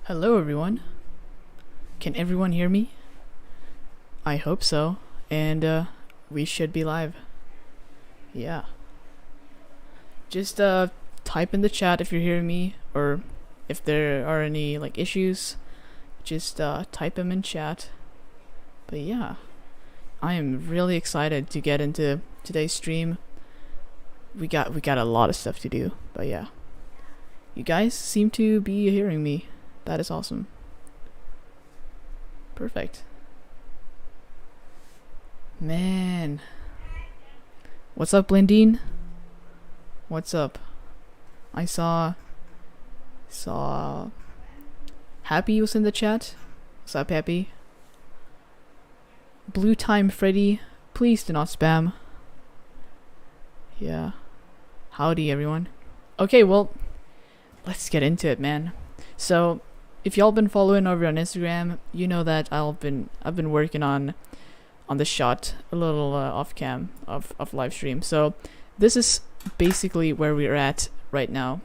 Hello everyone. Can everyone hear me? I hope so. And we should be live. Yeah. Just type in the chat if you're hearing me, or if there are any like issues, just type them in chat. But yeah, I am really excited to get into today's stream. We got a lot of stuff to do, but yeah. You guys seem to be hearing me. That is awesome. Perfect. Man. What's up, Blindine? What's up? I saw Happy was in the chat. What's up, Happy? Blue Time Freddy, please do not spam. Yeah. Howdy, everyone. Okay, well, let's get into it, man. So, if y'all been following over on Instagram, you know that I've been working on the shot a little off cam of live stream. So this is basically where we're at right now,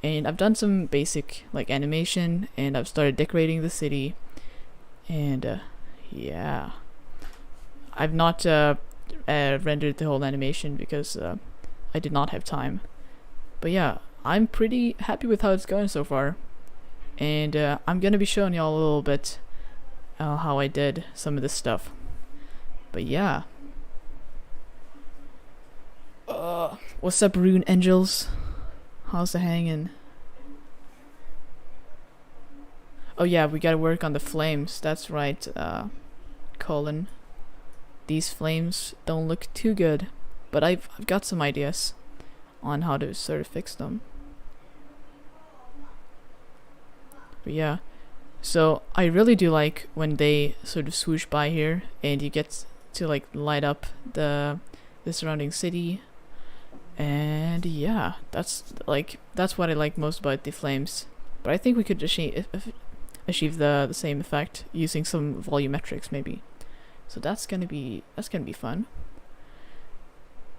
and I've done some basic like animation, and I've started decorating the city, and yeah, I've not rendered the whole animation because I did not have time. But yeah, I'm pretty happy with how it's going so far. And I'm gonna be showing y'all a little bit how I did some of this stuff. But yeah. What's up, Rune Angels? How's the hanging? Oh yeah, we gotta work on the flames. That's right, Colin. These flames don't look too good, but I've got some ideas on how to sort of fix them. But yeah, so I really do like when they sort of swoosh by here and you get to like light up the surrounding city. And yeah, that's what I like most about the flames. But I think we could achieve the same effect using some volumetrics maybe. So that's gonna be fun.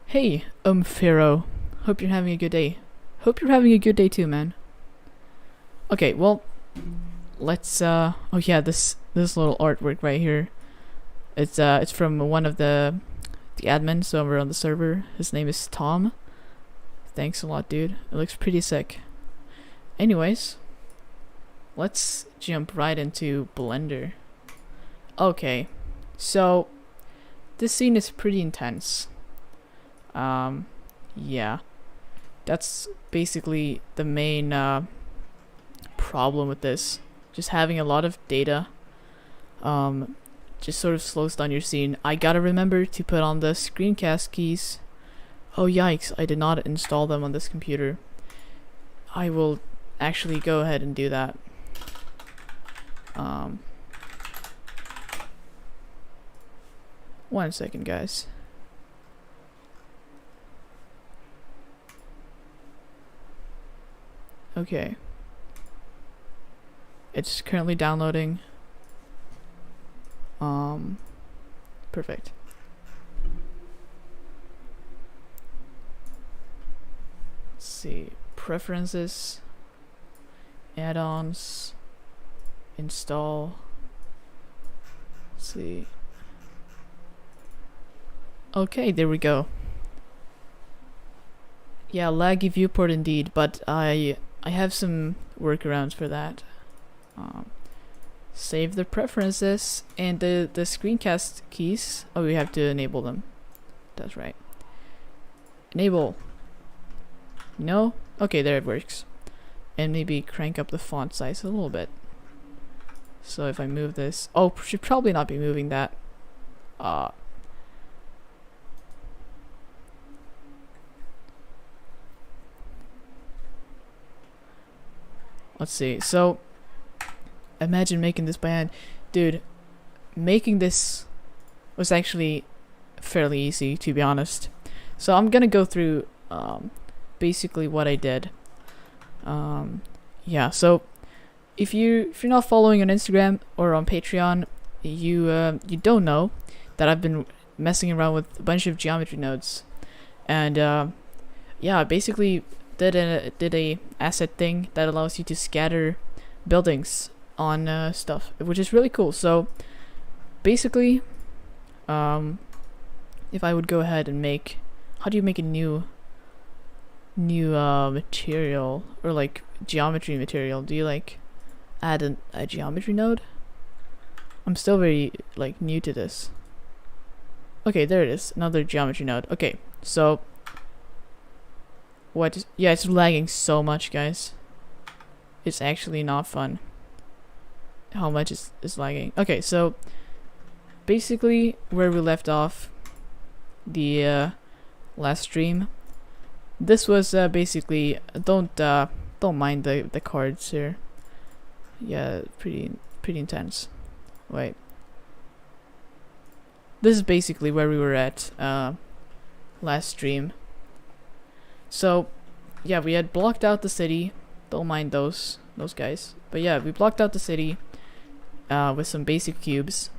Hey, Pharaoh. Hope you're having a good day. Hope you're having a good day too, man. Okay, well, let's oh yeah, this little artwork right here, it's from one of the admins over on the server. His name is Tom. Thanks a lot, dude. It looks pretty sick. Anyways, let's jump right into Blender. Okay, so this scene is pretty intense. Yeah, that's basically the main problem with this. Just having a lot of data just sort of slows down your scene. I gotta remember to put on the screencast keys. Oh yikes, I did not install them on this computer. I will actually go ahead and do that. One second, guys. Okay. It's currently downloading. Perfect. Let's see. Preferences. Add-ons. Install. Let's see. Okay, there we go. Yeah, laggy viewport indeed, but I have some workarounds for that. Save the preferences and the screencast keys. Oh, we have to enable them. That's right. Enable. No? Okay, there it works. And maybe crank up the font size a little bit. So if I move this, oh, should probably not be moving that. Let's see. So imagine making this by hand. Dude, making this was actually fairly easy, to be honest. So I'm gonna go through basically what I did. Yeah, so if you're not following on Instagram or on Patreon, you don't know that I've been messing around with a bunch of geometry nodes. And yeah, basically did a asset thing that allows you to scatter buildings on stuff, which is really cool. So basically, if I would go ahead and make, how do you make a new material, or like geometry material? Do you like add a geometry node? I'm still very like new to this. Okay, there it is, another geometry node. Okay, so yeah, it's lagging so much, guys. It's actually not fun how much is lagging. Okay, so basically where we left off the last stream, this was basically, don't mind the cards here. Yeah, pretty intense. Wait, this is basically where we were at last stream. So yeah, we had blocked out the city. Don't mind those guys. But yeah, we blocked out the city with some basic cubes,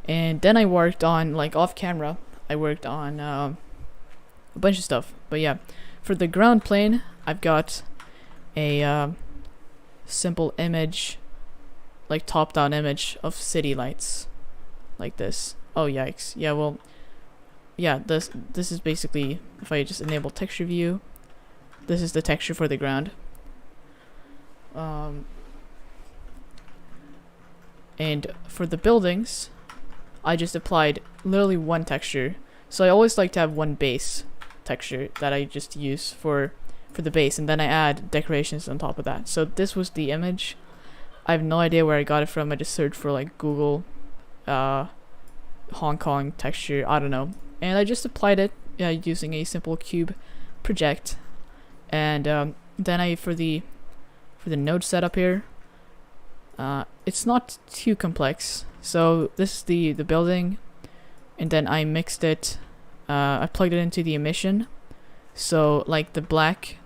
and then I worked on, like off camera, I worked on a bunch of stuff. But yeah, for the ground plane, I've got a simple image, like top-down image of city lights, like this. Oh yikes! Yeah, well, yeah, this is basically, if I just enable texture view, this is the texture for the ground. And for the buildings, I just applied literally one texture. So I always like to have one base texture that I just use for the base, and then I add decorations on top of that. So this was the image. I have no idea where I got it from. I just searched for like Google Hong Kong texture, I don't know, and I just applied it using a simple cube project. And then I, for the node setup here, it's not too complex. So this is the building, and then I mixed it, I plugged it into the emission, so like the black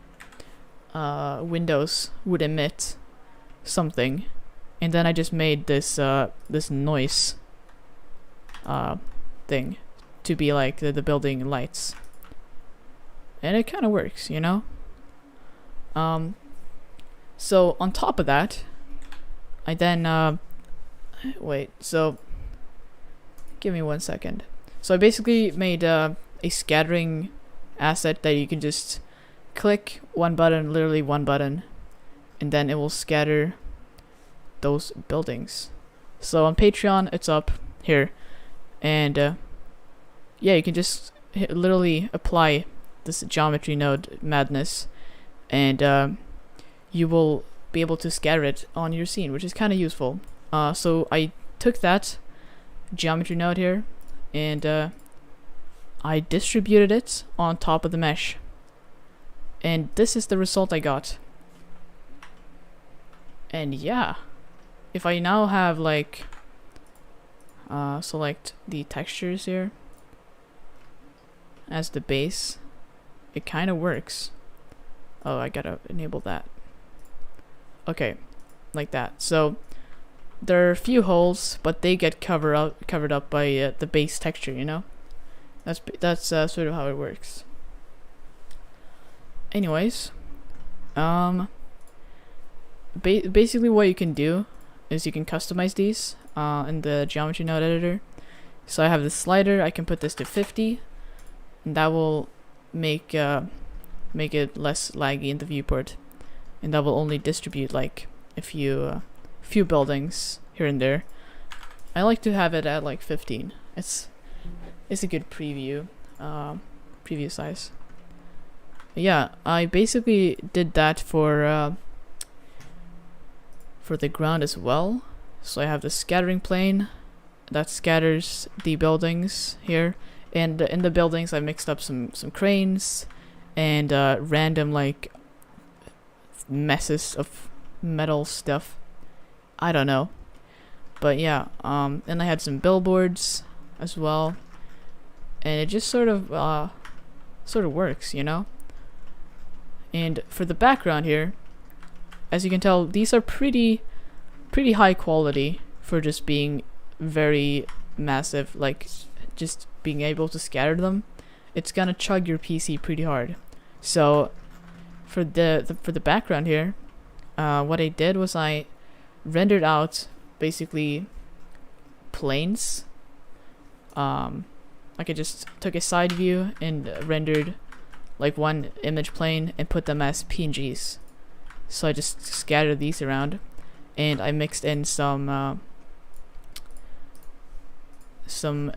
windows would emit something, and then I just made this this noise thing to be like the building lights, and it kind of works, you know. So on top of that, I then wait, so give me 1 second. So I basically made a scattering asset that you can just click one button, literally one button, and then it will scatter those buildings. So on Patreon, it's up here, and yeah, you can just literally apply this geometry node madness, and you will be able to scatter it on your scene, which is kind of useful. So I took that geometry node here, and I distributed it on top of the mesh, and this is the result I got. And yeah, if I now have like select the textures here as the base, it kind of works. Oh, I gotta enable that. Okay, like that. So there are a few holes, but they get covered up by the base texture, you know. That's sort of how it works. Anyways, basically what you can do is you can customize these in the geometry node editor. So I have this slider. I can put this to 50, and that will make it less laggy in the viewport, and that will only distribute like a few buildings here and there. I like to have it at like 15. It's a good preview size. Yeah, I basically did that for the ground as well. So I have the scattering plane that scatters the buildings here, and in the buildings I mixed up some cranes and random like messes of metal stuff. I don't know, but yeah, and I had some billboards as well, and it just sort of works, you know. And for the background here, as you can tell, these are pretty high quality for just being very massive, like just being able to scatter them. It's gonna chug your PC pretty hard. So for the background here, what I did was I rendered out basically planes. Like I just took a side view and rendered like one image plane and put them as PNGs. So I just scattered these around, and I mixed in some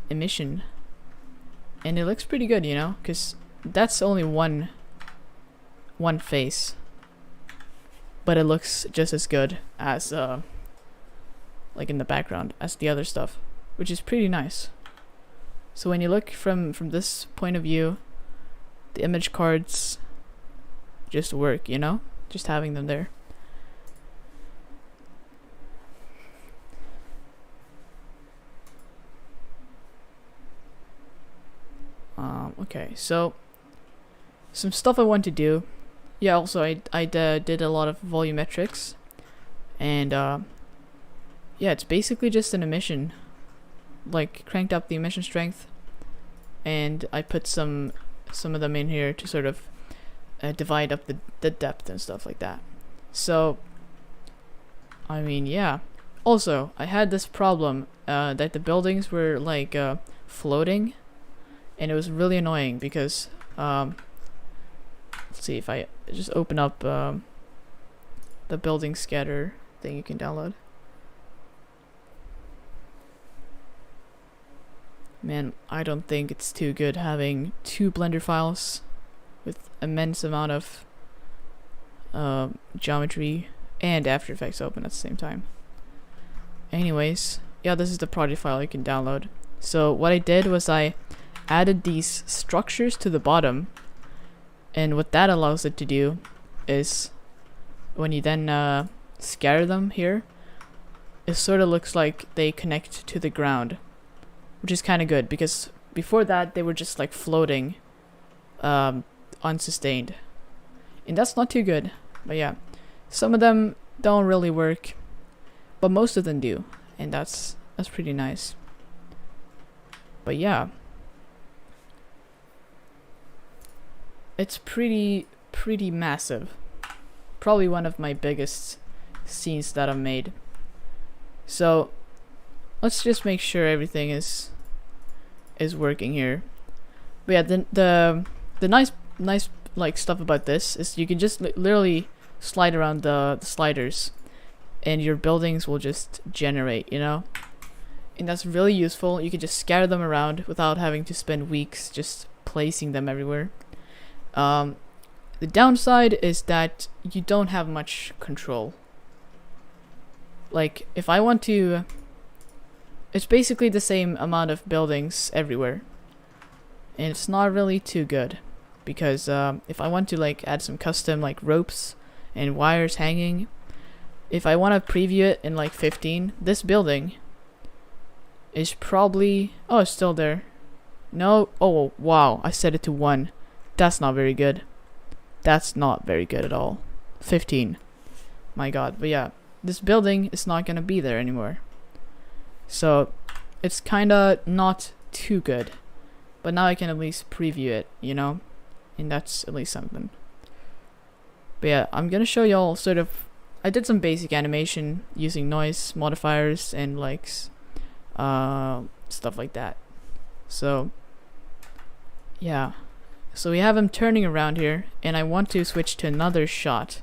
emission, and it looks pretty good, you know, because that's only one face, but it looks just as good as like in the background as the other stuff, which is pretty nice. So when you look from this point of view, the image cards just work, you know, just having them there. Okay, so some stuff I want to do. Yeah, also I did a lot of volumetrics, and yeah, it's basically just an emission. Like cranked up the emission strength, and I put some of them in here to sort of divide up the depth and stuff like that. So I mean, yeah. Also, I had this problem that the buildings were like floating, and it was really annoying because let's see if I just open up the building scatter thing you can download. Man, I don't think it's too good having two Blender files with immense amount of geometry and After Effects open at the same time. Anyways, yeah, this is the project file you can download. So what I did was I added these structures to the bottom, and what that allows it to do is when you then scatter them here, it sort of looks like they connect to the ground, which is kind of good because before that they were just like floating unsustained, and that's not too good. But yeah, some of them don't really work, but most of them do, and that's pretty nice. But yeah, it's pretty massive. Probably one of my biggest scenes that I've made. So let's just make sure everything is working here. But yeah, the nice like stuff about this is you can just literally slide around the sliders, and your buildings will just generate, you know, and that's really useful. You can just scatter them around without having to spend weeks just placing them everywhere. The downside is that you don't have much control. Like if I want to, it's basically the same amount of buildings everywhere, and it's not really too good because if I want to like add some custom like ropes and wires hanging, if I want to preview it in like 15, this building is probably, oh, it's still there. No, oh wow, I set it to 1. That's not very good. That's not very good at all. 15. My god. But yeah, this building is not gonna be there anymore. So it's kinda not too good. But now I can at least preview it, you know? And that's at least something. But yeah, I'm gonna show y'all sort of, I did some basic animation using noise modifiers and like stuff like that. So yeah. So we have him turning around here, and I want to switch to another shot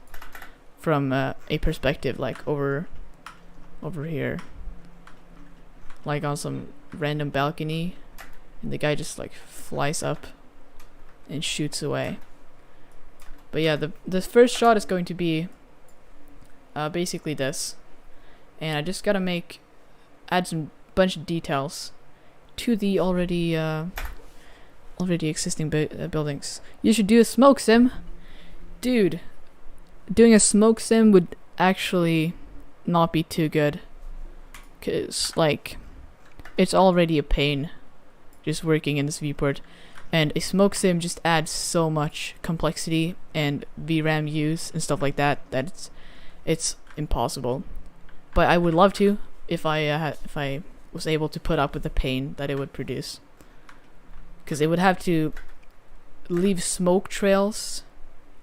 from a perspective like over here, like on some random balcony, and the guy just like flies up and shoots away. But yeah, the first shot is going to be basically this, and I just gotta add some bunch of details to the already existing buildings. You should do a smoke sim. Dude, doing a smoke sim would actually not be too good, cause like it's already a pain just working in this viewport, and a smoke sim just adds so much complexity and VRAM use and stuff like that it's impossible. But I would love to if I was able to put up with the pain that it would produce, because it would have to leave smoke trails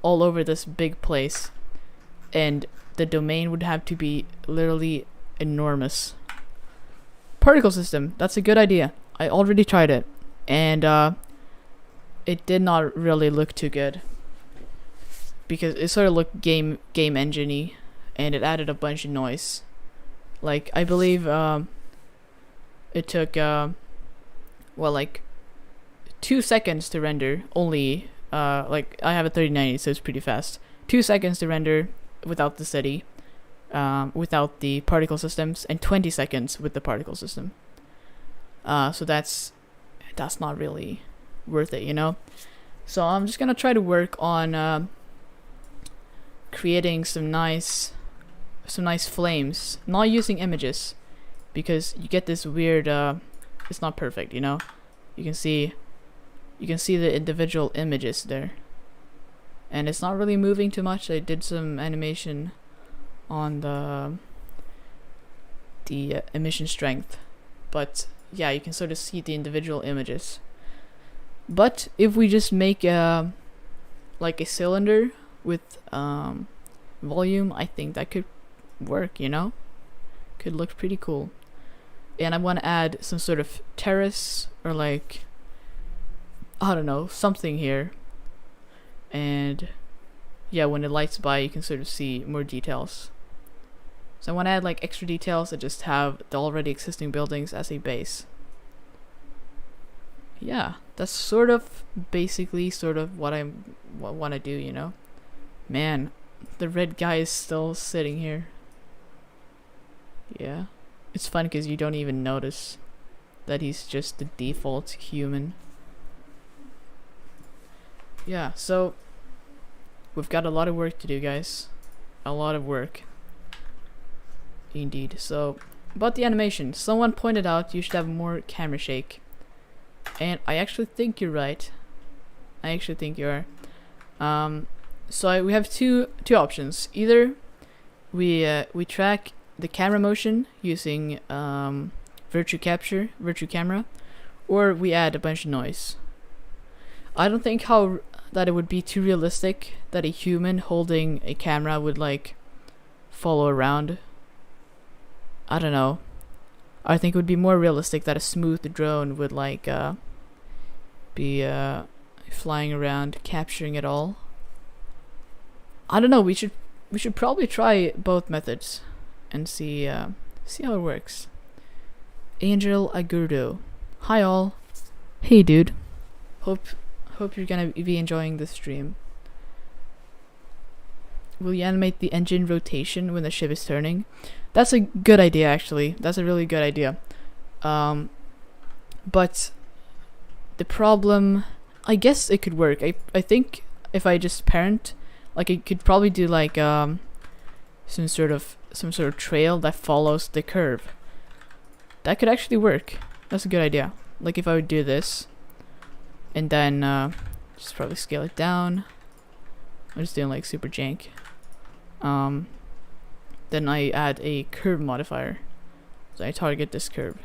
all over this big place, and the domain would have to be literally enormous. Particle system, that's a good idea. I already tried it, and it did not really look too good, because it sort of looked game engine-y, and it added a bunch of noise. Like, I believe it took well, like 2 seconds to render. Only like, I have a 3090, so it's pretty fast. 2 seconds to render without the city, without the particle systems, and 20 seconds with the particle system. So that's not really worth it, you know. So I'm just gonna try to work on creating some nice flames, not using images, because you get this weird it's not perfect, you know. You can see the individual images there, and it's not really moving too much. I did some animation on the emission strength, but yeah, you can sort of see the individual images. But if we just make like a cylinder with volume, I think that could work, you know. Could look pretty cool. And I want to add some sort of terrace, or like, I don't know, something here. And yeah, when it lights by, you can sort of see more details. So I want to add like extra details that just have the already existing buildings as a base. Yeah, that's sort of basically what I want to do, you know. Man, the red guy is still sitting here. Yeah, it's fun because you don't even notice that he's just the default human. Yeah, so we've got a lot of work to do, guys. A lot of work. Indeed. So, about the animation, someone pointed out you should have more camera shake, and I actually think you're right. I actually think you are. So we have two options. Either we track the camera motion using virtue camera, or we add a bunch of noise. I don't think that it would be too realistic that a human holding a camera would like follow around. I don't know. I think it would be more realistic that a smooth drone would like be flying around, capturing it all. I don't know. We should probably try both methods and see how it works. Angel Agurdo, hi all. Hey dude. Hope you're gonna be enjoying the stream. Will you animate the engine rotation when the ship is turning? That's a good idea, actually. That's a really good idea. But the problem, I guess it could work. I think if I just parent, like, it could probably do like some sort of trail that follows the curve. That could actually work. That's a good idea. Like, if I would do this, and then just probably scale it down. I'm just doing like super jank. Then I add a curve modifier. So I target this curve.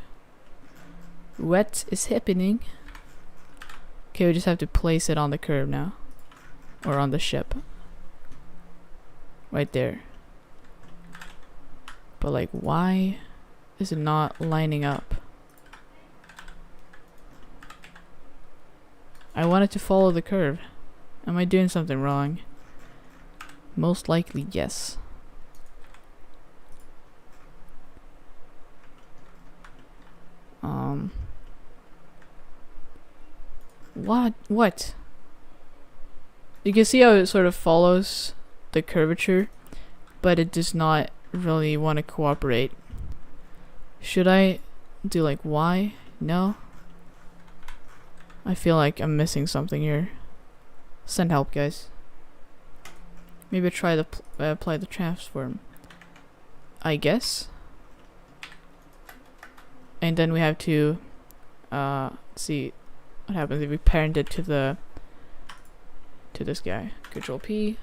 What is happening? Okay, we just have to place it on the curve now. Or on the ship. Right there. But like, why is it not lining up? I want it to follow the curve. Am I doing something wrong? Most likely, yes. What? You can see how it sort of follows the curvature, but it does not really want to cooperate. Should I do like Y? No? I feel like I'm missing something here. Send help, guys. Maybe try to apply the transform, I guess. And then we have to see what happens if we parent it to this guy. Control P.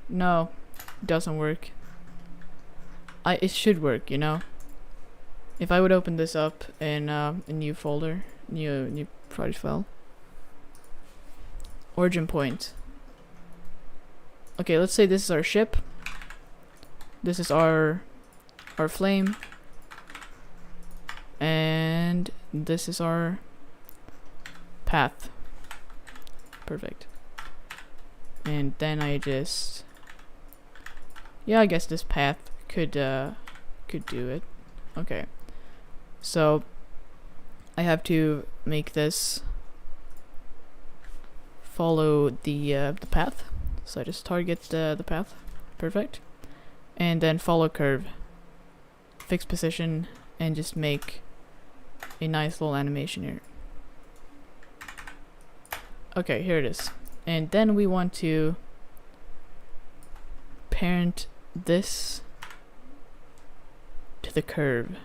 No, it doesn't work. It should work, you know. If I would open this up in a new folder, new project file. Origin point. Okay, let's say this is our ship. This is our flame. And this is our path. Perfect. And then I just, yeah, I guess this path could do it. Okay. So I have to make this follow the path. So I just target the path. Perfect. And then follow curve. Fix position and just make a nice little animation here. Okay, here it is. And then we want to parent this to the curve.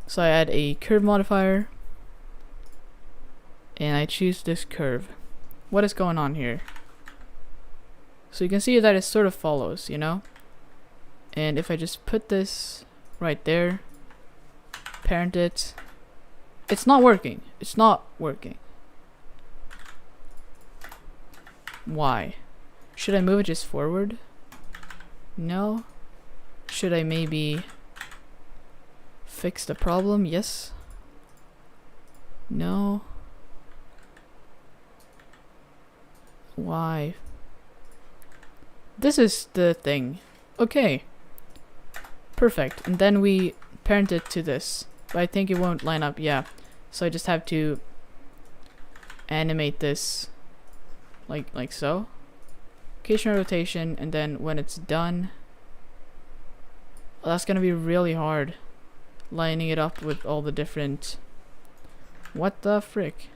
So I add a curve modifier and I choose this curve. What is going on here? So you can see that it sort of follows, you know? And if I just put this right there, parent it, it's not working. It's not working. Why? Should I move it just forward? No. Should I maybe fix the problem? Yes. No. Why? This is the thing. Okay. Perfect. And then we parent it to this. But I think it won't line up. Yeah. So I just have to animate this like so. Occasional rotation, and then when it's done, well, that's gonna be really hard lining it up with all the different, what the frick.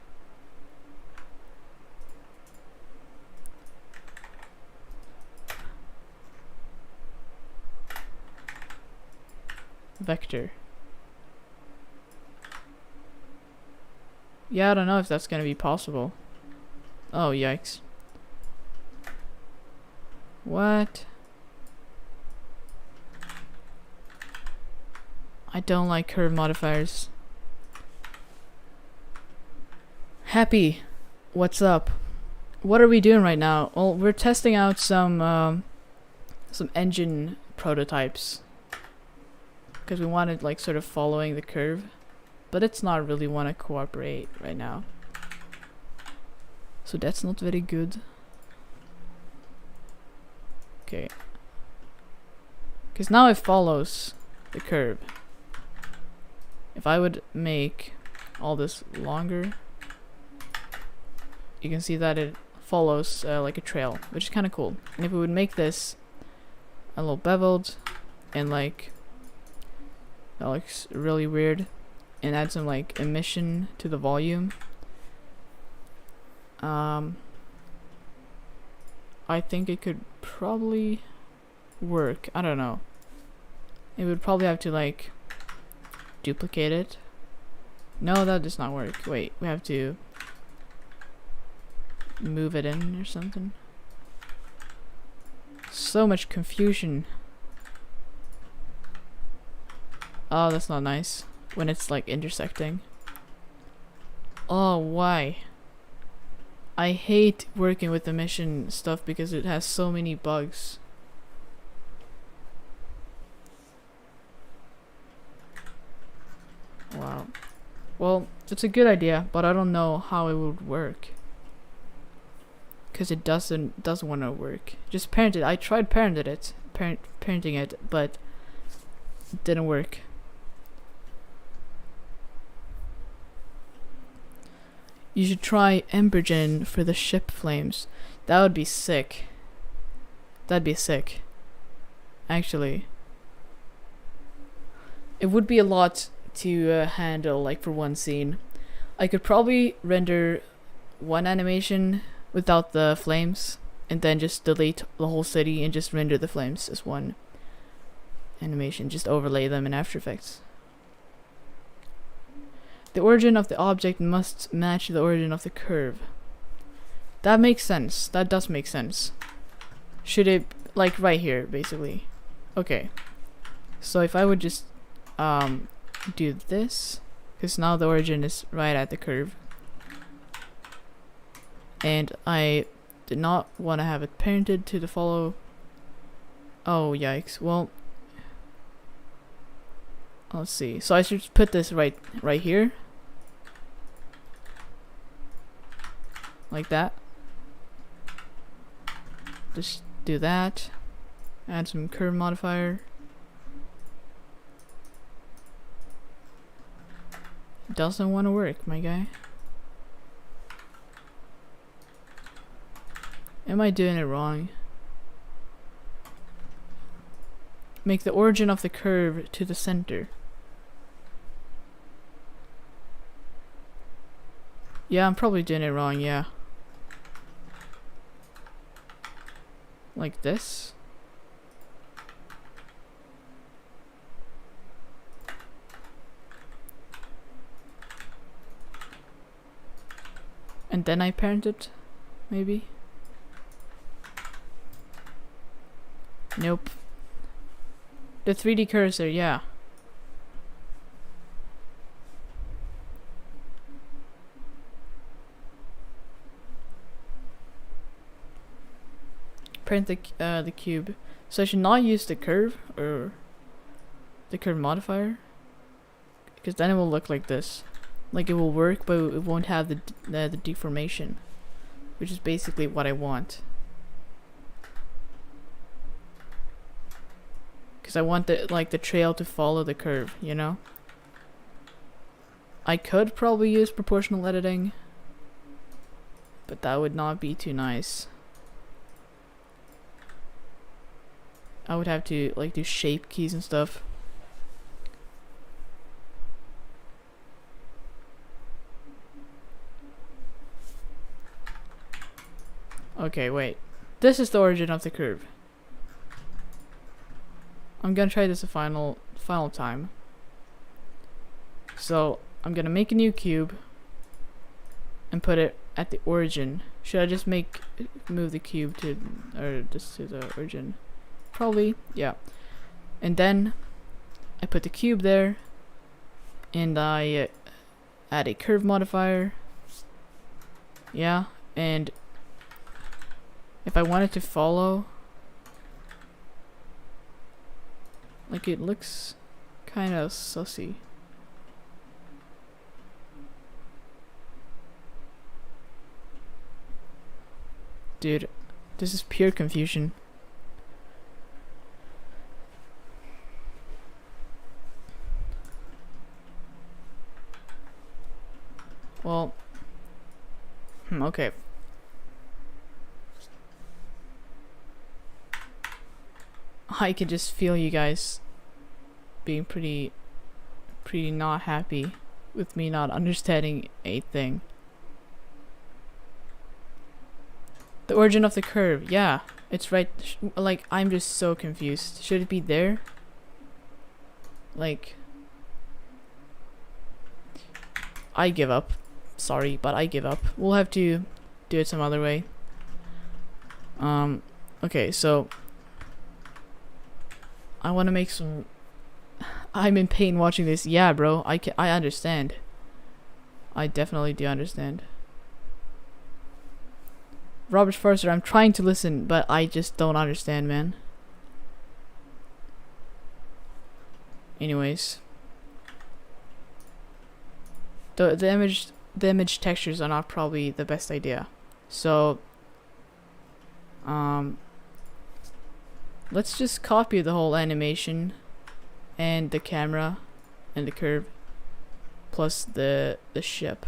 Vector. Yeah, I don't know if that's gonna be possible. Oh, yikes. What? I don't like curve modifiers. Happy, what's up? What are we doing right now? Well, we're testing out some engine prototypes because we wanted like sort of following the curve, but it's not really want to cooperate right now. So that's not very good. Okay. Because now it follows the curve. If I would make all this longer, you can see that it follows like a trail, which is kind of cool. And if we would make this a little beveled and like, that looks really weird, and add some like emission to the volume, I think it could probably work. I don't know. It would probably have to like duplicate it. No, that does not work. Wait, we have to move it in or something. So much confusion. Oh, that's not nice when it's like intersecting. Oh, why? I hate working with emission stuff because it has so many bugs. Wow. Well, it's a good idea, but I don't know how it would work. Because it doesn't want to work. Just parent it. I tried parenting it, but it didn't work. You should try Embergen for the ship flames. That would be sick. That'd be sick. Actually. It would be a lot to handle, like for one scene. I could probably render one animation without the flames, and then just delete the whole city and just render the flames as one animation. Just overlay them in After Effects. The origin of the object must match the origin of the curve. That makes sense. That does make sense. Should it, like right here, basically. Okay. So if I would just do this, because now the origin is right at the curve, and I did not want to have it parented to the follow. Oh, yikes. Well, let's see. So I should put this right here. Like that. Just do that. Add some curve modifier. Doesn't want to work, my guy. Am I doing it wrong? Make the origin of the curve to the center. Yeah, I'm probably doing it wrong, yeah. Like this. And then I parent it, maybe? Nope. The 3D cursor, yeah. Print the cube. So I should not use the curve or the curve modifier, because then it will look like this. Like it will work, but it won't have the deformation, which is basically what I want. Because I want the trail to follow the curve, you know? I could probably use proportional editing, but that would not be too nice. I would have to like do shape keys and stuff. Okay, wait. This is the origin of the curve. I'm gonna try this a final time. So I'm gonna make a new cube and put it at the origin. Should I just move the cube to, or just to the origin? Probably, yeah. And then I put the cube there, and I add a curve modifier. Yeah, and if I want it to follow, like it looks kind of sussy. Dude, this is pure confusion. Well, okay. I could just feel you guys being pretty not happy with me not understanding a thing. The origin of the curve, yeah, it's right. Like, I'm just so confused. Should it be there? Like, I give up. Sorry, but I give up. We'll have to do it some other way. Okay, so I want to make some. I'm in pain watching this. Yeah, bro, I understand. I definitely do understand. Robert Forster, I'm trying to listen, but I just don't understand, man. Anyways, the image textures are not probably the best idea. So let's just copy the whole animation and the camera and the curve plus the ship.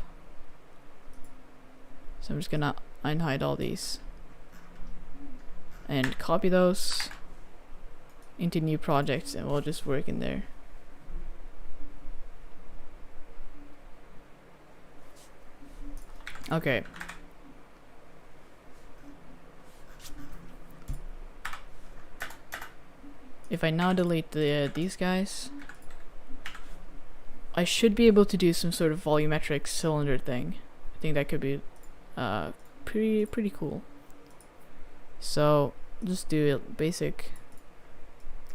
So I'm just gonna unhide all these and copy those into new projects, and we'll just work in there. Okay. If I now delete these guys, I should be able to do some sort of volumetric cylinder thing. I think that could be pretty cool. So just do a basic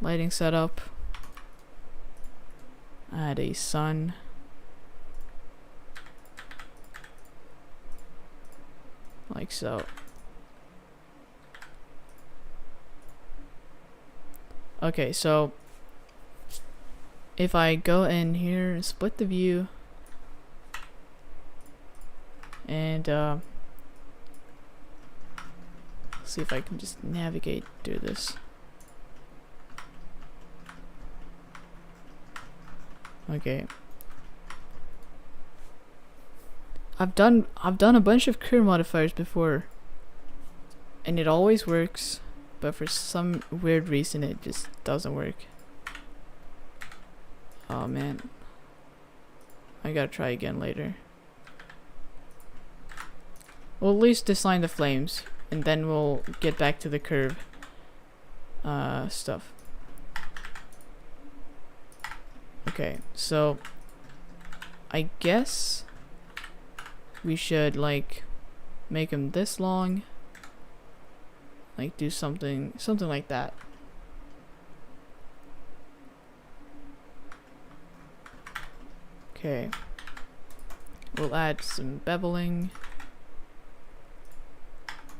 lighting setup. Add a sun. Like so. Okay, so if I go in here, split the view, and see if I can just navigate through this. Okay. I've done a bunch of curve modifiers before, and it always works, but for some weird reason it just doesn't work. Oh man, I gotta try again later. We'll at least design the flames, and then we'll get back to the curve stuff. Okay, so I guess we should like make them this long, like do something like that. Okay, we'll add some beveling,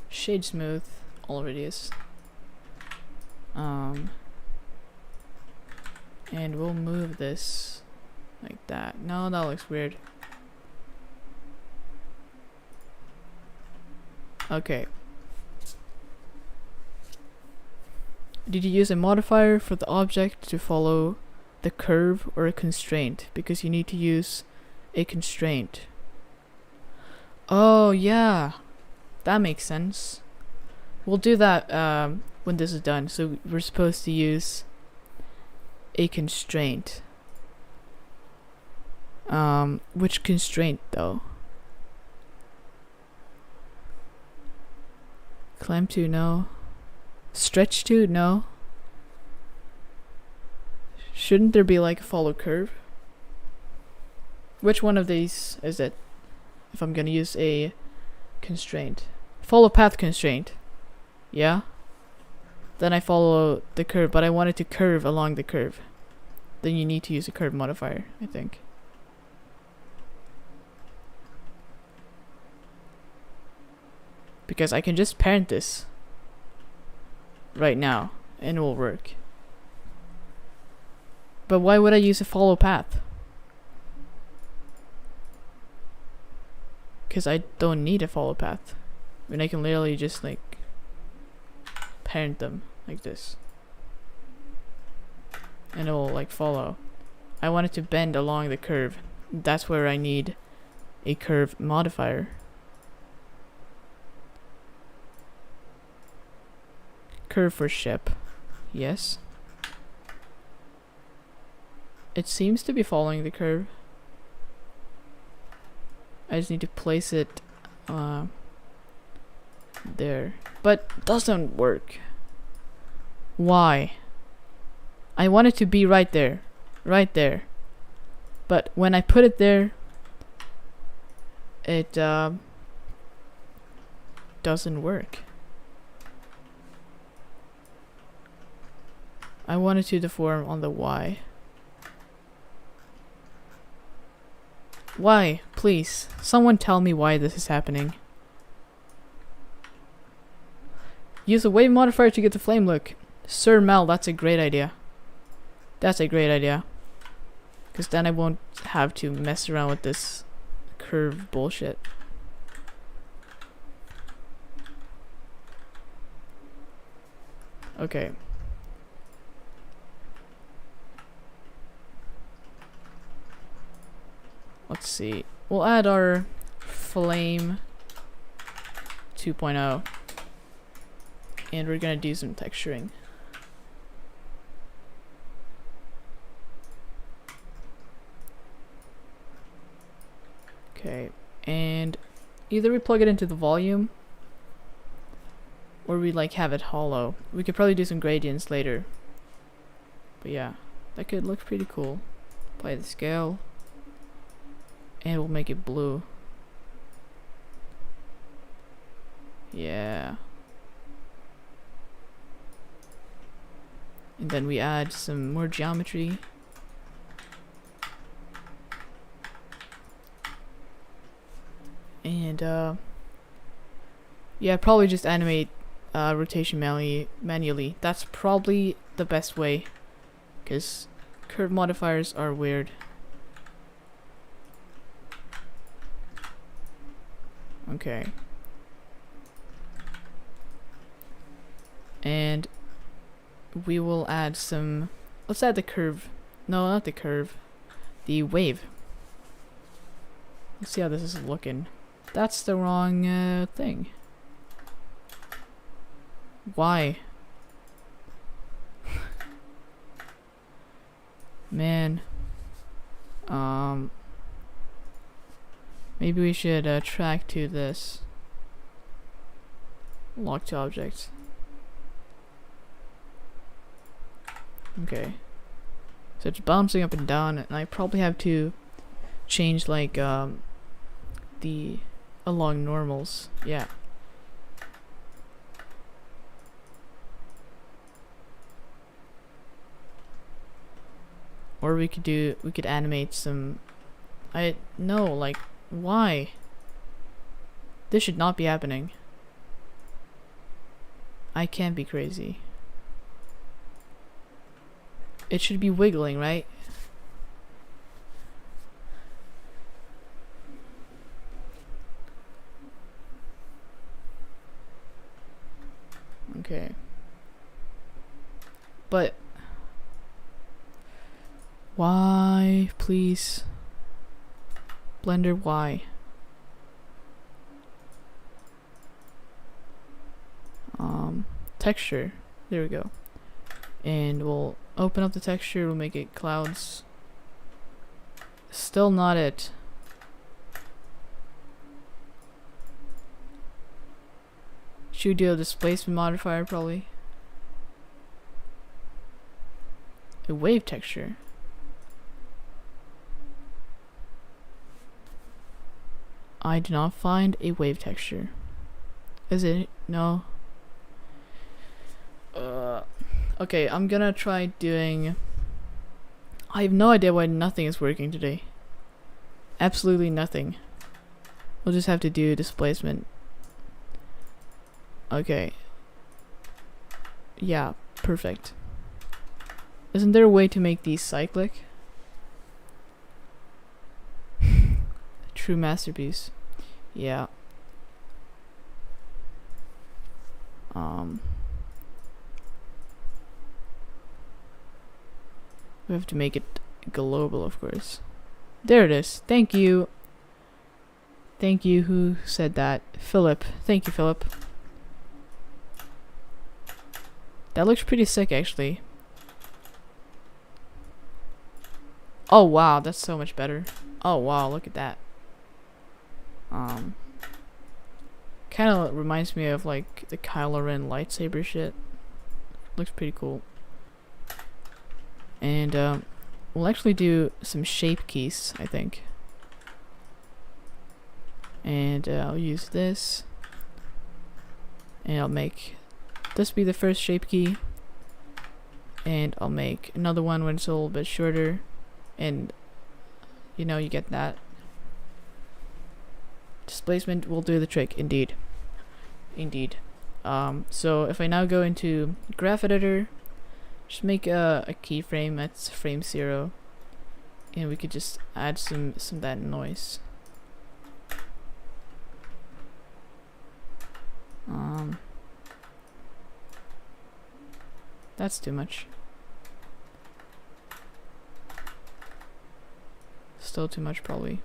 shade smooth, already is, and we'll move this like that. No, that looks weird. Okay. Did you use a modifier for the object to follow the curve or a constraint? Because you need to use a constraint. Oh yeah, that makes sense. We'll do that when this is done. So we're supposed to use a constraint. Which constraint though? Climb to, no. Stretch to, no. Shouldn't there be like a follow curve? Which one of these is it? If I'm gonna use a constraint. Follow path constraint. Yeah? Then I follow the curve, but I want it to curve along the curve. Then you need to use a curve modifier, I think. Because I can just parent this right now and it will work. But why would I use a follow path? Because I don't need a follow path. I mean, I can literally just like parent them like this, and it will like follow. I want it to bend along the curve. That's where I need a curve modifier. Curve for ship. Yes. It seems to be following the curve. I just need to place it there. But doesn't work. Why? I want it to be right there. Right there. But when I put it there, it doesn't work. I want it to deform on the Y. Why? Please. Someone tell me why this is happening. Use a wave modifier to get the flame look. Sir Mel, that's a great idea. That's a great idea. Because then I won't have to mess around with this curve bullshit. Okay. Let's see. We'll add our flame 2.0. And we're gonna do some texturing. Okay, and either we plug it into the volume or we like have it hollow. We could probably do some gradients later. But yeah, that could look pretty cool. Apply the scale. And we'll make it blue. Yeah. And then we add some more geometry. And yeah, probably just animate rotation manually. That's probably the best way, because curve modifiers are weird. Okay. And we will add some, let's add the curve. No, not the curve. The wave. Let's see how this is looking. That's the wrong thing. Why? Man. Maybe we should track to this. Lock to object. Okay. So it's bouncing up and down, and I probably have to change like the along normals. Yeah. Or we could animate some, like, why? This should not be happening. I can't be crazy. It should be wiggling, right? Okay. But why, please? Blender, why? Texture. There we go. And we'll open up the texture, we'll make it clouds. Still not it. Should we do a displacement modifier probably? A wave texture. I do not find a wave texture. Is it? No. Okay, I'm gonna try doing... I have no idea why nothing is working today. Absolutely nothing. We'll just have to do displacement. Okay. Yeah, perfect. Isn't there a way to make these cyclic? True masterpiece. Yeah. We have to make it global, of course. There it is. Thank you. Thank you. Who said that? Philip. Thank you, Philip. That looks pretty sick, actually. Oh, wow. That's so much better. Oh, wow. Look at that. Kind of reminds me of, like, the Kylo Ren lightsaber shit. Looks pretty cool. And we'll actually do some shape keys, I think. And I'll use this. And I'll make this be the first shape key. And I'll make another one when it's a little bit shorter. And, you know, you get that. Displacement will do the trick, indeed. Indeed. So if I now go into Graph Editor, just make a keyframe that's frame 0, and we could just add some of that noise. That's too much. Still too much, probably.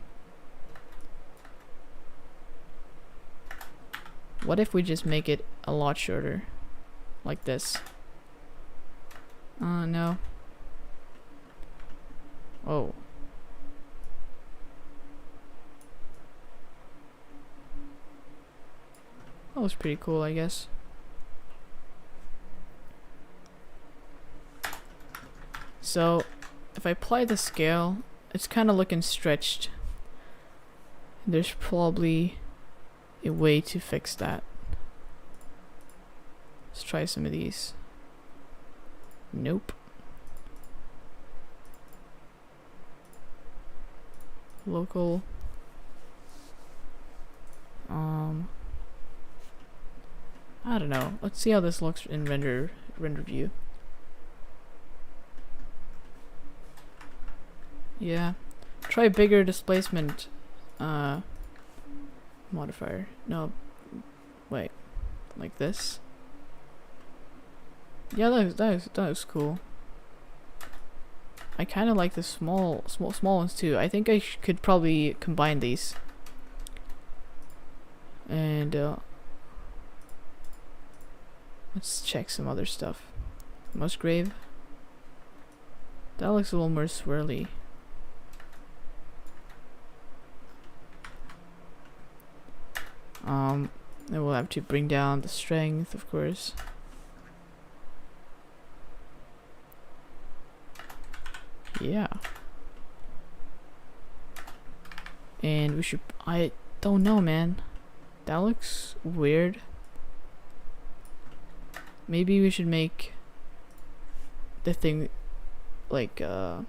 What if we just make it a lot shorter, like this? No. Oh. That was pretty cool, I guess. So, if I apply the scale, it's kind of looking stretched. There's probably a way to fix that. Let's try some of these. Nope. Local. I don't know. Let's see how this looks in render view. Yeah. Try bigger displacement modifier. No, wait, like this. Yeah, that was cool. I kind of like the small ones too. I think I could probably combine these. And let's check some other stuff. Musgrave. That looks a little more swirly. Then we'll have to bring down the strength, of course. Yeah. And we should, I don't know, man. That looks weird. Maybe we should make the thing like the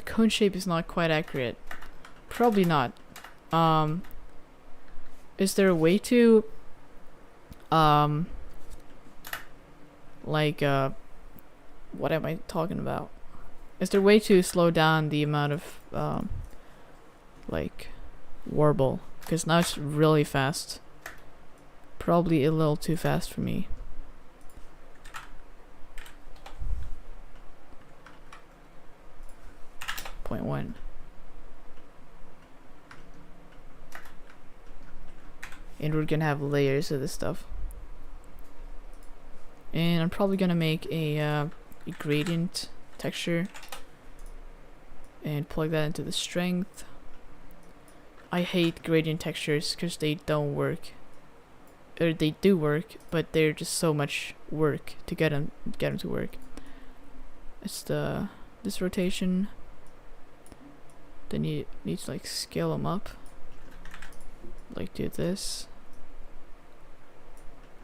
cone shape is not quite accurate. Probably not. Is there a way to like what am I talking about? Is there a way to slow down the amount of like warble? Because now it's really fast. Probably a little too fast for me. Point 1. And we're gonna have layers of this stuff. And I'm probably gonna make a gradient texture and plug that into the strength. I hate gradient textures because they don't work. Or they do work, but they're just so much work to get them to work. It's this rotation. Then you need to like scale them up. Like do this.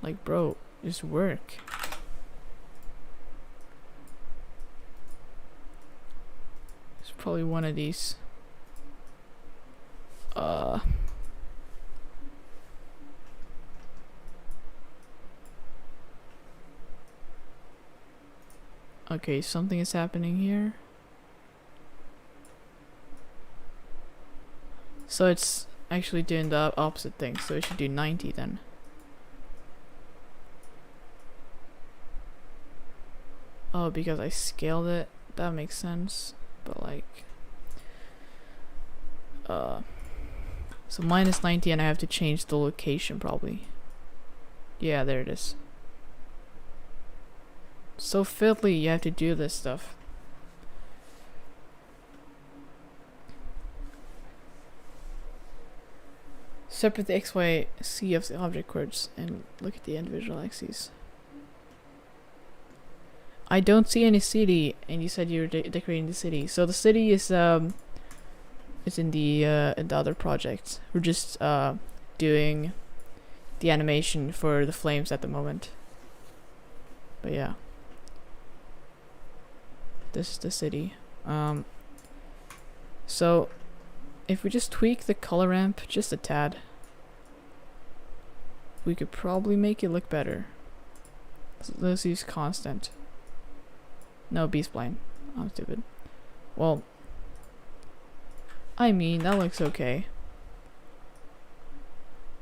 Like bro, just work. It's probably one of these. Okay, something is happening here. So it's actually doing the opposite thing, so it should do 90 then. Oh, because I scaled it? That makes sense. But like so minus 90 and I have to change the location probably. Yeah, there it is. So fiddly, you have to do this stuff. Separate the X, Y, Z of the object coords and look at the individual axes. I don't see any city, and you said you were decorating the city. So the city is in the other project. We're just doing the animation for the flames at the moment. But yeah. This is the city. So if we just tweak the color ramp just a tad, we could probably make it look better. So let's use constant. No, B-spline. I'm stupid. Well, I mean, that looks okay.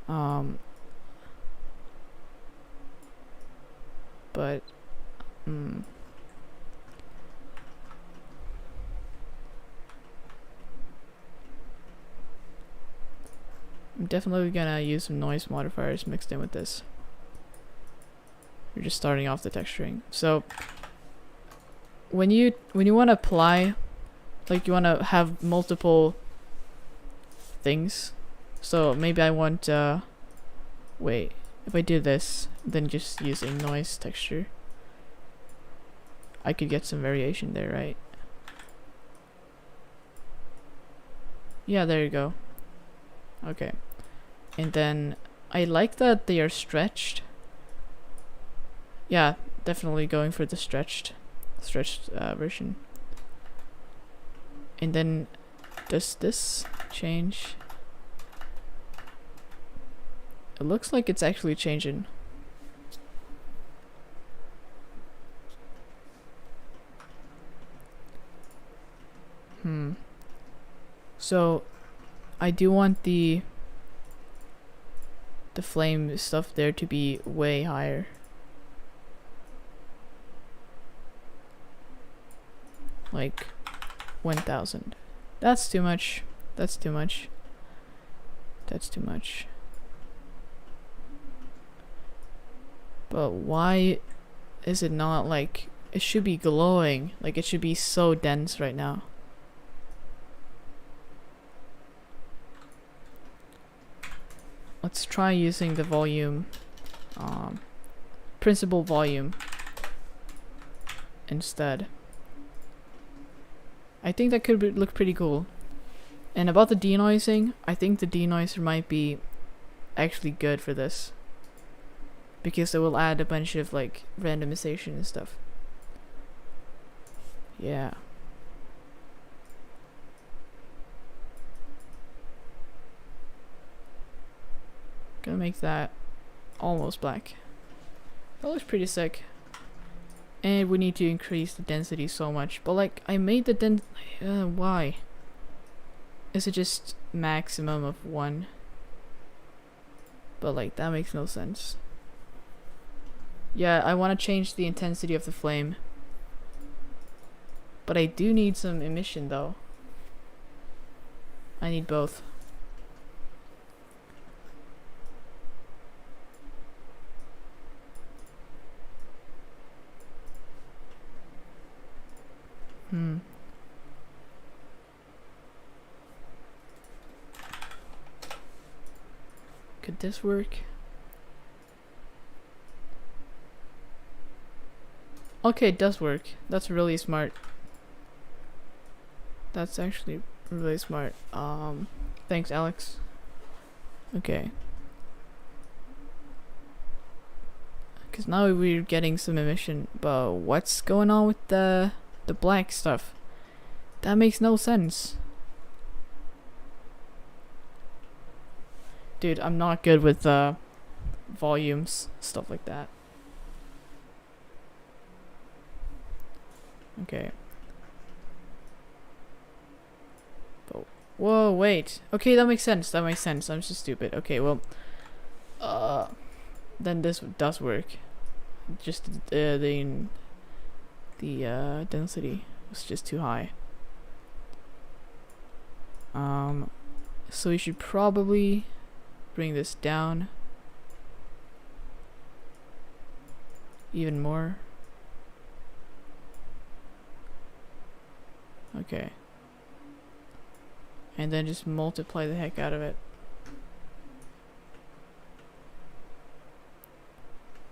But I'm definitely gonna use some noise modifiers mixed in with this. We're just starting off the texturing. So when you want to apply, like you want to have multiple things. So maybe I want wait, if I do this, then just use a noise texture, I could get some variation there, right? Yeah, there you go. Okay. And then I like that they are stretched. Yeah, definitely going for the stretched version. And then does this change? It looks like it's actually changing. So I do want the flame stuff there to be way higher. Like 1000. That's too much. That's too much. That's too much. But why is it not like, it should be glowing, like it should be so dense right now. Let's try using the volume, principal volume instead. I think that could look pretty cool. And about the denoising, I think the denoiser might be actually good for this, because it will add a bunch of like randomization and stuff. Yeah. Gonna make that almost black. That looks pretty sick. And we need to increase the density so much. But like, I made the why? Is it just maximum of 1? But like, that makes no sense. Yeah, I want to change the intensity of the flame. But I do need some emission though. I need both. Could this work? Okay, it does work. That's really smart. That's actually really smart. Thanks, Alex. Okay. Because now we're getting some emission, but what's going on with the black stuff? That makes no sense. Dude, I'm not good with volumes, stuff like that. Okay. Oh, whoa, wait. Okay, that makes sense. That makes sense. I'm so stupid. Okay, well, then this does work. Just the density was just too high. So we should probably bring this down even more. Okay. And then just multiply the heck out of it.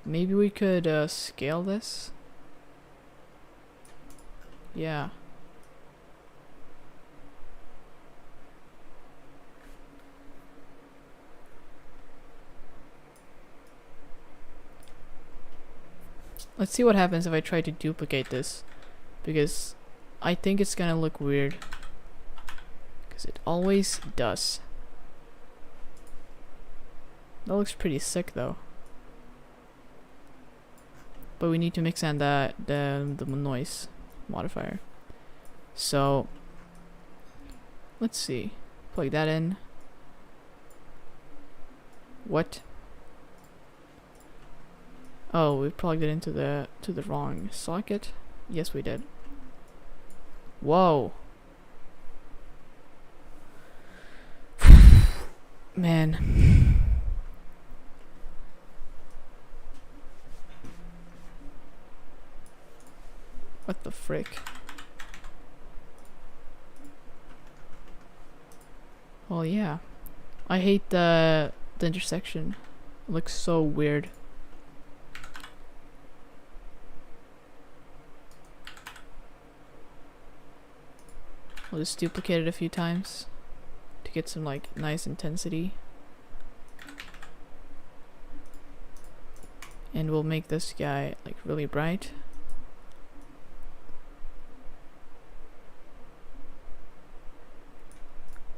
Maybe we could scale this. Yeah. Let's see what happens if I try to duplicate this, because I think it's gonna look weird, because it always does. That looks pretty sick though. But we need to mix in the noise modifier. So let's see. Plug that in. What? Oh, we plugged it into the wrong socket. Yes, we did. Whoa. Man. What the frick? Well, yeah. I hate the intersection. It looks so weird. I'll just duplicate it a few times to get some like nice intensity. And we'll make this guy like really bright.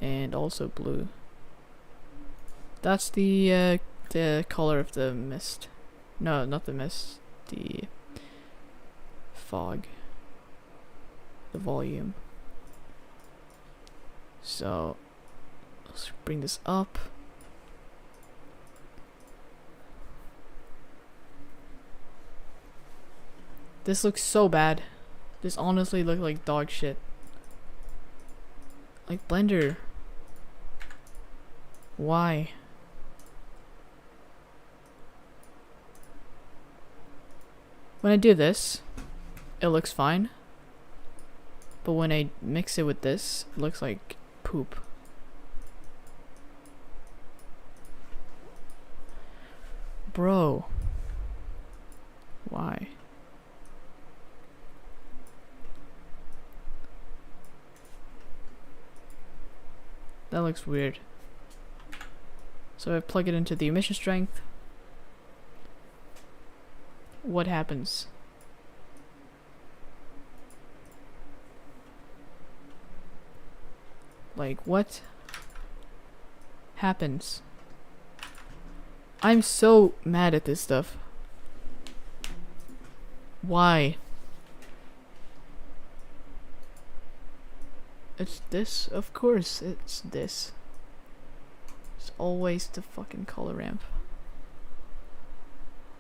And also blue. That's the color of the mist. No, not the mist. The fog. The volume. So let's bring this up. This looks so bad. This honestly looks like dog shit. Like Blender. Why? When I do this, it looks fine. But when I mix it with this, it looks like poop. Bro. Why? That looks weird. So I plug it into the emission strength. What happens? Like, what happens? I'm so mad at this stuff. Why? It's this? Of course it's this. It's always the fucking color ramp.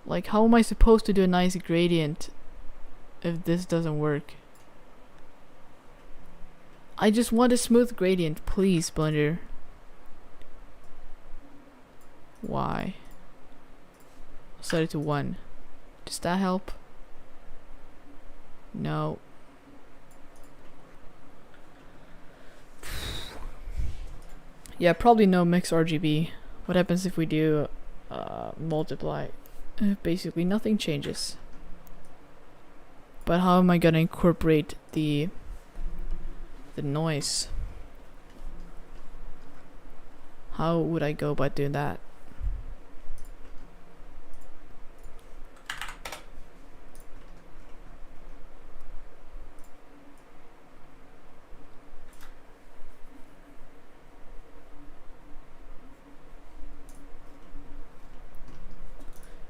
Like, how am I supposed to do a nice gradient if this doesn't work? I just want a smooth gradient, please, Blender. Why? I'll set it to 1. Does that help? No. Yeah, probably no mix RGB. What happens if we do multiply? Basically nothing changes. But how am I gonna incorporate the noise? How would I go about doing that?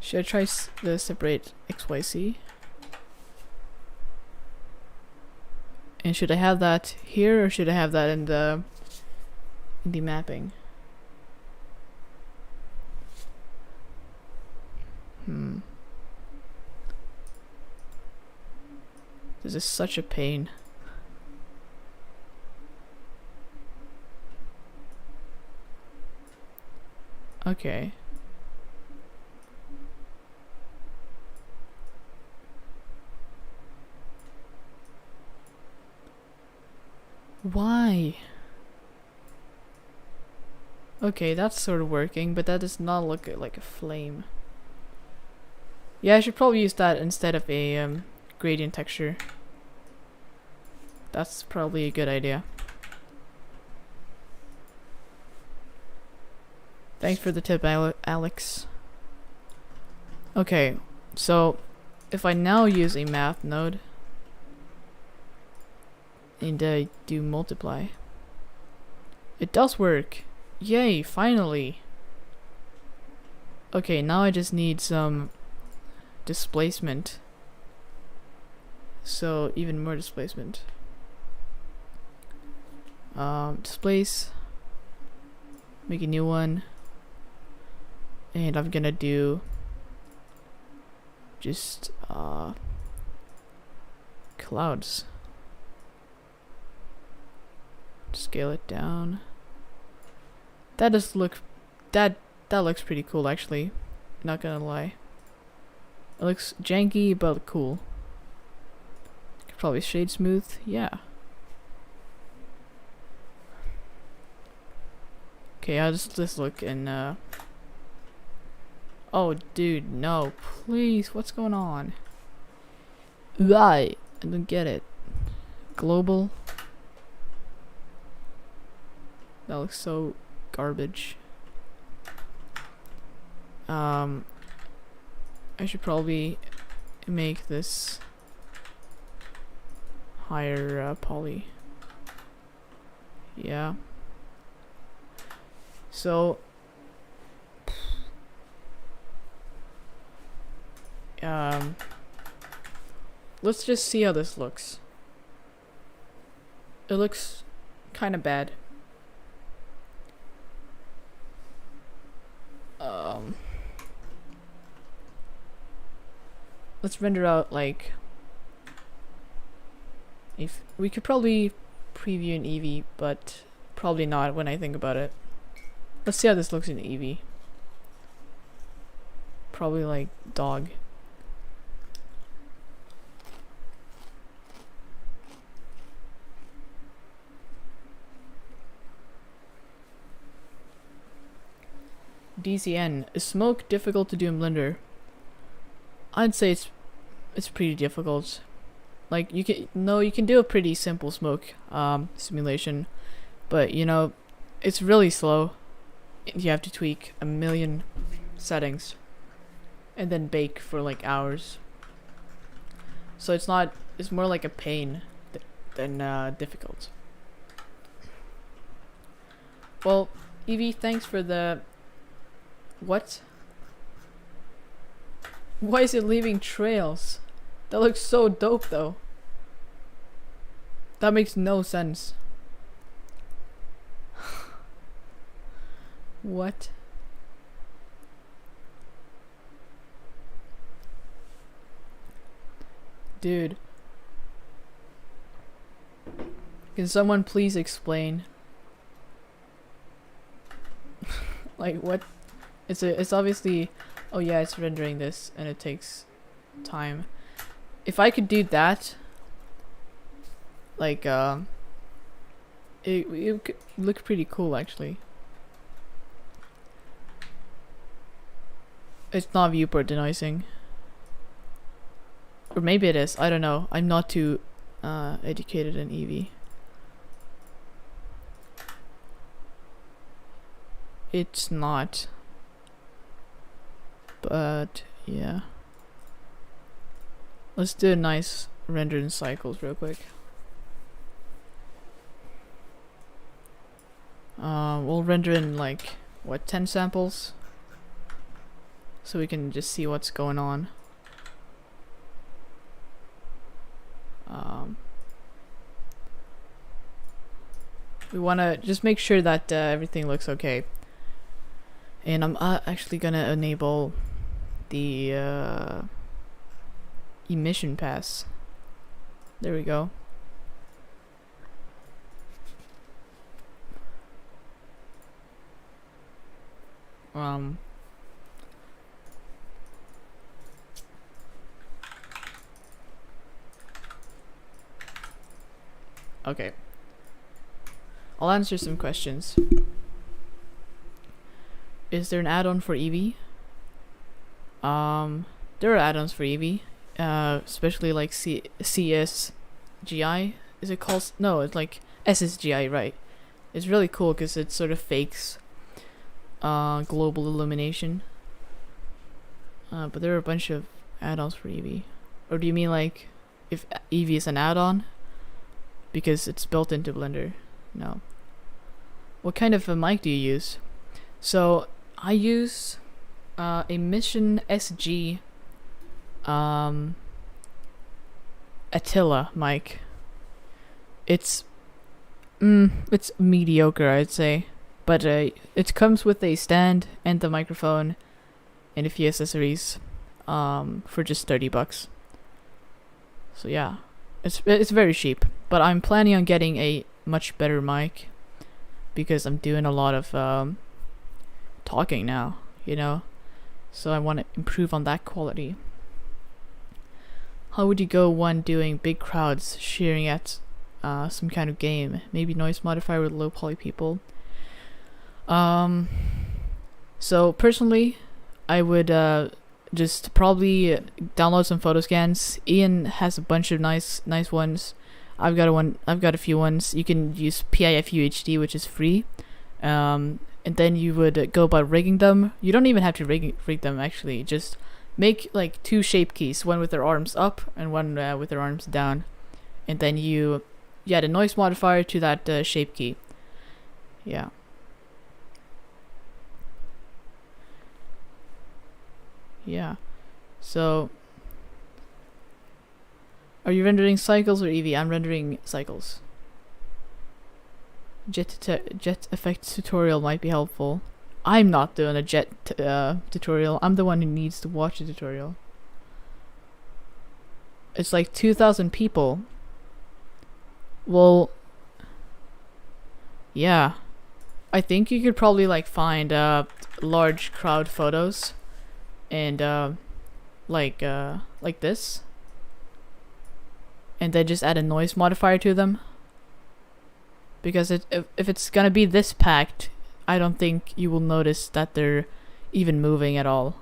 Should I try the separate XYZ? And should I have that here or should I have that in the mapping? This is such a pain. Okay. Why? Okay, that's sort of working, but that does not look like a flame. Yeah, I should probably use that instead of a gradient texture. That's probably a good idea. Thanks for the tip, Alex. Okay, so if I now use a math node and I do multiply, it does work. Yay, finally. Okay, now I just need some displacement. So even more displacement. Displace, make a new one, and I'm gonna do just clouds. Scale it down. That does look, that looks pretty cool actually, not gonna lie. It looks janky but cool. Could probably shade smooth, yeah. Okay, how does this look in oh dude, no, please, what's going on? Why? I don't get it. Global. That looks so garbage. I should probably make this higher poly. Yeah. So let's just see how this looks. It looks kind of bad. Um, let's render out like, if we could probably preview an Eevee, but probably not when I think about it. Let's see how this looks in Eevee. Probably like dog. DCN, is smoke difficult to do in Blender? I'd say it's pretty difficult. Like you can do a pretty simple smoke simulation, but you know, it's really slow. You have to tweak a million settings and then bake for like hours. So it's more like a pain than difficult. Well, Eevee, thanks for the what? Why is it leaving trails? That looks so dope though. That makes no sense. What? Dude. Can someone please explain? Like what? It's obviously, oh yeah, it's rendering this and it takes time. If I could do that, like it could look pretty cool actually. It's not viewport denoising. Or maybe it is, I don't know. I'm not too educated in Eevee. It's not. But yeah. Let's do a nice render in cycles real quick. We'll render in like what, 10 samples? So we can just see what's going on. We want to just make sure that everything looks okay. And I'm actually gonna enable the emission pass. There we go. Okay. I'll answer some questions. Is there an add-on for Eevee? There are add-ons for Eevee, especially like CSGI. Is it called? No, it's like SSGI, right? It's really cool because it sort of fakes global illumination. But there are a bunch of add-ons for Eevee. Or do you mean like if Eevee is an add-on because it's built into Blender? No. What kind of a mic do you use? So I use a Mission SG Attila mic. It's mediocre, I'd say, but it comes with a stand and the microphone and a few accessories for just $30. So yeah, it's very cheap, but I'm planning on getting a much better mic because I'm doing a lot of talking now, you know, so I want to improve on that quality. How would you go one doing big crowds sharing at some kind of game, maybe noise modifier with low poly people? So personally I would just probably download some photo scans. Ian has a bunch of nice ones. I've got a few ones. You can use PIFU-HD, which is free. And then you would go about rigging them. You don't even have to rig them actually. Just make like 2 shape keys, one with their arms up and one with their arms down. And then you add a noise modifier to that shape key. Yeah. Yeah. So are you rendering cycles or Eevee? I'm rendering cycles. Jet effects tutorial might be helpful. I'm not doing a jet tutorial. I'm the one who needs to watch the tutorial. It's like 2,000 people. Well, yeah. I think you could probably like find large crowd photos and like this, and then just add a noise modifier to them. Because if it's gonna be this packed, I don't think you will notice that they're even moving at all.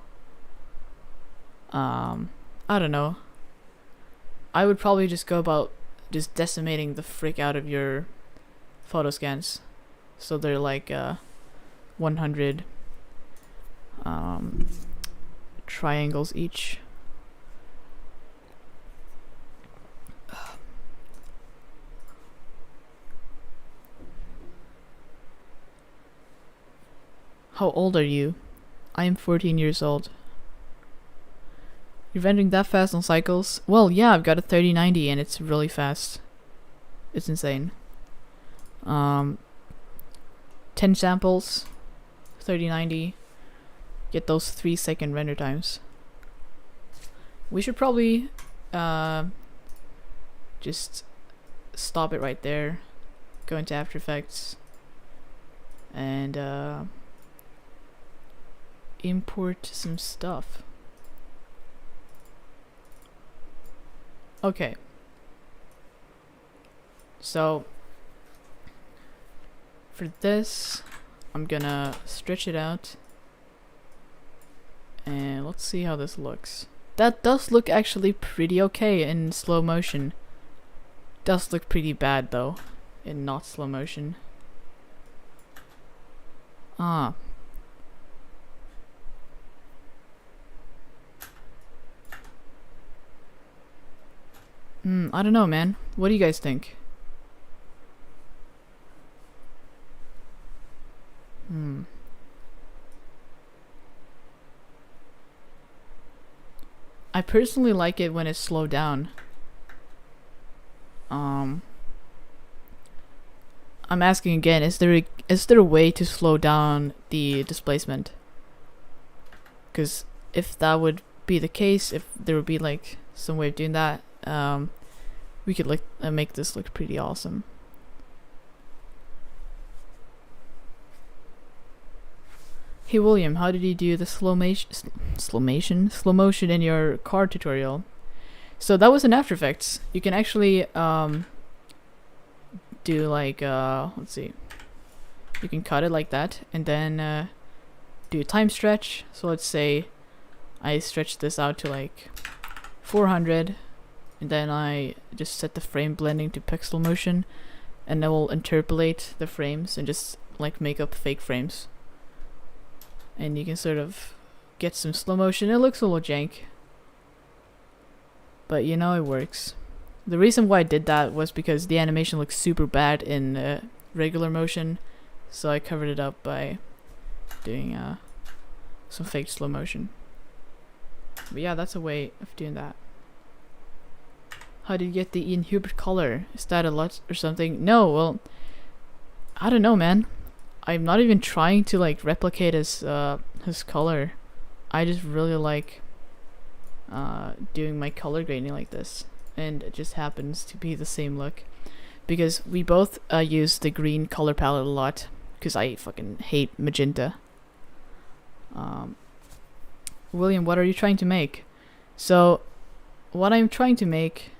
I don't know. I would probably just go about just decimating the frick out of your photo scans, so they're like 100 triangles each. How old are you? I am 14 years old. You're rendering that fast on cycles? Well, yeah, I've got a 3090 and it's really fast. It's insane. 10 samples, 3090. Get those 3-second render times. We should probably just stop it right there. Go into After Effects and import some stuff. Okay. So for this, I'm gonna stretch it out and let's see how this looks. That does look actually pretty okay in slow motion. Does look pretty bad though in not slow motion. I don't know, man. What do you guys think? I personally like it when it's slowed down. I'm asking again, is there a way to slow down the displacement? Because if that would be the case, if there would be like some way of doing that, we could like make this look pretty awesome. Hey William, how did you do the slow motion in your car tutorial? So that was in After Effects. You can actually do like let's see. You can cut it like that and then do a time stretch. So let's say I stretch this out to like 400 and then I just set the frame blending to pixel motion and then we'll interpolate the frames and just like make up fake frames. And you can sort of get some slow motion. It looks a little jank, but you know it works. The reason why I did that was because the animation looks super bad in regular motion, so I covered it up by doing some fake slow motion. But yeah, that's a way of doing that. How did you get the Ian Hubert color? Is that a lot or something? No, well, I don't know, man. I'm not even trying to like replicate his color. I just really like doing my color grading like this, and it just happens to be the same look because we both use the green color palette a lot because I fucking hate magenta. William, what are you trying to make? So what I'm trying to make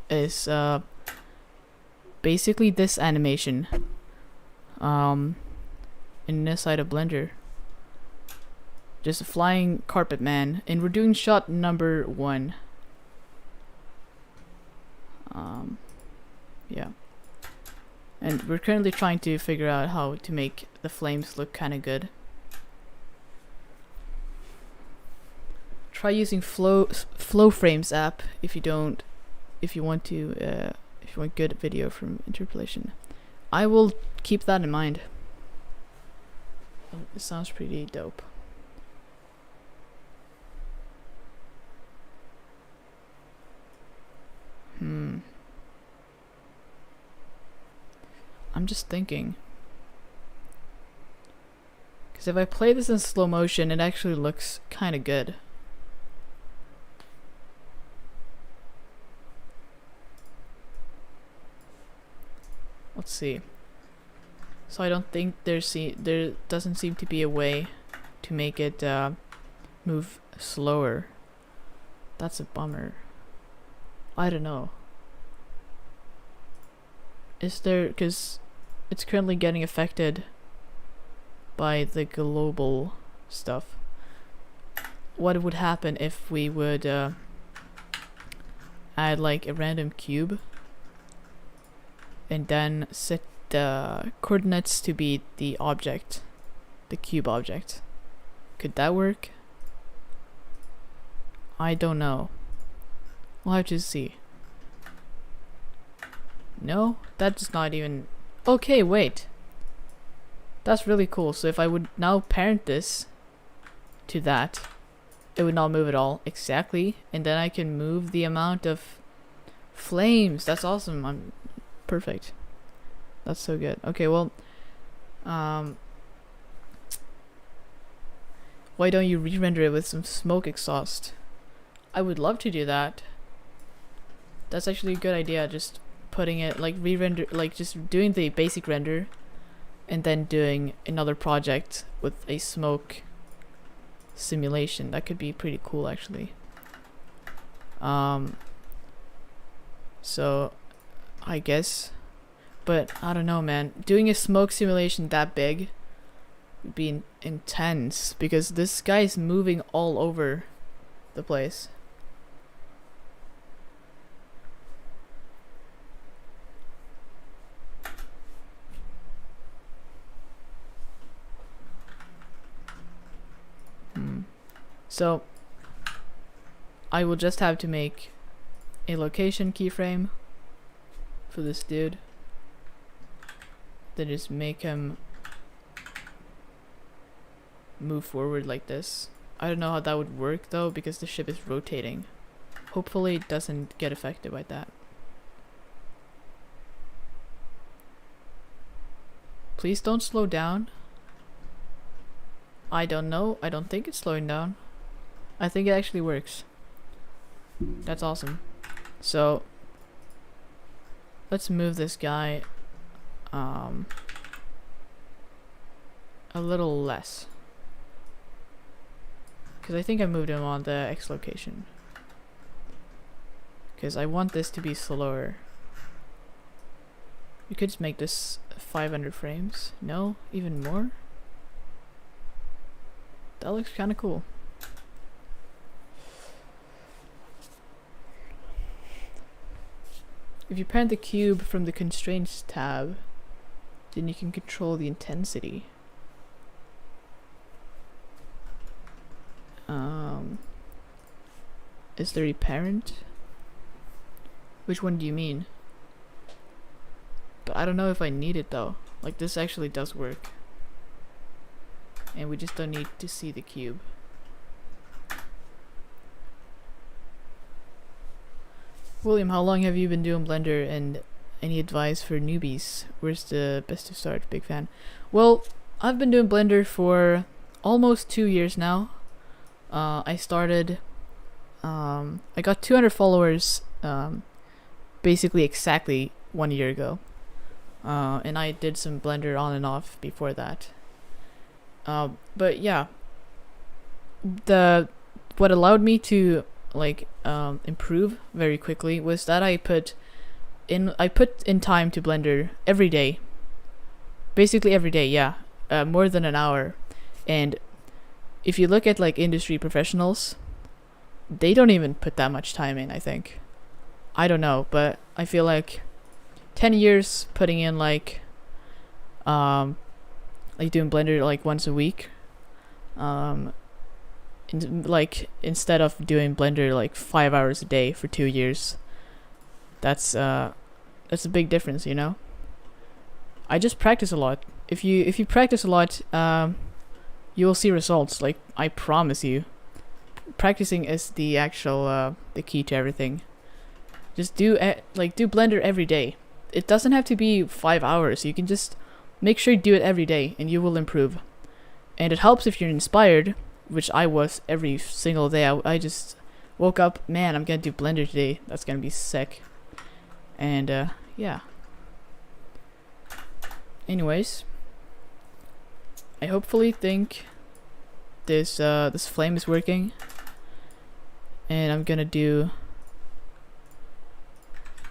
is basically this animation inside a blender. Just a flying carpet man, and we're doing shot number 1. Yeah. And we're currently trying to figure out how to make the flames look kind of good. Try using Flow Frames app if you want good video from interpolation. I will keep that in mind. It sounds pretty dope. I'm just thinking, Because if I play this in slow motion, it actually looks kind of good. Let's see. So I don't think there doesn't seem to be a way to make it move slower. That's a bummer. I don't know. Is there, because it's currently getting affected by the global stuff. What would happen if we would add like a random cube and then set the coordinates to be the object, the cube object? Could that work? I don't know. We'll have to see. No, that's not even... Okay, wait. That's really cool. So if I would now parent this to that, it would not move at all. Exactly. And then I can move the amount of flames. That's awesome. I'm perfect. That's so good. Okay, well, why don't you re-render it with some smoke exhaust? I would love to do that. That's actually a good idea. Just putting it like re-render, like just doing the basic render and then doing another project with a smoke simulation. That could be pretty cool actually. So I guess, but I don't know, man. Doing a smoke simulation that big would be intense because this guy is moving all over the place. So I will just have to make a location keyframe for this dude. Then just make him move forward like this. I don't know how that would work though because the ship is rotating. Hopefully it doesn't get affected by that. Please don't slow down. I don't know. I don't think it's slowing down. I think it actually works. That's awesome. So let's move this guy a little less. Because I think I moved him on the X location. Because I want this to be slower. You could just make this 500 frames. No? Even more? That looks kind of cool. If you parent the cube from the constraints tab, then you can control the intensity. Is there a parent? Which one do you mean? But I don't know if I need it though. Like this actually does work. And we just don't need to see the cube. William, how long have you been doing Blender, and any advice for newbies? Where's the best to start? Big fan. Well, I've been doing Blender for almost 2 years now. I started, I got 200 followers basically exactly 1 year ago. And I did some Blender on and off before that. But yeah, what allowed me to like improve very quickly was that I put in time to Blender every day, basically every day. Yeah, more than an hour. And if you look at like industry professionals, they don't even put that much time in. I think, I don't know, but I feel like 10 years putting in like doing Blender like once a week, instead of doing Blender like 5 hours a day for 2 years. That's a big difference, you know. I just practice a lot. If you practice a lot, you will see results. Like, I promise you. Practicing is the actual the key to everything. Just do Blender every day. It doesn't have to be 5 hours. You can just make sure you do it every day, and you will improve. And it helps if you're inspired, which I was every single day. I just woke up, man, I'm gonna do Blender today. That's gonna be sick. And yeah. Anyways, I hopefully think this this flame is working, and I'm gonna do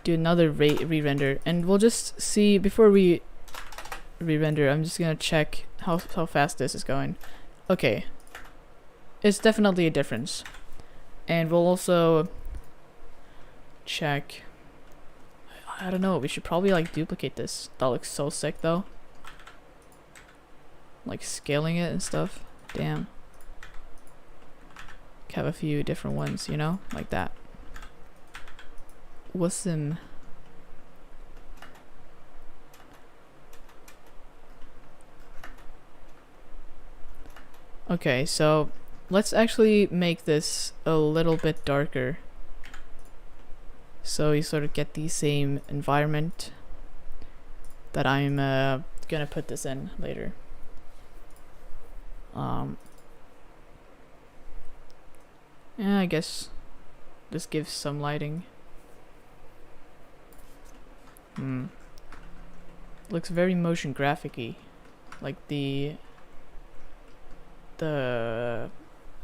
another re-render, and we'll just see before we re-render. I'm just gonna check how fast this is going. Okay, it's definitely a difference, and we'll also check. I don't know, we should probably like duplicate this. That looks so sick though. Like scaling it and stuff. Damn. Have a few different ones, you know, like that. Awesome. Okay, so let's actually make this a little bit darker, so you sort of get the same environment that I'm gonna put this in later. Yeah, I guess this gives some lighting. Looks very motion graphic-y, like the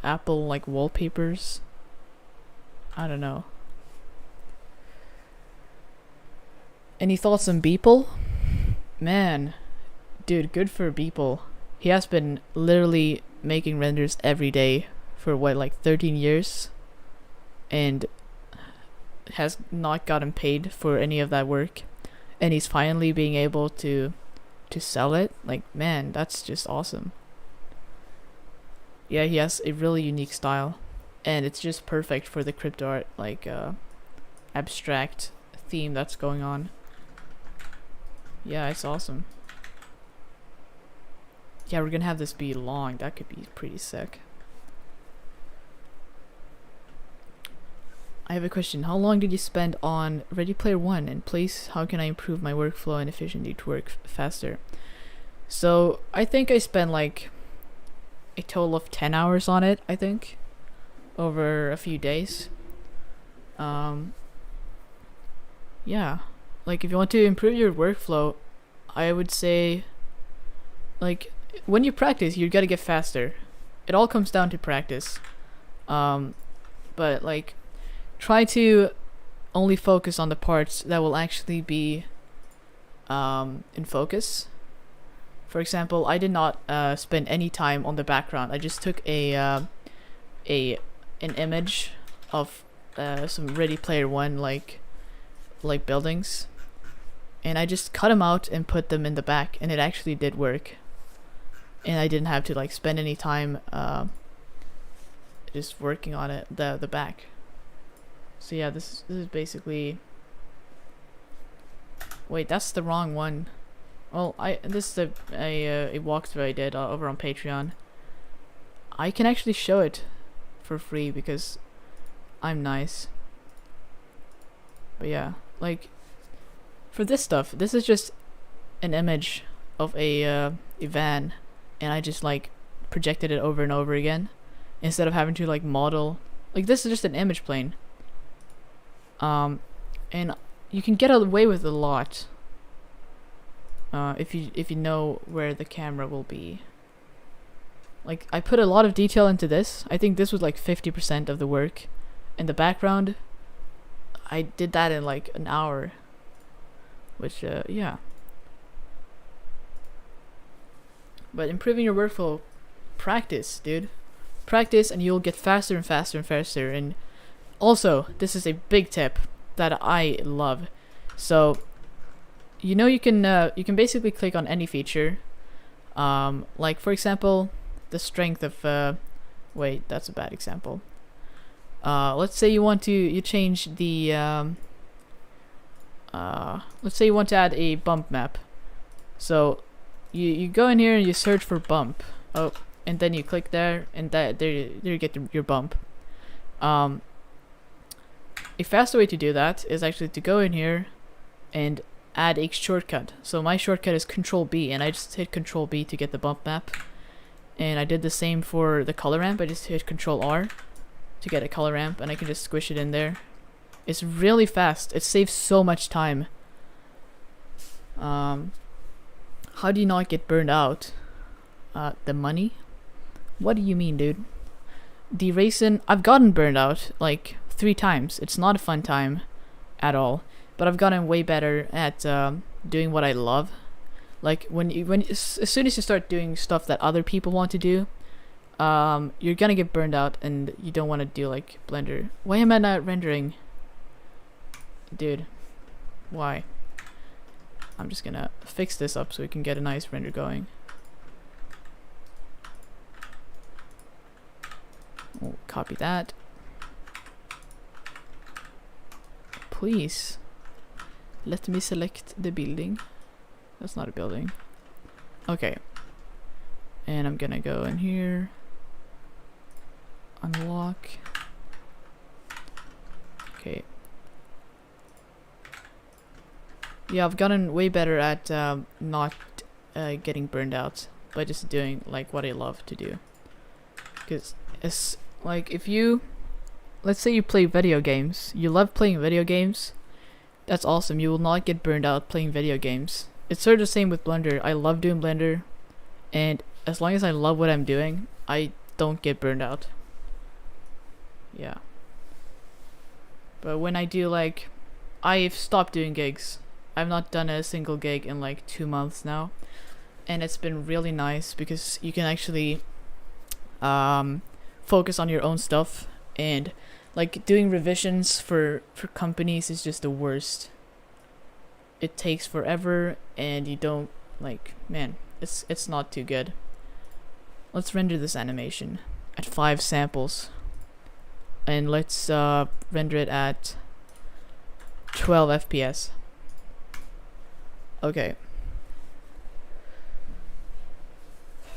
Apple like wallpapers. I don't know. Any thoughts on Beeple? Man, dude, good for Beeple. He has been literally making renders every day for what, like 13 years, and has not gotten paid for any of that work, and he's finally being able to sell it. Like, man, that's just awesome. Yeah, he has a really unique style, and it's just perfect for the crypto art, like abstract theme that's going on. Yeah, it's awesome. Yeah, we're gonna have this be long. That could be pretty sick. I have a question. How long did you spend on Ready Player One? And please, how can I improve my workflow and efficiency to work faster? So I think I spent like a total of 10 hours on it, I think, over a few days. Yeah, like if you want to improve your workflow, I would say, like, when you practice, you gotta get faster. It all comes down to practice. But like, try to only focus on the parts that will actually be in focus. For example, I did not spend any time on the background. I just took an image of some Ready Player One like buildings, and I just cut them out and put them in the back, and it actually did work. And I didn't have to like spend any time just working on it, the back. So yeah, this is basically. Wait, that's the wrong one. Well, this is a walkthrough I did over on Patreon. I can actually show it for free because I'm nice. But yeah, like for this stuff, this is just an image of a van, and I just like projected it over and over again instead of having to like model. Like, this is just an image plane. And you can get away with a lot if you know where the camera will be. Like, I put a lot of detail into this. I think this was like 50% of the work. In the background, I did that in like an hour, which yeah. But improving your workflow, practice, dude. Practice, and you'll get faster and faster and faster. And also, this is a big tip that I love. So, you know, you can basically click on any feature. Like for example, the strength of wait, that's a bad example. Let's say you want to change the let's say you want to add a bump map. So you go in here and you search for bump. Oh, and then you click there, and there you get your bump. A faster way to do that is actually to go in here and add a shortcut. So my shortcut is Control B, and I just hit Control B to get the bump map. And I did the same for the color ramp. I just hit Control R to get a color ramp, and I can just squish it in there. It's really fast. It saves so much time. How do you not get burned out? The money? What do you mean, dude? The Ryzen, I've gotten burned out like 3 times. It's not a fun time at all. But I've gotten way better at doing what I love. Like as soon as you start doing stuff that other people want to do, you're gonna get burned out, and you don't want to do like Blender. Why am I not rendering? Dude, why? I'm just gonna fix this up so we can get a nice render going. We'll copy that. Please, let me select the building. That's not a building. Okay. And I'm gonna go in here. Unlock. Okay. Yeah, I've gotten way better at not getting burned out by just doing like what I love to do. Because it's like, if you, let's say you play video games, you love playing video games, that's awesome. You will not get burned out playing video games. It's sort of the same with Blender. I love doing Blender, and as long as I love what I'm doing, I don't get burned out. Yeah. But when I do, like, I've stopped doing gigs. I've not done a single gig in like 2 months now, and it's been really nice because you can actually focus on your own stuff. And like, doing revisions for companies is just the worst. It takes forever, and you don't, like, man, it's not too good. Let's render this animation at 5 samples, and let's render it at 12 FPS. Okay.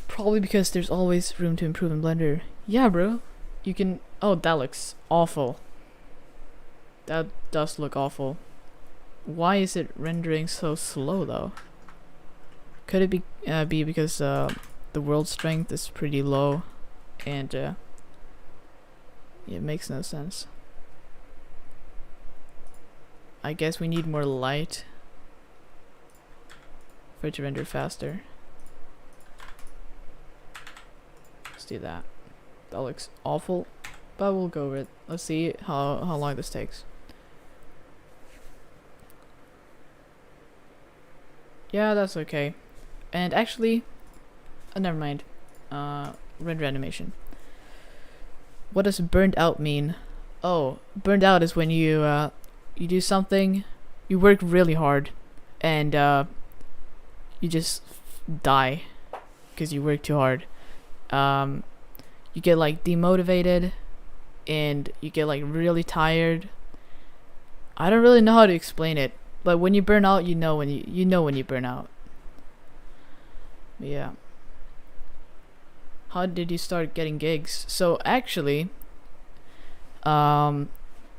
Probably because there's always room to improve in Blender. Yeah, bro. You can... Oh, that looks awful. That does look awful. Why is it rendering so slow, though? Could it be because the world strength is pretty low, and yeah, it makes no sense. I guess we need more light for it to render faster. Let's do that. That looks awful, but we'll go with it. Let's see how long this takes. Yeah, that's okay. And actually, never mind. Render animation. What does burned out mean? Oh, burned out is when you you do something, you work really hard, and you just die because you work too hard. You get like demotivated, and you get like really tired. I don't really know how to explain it, but when you burn out, you know when you burn out. Yeah. How did you start getting gigs? So actually,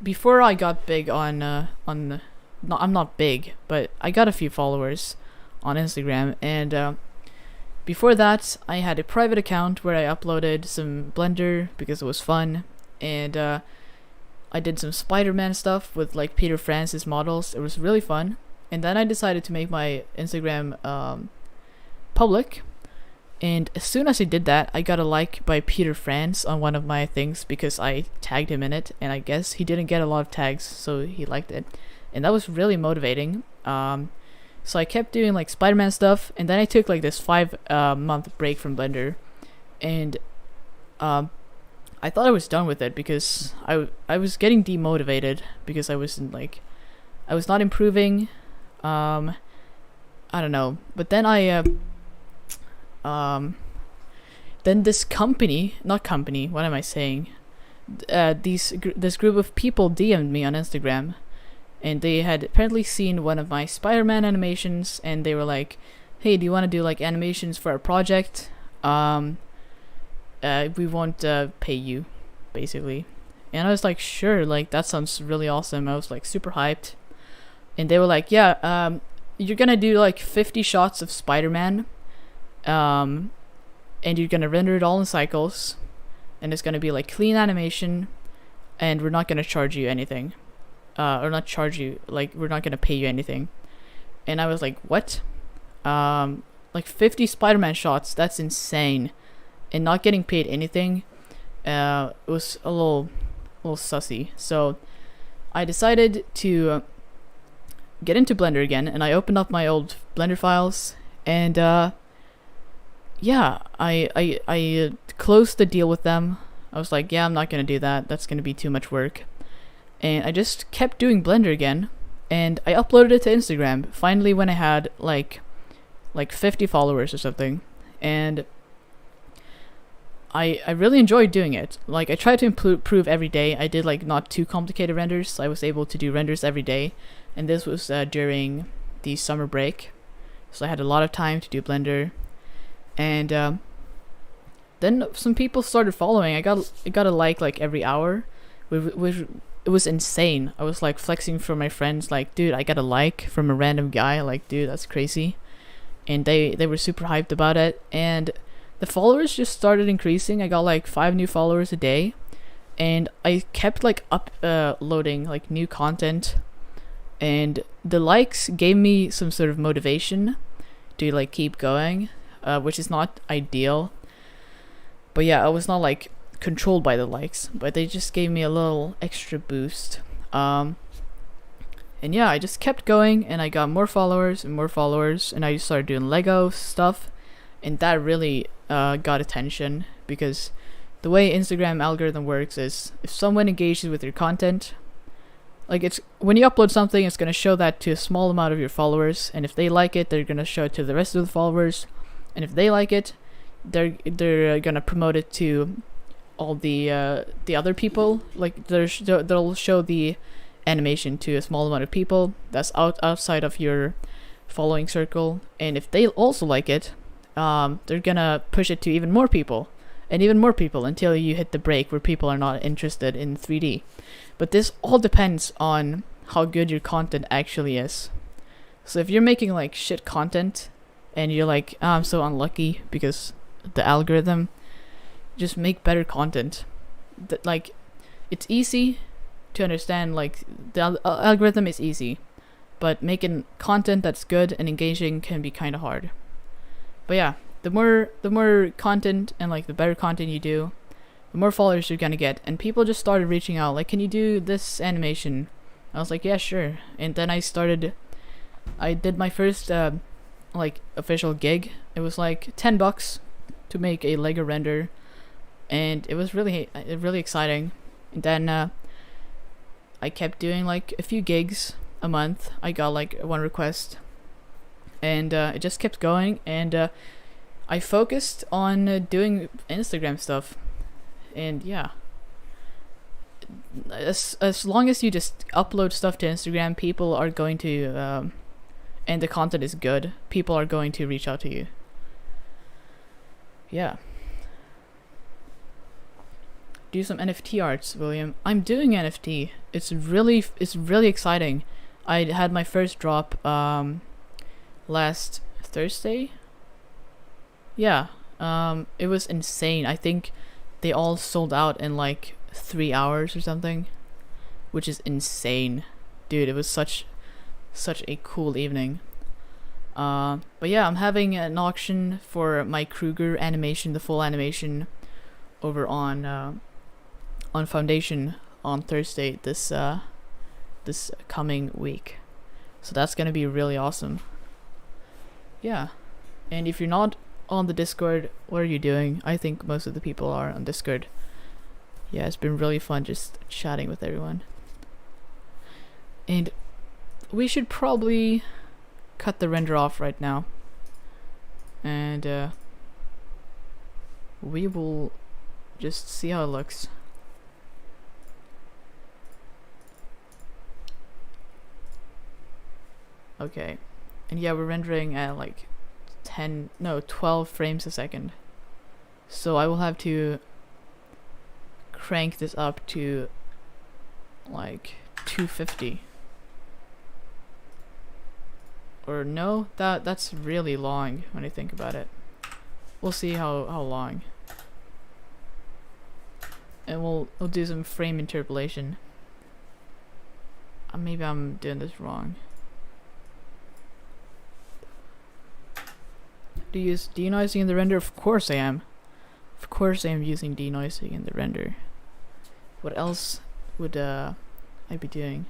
before I got big on no, I'm not big, but I got a few followers on Instagram, and before that, I had a private account where I uploaded some Blender because it was fun, and I did some Spider-Man stuff with like Peter Francis models. It was really fun, and then I decided to make my Instagram public. And as soon as I did that, I got a like by Peter France on one of my things because I tagged him in it, and I guess he didn't get a lot of tags, so he liked it, and that was really motivating. So I kept doing like Spider-Man stuff, and then I took like this 5-month break from Blender, and I thought I was done with it because I was getting demotivated because I was not improving. I don't know, but then then this company, not company, what am I saying? This group of people DM'd me on Instagram, and they had apparently seen one of my Spider-Man animations, and they were like, "Hey, do you want to do like animations for our project? We won't pay you," basically. And I was like, "Sure, like that sounds really awesome." I was like super hyped, and they were like, "Yeah, you're gonna do like 50 shots of Spider-Man, and you're gonna render it all in cycles, and it's gonna be like clean animation, and we're not gonna charge you anything, or not charge you, like we're not gonna pay you anything. And I was like, what? Like 50 Spider-Man shots? That's insane. And not getting paid anything, it was a little sussy. So I decided to get into Blender again, and I opened up my old Blender files, and yeah, I closed the deal with them. I was like, yeah, I'm not gonna do that. That's gonna be too much work. And I just kept doing Blender again, and I uploaded it to Instagram. Finally, when I had like 50 followers or something, and I really enjoyed doing it. Like, I tried to improve every day. I did like not too complicated renders, so I was able to do renders every day. And this was during the summer break, so I had a lot of time to do Blender. And then some people started following. I got a like every hour, which it was insane. I was like flexing for my friends, like, dude, I got a like from a random guy. Like, dude, that's crazy. And they were super hyped about it, and the followers just started increasing. I got like 5 new followers a day, and I kept like uploading like new content, and the likes gave me some sort of motivation to like keep going, which is not ideal. But yeah, I was not like controlled by the likes, but they just gave me a little extra boost. And yeah, I just kept going, and I got more followers and more followers, and I started doing Lego stuff, and that really got attention, because the way Instagram algorithm works is if someone engages with your content, like, it's when you upload something, it's going to show that to a small amount of your followers, and if they like it, they're going to show it to the rest of the followers, and if they like it, they're going to promote it to all the other people. Like, they'll show the animation to a small amount of people that's outside of your following circle, and if they also like it, they're gonna push it to even more people and even more people until you hit the break where people are not interested in 3D. But this all depends on how good your content actually is. So if you're making like shit content and you're like, oh, I'm so unlucky because the algorithm, just make better content. Like, it's easy to understand, like, the algorithm is easy, but making content that's good and engaging can be kind of hard. But yeah, the more content and like the better content you do, the more followers you're gonna get. And people just started reaching out, like, can you do this animation? I was like, yeah, sure. And then I did my first like official gig. It was like $10 to make a Lego render, and it was really exciting. And then I kept doing like a few gigs a month. I got like one request, and it just kept going, and I focused on doing Instagram stuff. And yeah, as long as you just upload stuff to Instagram, people are going to and the content is good, people are going to reach out to you. Yeah. Do some NFT arts, William. I'm doing NFT. It's really exciting. I had my first drop last Thursday. Yeah. It was insane. I think they all sold out in like 3 hours or something, which is insane. Dude, it was such a cool evening. But yeah, I'm having an auction for my Kruger animation, the full animation, over on Foundation on Thursday this coming week. So that's gonna be really awesome. Yeah. And if you're not on the Discord, what are you doing? I think most of the people are on Discord. Yeah, it's been really fun just chatting with everyone. And we should probably cut the render off right now, and we will just see how it looks. Okay, and yeah, we're rendering at like 12 frames a second, so I will have to crank this up to like 250. Or no, that's really long when I think about it. We'll see how long. And we'll do some frame interpolation. Maybe I'm doing this wrong. Do you use denoising in the render? Of course I am. Of course I am using denoising in the render. What else would I be doing?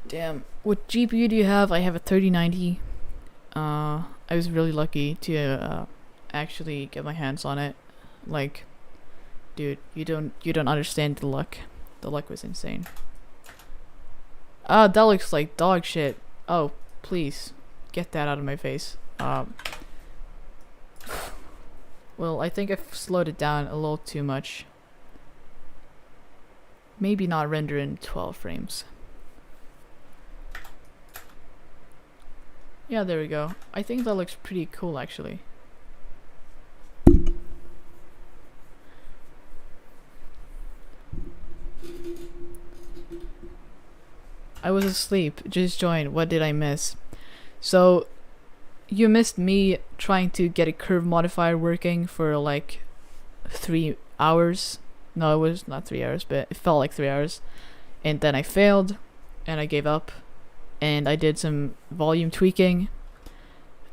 Damn. What GPU do you have? I have a 3090. I was really lucky to actually get my hands on it. Like, dude, you don't understand the luck. The luck was insane. That looks like dog shit. Oh, please get that out of my face. Well, I think I've slowed it down a little too much. Maybe not render in 12 frames. Yeah, there we go. I think that looks pretty cool, actually. I was asleep. Just joined. What did I miss? So, you missed me trying to get a curve modifier working for like 3 hours. No, it was not 3 hours, but it felt like 3 hours. And then I failed, and I gave up. And I did some volume tweaking,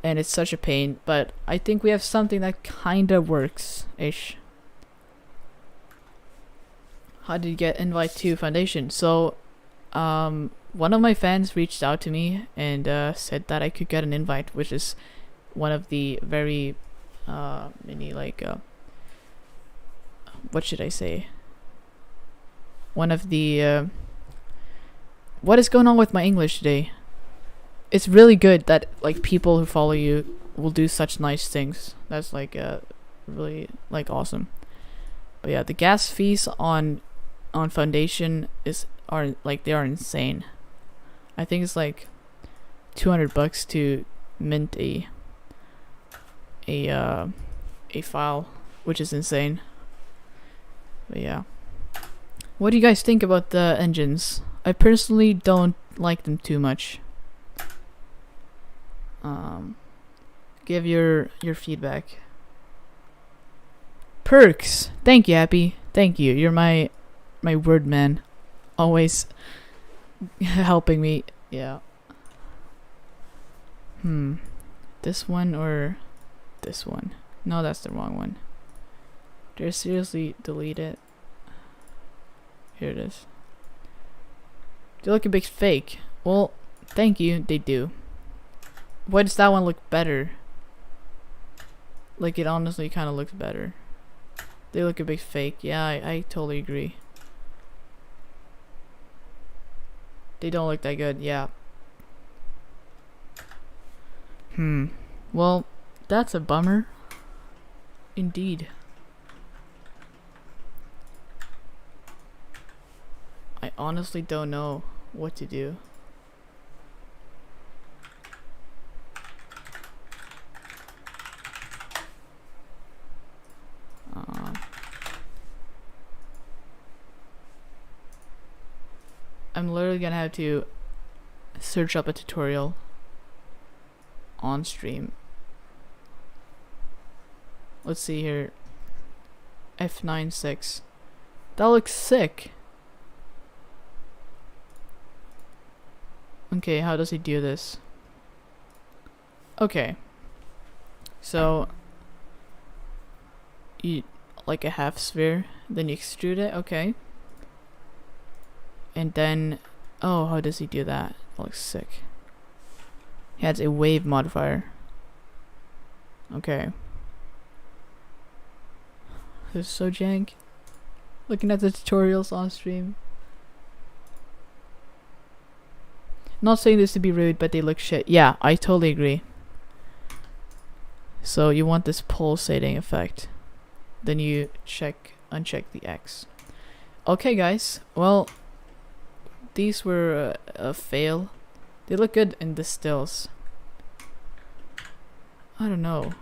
and it's such a pain. But I think we have something that kinda works-ish. How did you get invite to Foundation? So, one of my fans reached out to me and said that I could get an invite, which is one of the very many like what should I say? One of the what is going on with my English today? It's really good that like people who follow you will do such nice things. That's like really like awesome. But yeah, the gas fees on Foundation are insane. I think it's like $200 to mint a file, which is insane. But yeah, what do you guys think about the engines? I personally don't like them too much. Give your feedback. Perks. Thank you, Happy. Thank you. You're my word man. Always helping me. Yeah. This one or this one? No, that's the wrong one. Did I seriously delete it? Here it is. They look a bit fake. Well, thank you. They do. Why does that one look better? Like, it honestly kind of looks better. They look a bit fake. Yeah, I totally agree. They don't look that good. Yeah. Well, that's a bummer. Indeed. I honestly don't know what to do. I'm literally gonna have to search up a tutorial on stream. Let's see here. F96. That looks sick. Okay, how does he do this? Okay. So you like a half sphere, then you extrude it, okay. And then how does he do that? That looks sick. He adds a wave modifier. Okay. This is so jank. Looking at the tutorials on stream. Not saying this to be rude, but they look shit. Yeah, I totally agree. So you want this pulsating effect. Then you uncheck the X. Okay, guys. Well, these were a fail. They look good in the stills. I don't know.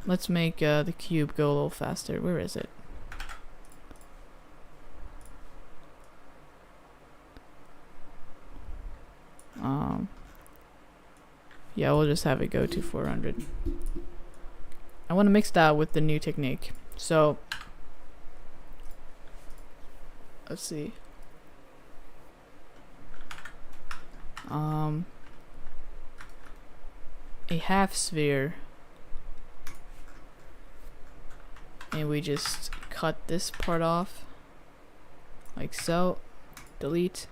Let's make the cube go a little faster. Where is it? Yeah, we'll just have it go to 400. I want to mix that with the new technique. So let's see. A half sphere, and we just cut this part off like so, delete,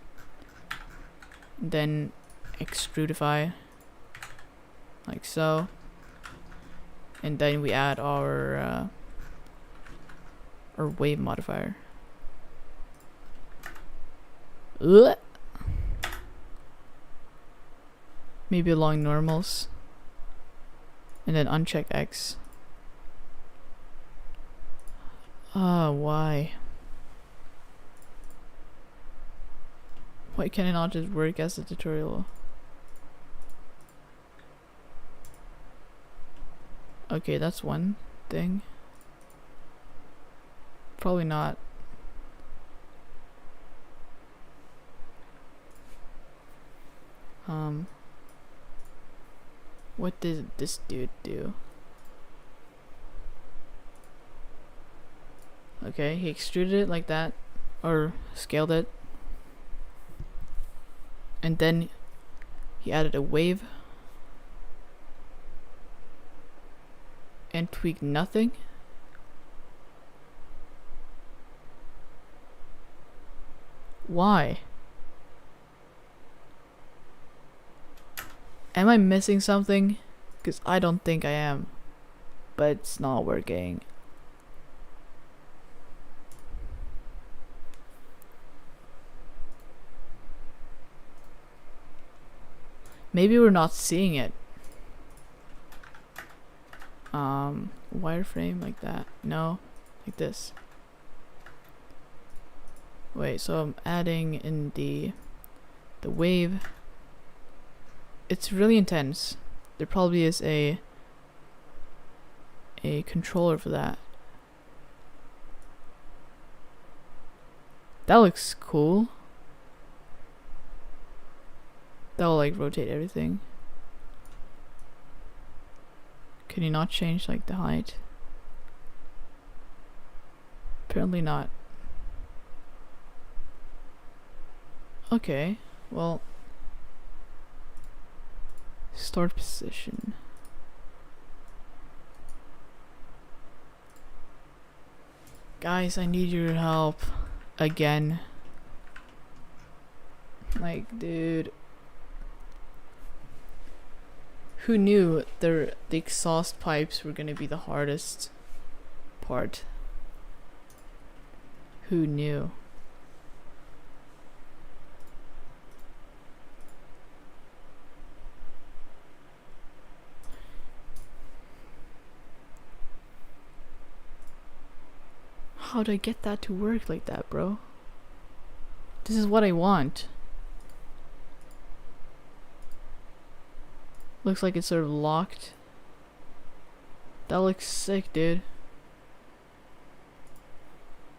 then extrudify like so, and then we add our wave modifier. Ugh. Maybe along normals, and then uncheck X. Why? Why can it not just work as a tutorial? Okay, that's one thing. Probably not. What did this dude do? Okay, he extruded it like that, or scaled it, and then he added a wave and tweaked nothing. Why? Am I missing something? Because I don't think I am, but it's not working. Maybe we're not seeing it. Wireframe like that. No, like this. Wait, so I'm adding in the wave. It's really intense. There probably is a controller for that. That looks cool. That'll like rotate everything. Can you not change like the height? Apparently not. Okay, well, start position. Guys, I need your help again. Like, dude, who knew the exhaust pipes were gonna be the hardest part? Who knew? How do I get that to work like that, bro? This is what I want. Looks like it's sort of locked. That looks sick, dude.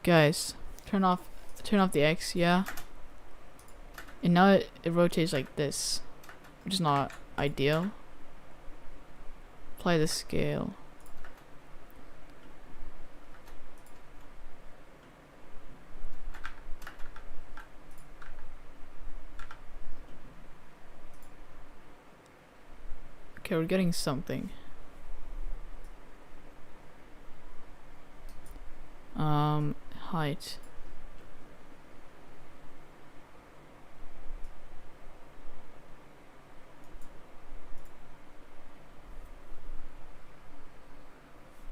Guys, turn off the X, yeah. And now it rotates like this, which is not ideal. Apply the scale. Okay, we're getting something. Height.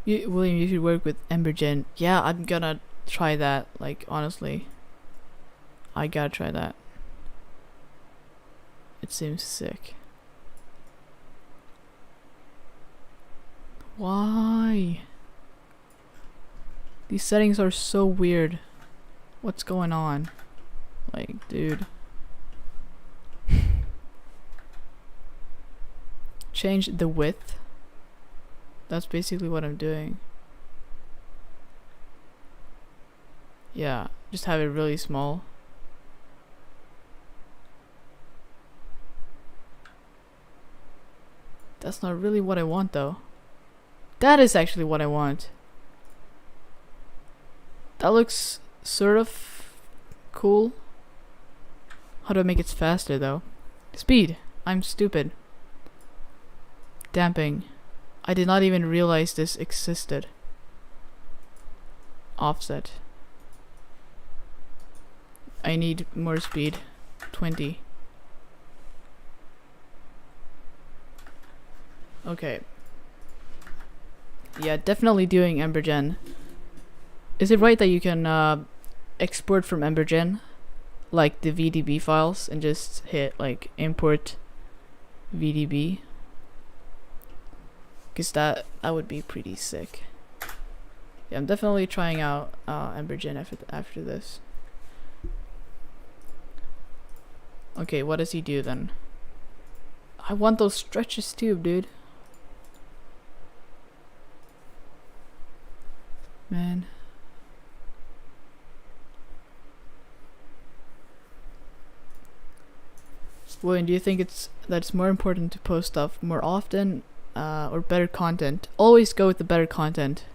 William, you should work with Embergen. Yeah, I'm gonna try that. Like, honestly, I gotta try that. It seems sick. Why? These settings are so weird. What's going on? Like, dude. Change the width. That's basically what I'm doing. Yeah, just have it really small. That's not really what I want though. That is actually what I want. That looks sort of cool. How do I make it faster though? Speed. I'm stupid. Damping. I did not even realize this existed. Offset. I need more speed. 20. Okay. Yeah, definitely doing EmberGen. Is it right that you can export from EmberGen, like the VDB files, and just hit like import VDB? Cause that would be pretty sick. Yeah, I'm definitely trying out EmberGen after this. Okay, what does he do then? I want those stretches too, dude. Man. William, do you think it's more important to post stuff more often or better content? Always go with the better content,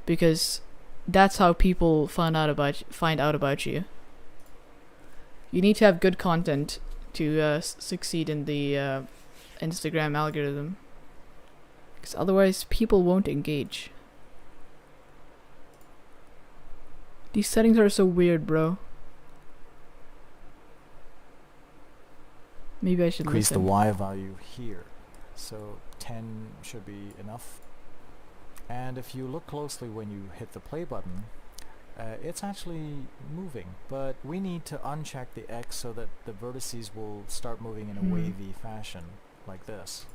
because that's how people find out about you. You need to have good content to succeed in the Instagram algorithm, because otherwise people won't engage. These settings are so weird, bro. Maybe I should increase listen. the Y value here. So 10 should be enough. And if you look closely when you hit the play button, it's actually moving. But we need to uncheck the X so that the vertices will start moving in a wavy fashion, like this.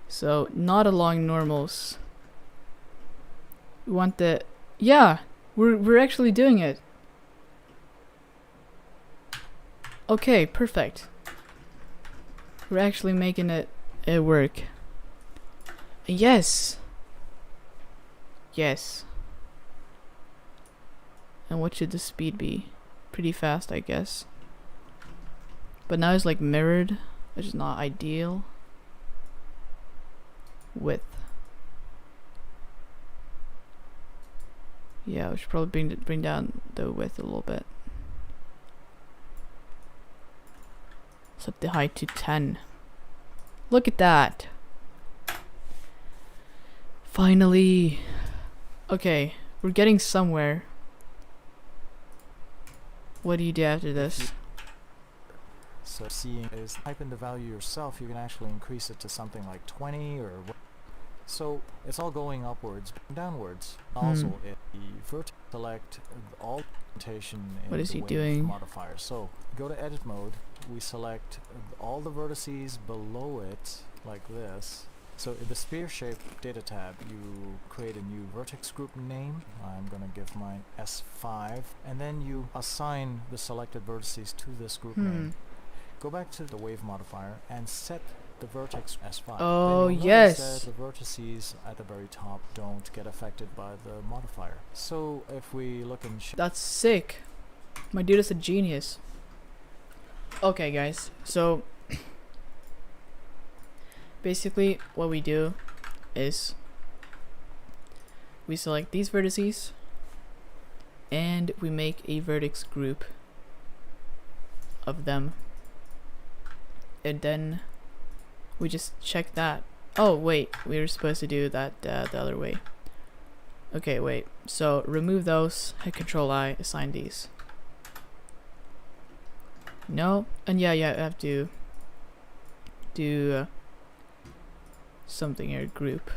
So, not along normals. We want the... Yeah! We're actually doing it. Okay, perfect. We're actually making it work. Yes! Yes. And what should the speed be? Pretty fast, I guess. But now it's like mirrored, which is not ideal. Width. Yeah, we should probably bring down the width a little bit. Set the height to 10. Look at that. Finally. Okay, we're getting somewhere. What do you do after this? So seeing is type in the value yourself, you can actually increase it to something like 20 or so it's all going upwards, downwards. Also, if the vertex select all orientation in what is the he wave doing? modifier. So go to edit mode, we select all the vertices below it like this. So in the sphere shape data tab, you create a new vertex group name. I'm going to give mine S5, and then you assign the selected vertices to this group name. Go back to the wave modifier and set the vertex S5. Oh, then you'll yes. notice that the vertices at the very top don't get affected by the modifier. So if we look in... That's sick. My dude is a genius. Okay, guys. So... basically, what we do is... we select these vertices. And we make a vertex group of them. And then... we just check that. Oh, wait. We were supposed to do that the other way. Okay, wait. So, remove those. Hit Control I. Assign these. No. And yeah, I have to do something here. Group.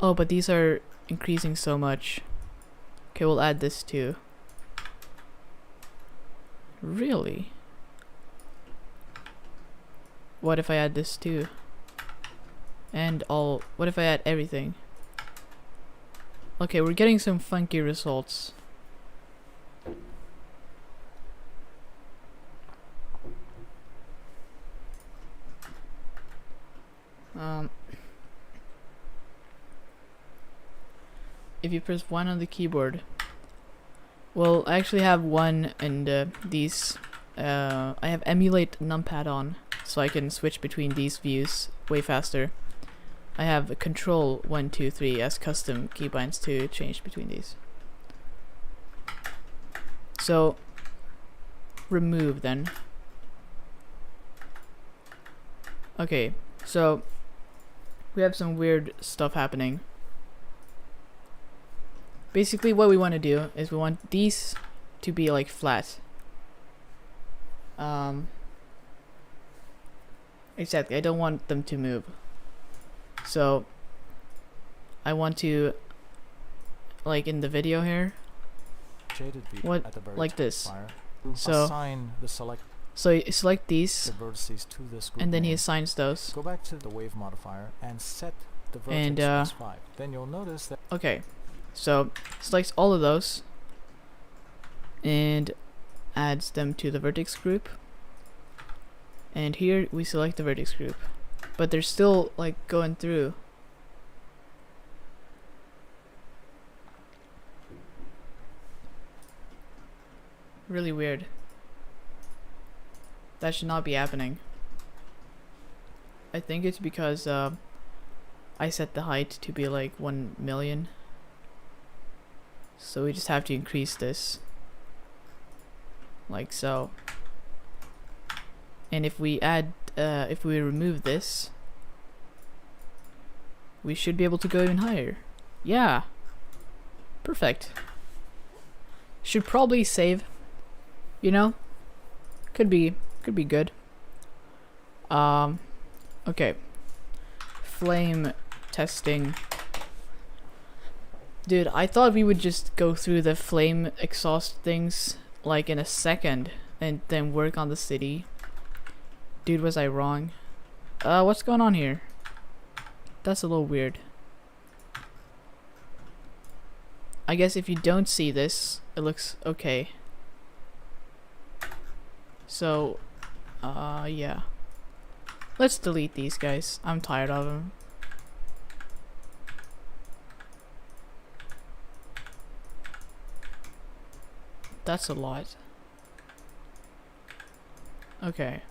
Oh, but these are increasing so much. Okay, we'll add this too. Really? What if I add this too? And all... what if I add everything? Okay, we're getting some funky results. If you press 1 on the keyboard... well, I actually have 1 and these... I have emulate numpad on. so I can switch between these views way faster. I have Control 1, 2, 3 as custom keybinds to change between these. So remove then. Okay, so we have some weird stuff happening. Basically what we want to do is we want these to be like flat. Exactly, I don't want them to move. So I want to, like in the video here, shaded view what at the very like top this. fire. So Assign the select so you select these, the vertices to this group and then he name. assigns those. Go back to the wave modifier and set the vertex And, plus 5. Then you'll notice that Okay, so selects all of those and adds them to the vertex group. And here we select the vertex group, but they're still like going through. Really weird. That should not be happening. I think it's because I set the height to be like 1 million. So we just have to increase this. Like so. And if we add, if we remove this, we should be able to go even higher. Yeah. Perfect. Should probably save. You know? Could be good. Okay. Flame testing. Dude, I thought we would just go through the flame exhaust things like in a second and then work on the city. Dude, was I wrong? What's going on here? That's a little weird. I guess if you don't see this, it looks okay. So, yeah. Let's delete these guys. I'm tired of them. That's a lot. Okay.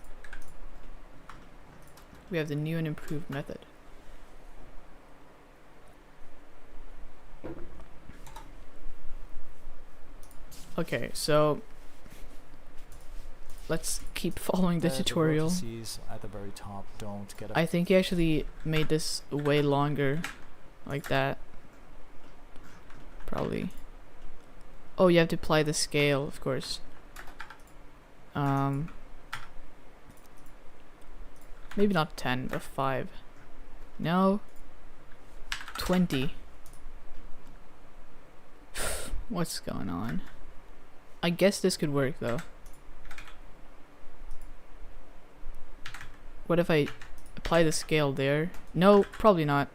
We have the new and improved method. Okay, so let's keep following the tutorial. The vertices at the very top don't get I think he actually made this way longer, like that. Probably. Oh, you have to apply the scale, of course. Maybe not 10, but 5. No. 20. What's going on? I guess this could work though. What if I apply the scale there? No, probably not.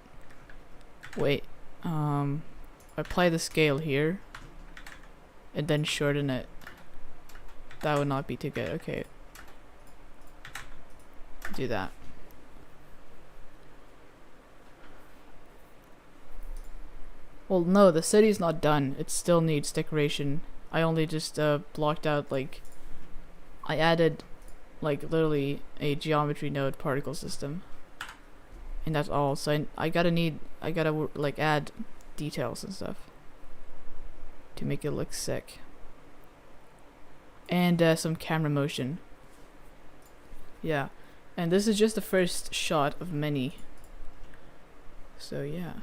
Wait. Apply the scale here and then shorten it. That would not be too good. Okay. Do that. Well, no, the city's not done. It still needs decoration. I only just blocked out, like, I added like literally a geometry node particle system, and that's all. So I gotta like add details and stuff to make it look sick, and some camera motion. Yeah, and this is just the first shot of many. So yeah.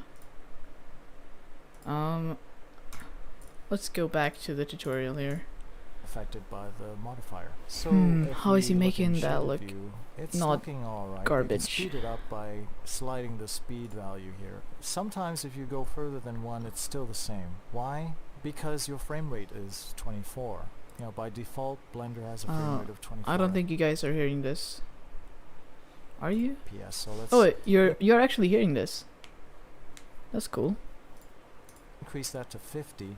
Let's go back to the tutorial here. Affected by the modifier. So how is he making that look it's not looking all right. garbage? You can speed it up by sliding the speed value here. Sometimes if you go further than 1, it's still the same. Why? Because your frame rate is 24. You know, by default, Blender has a frame rate of 24. I don't think you guys are hearing this. Are you? PS. So let's. Oh, you're actually hearing this. That's cool. Increase that to 50.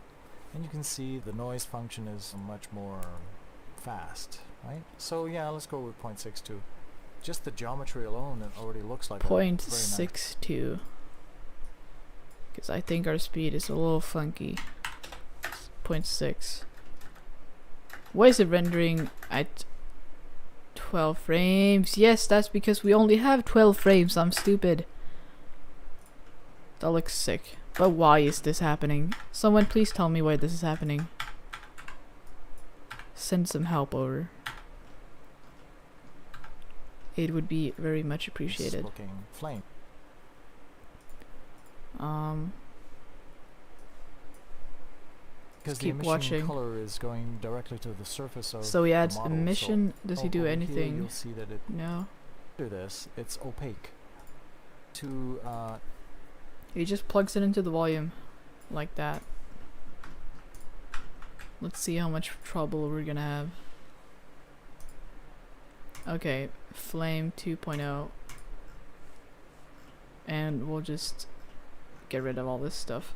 And you can see the noise function is much more fast, right? So yeah, let's go with 0.62. Just the geometry alone, it already looks like 0.62. Because I think our speed is a little funky. 0.6. Why is it rendering at 12 frames. Yes, that's because we only have 12 frames. I'm stupid. That looks sick. But why is this happening? Someone please tell me why this is happening. Send some help over. It would be very much appreciated. Looking flame. Because the keep emission watching. color is going directly to the surface of So he adds the model. emission. So Does he do over here anything? you'll see that it No. do this. It's opaque. To He just plugs it into the volume like that. Let's see how much trouble we're gonna have. Okay, flame 2.0. And we'll just get rid of all this stuff.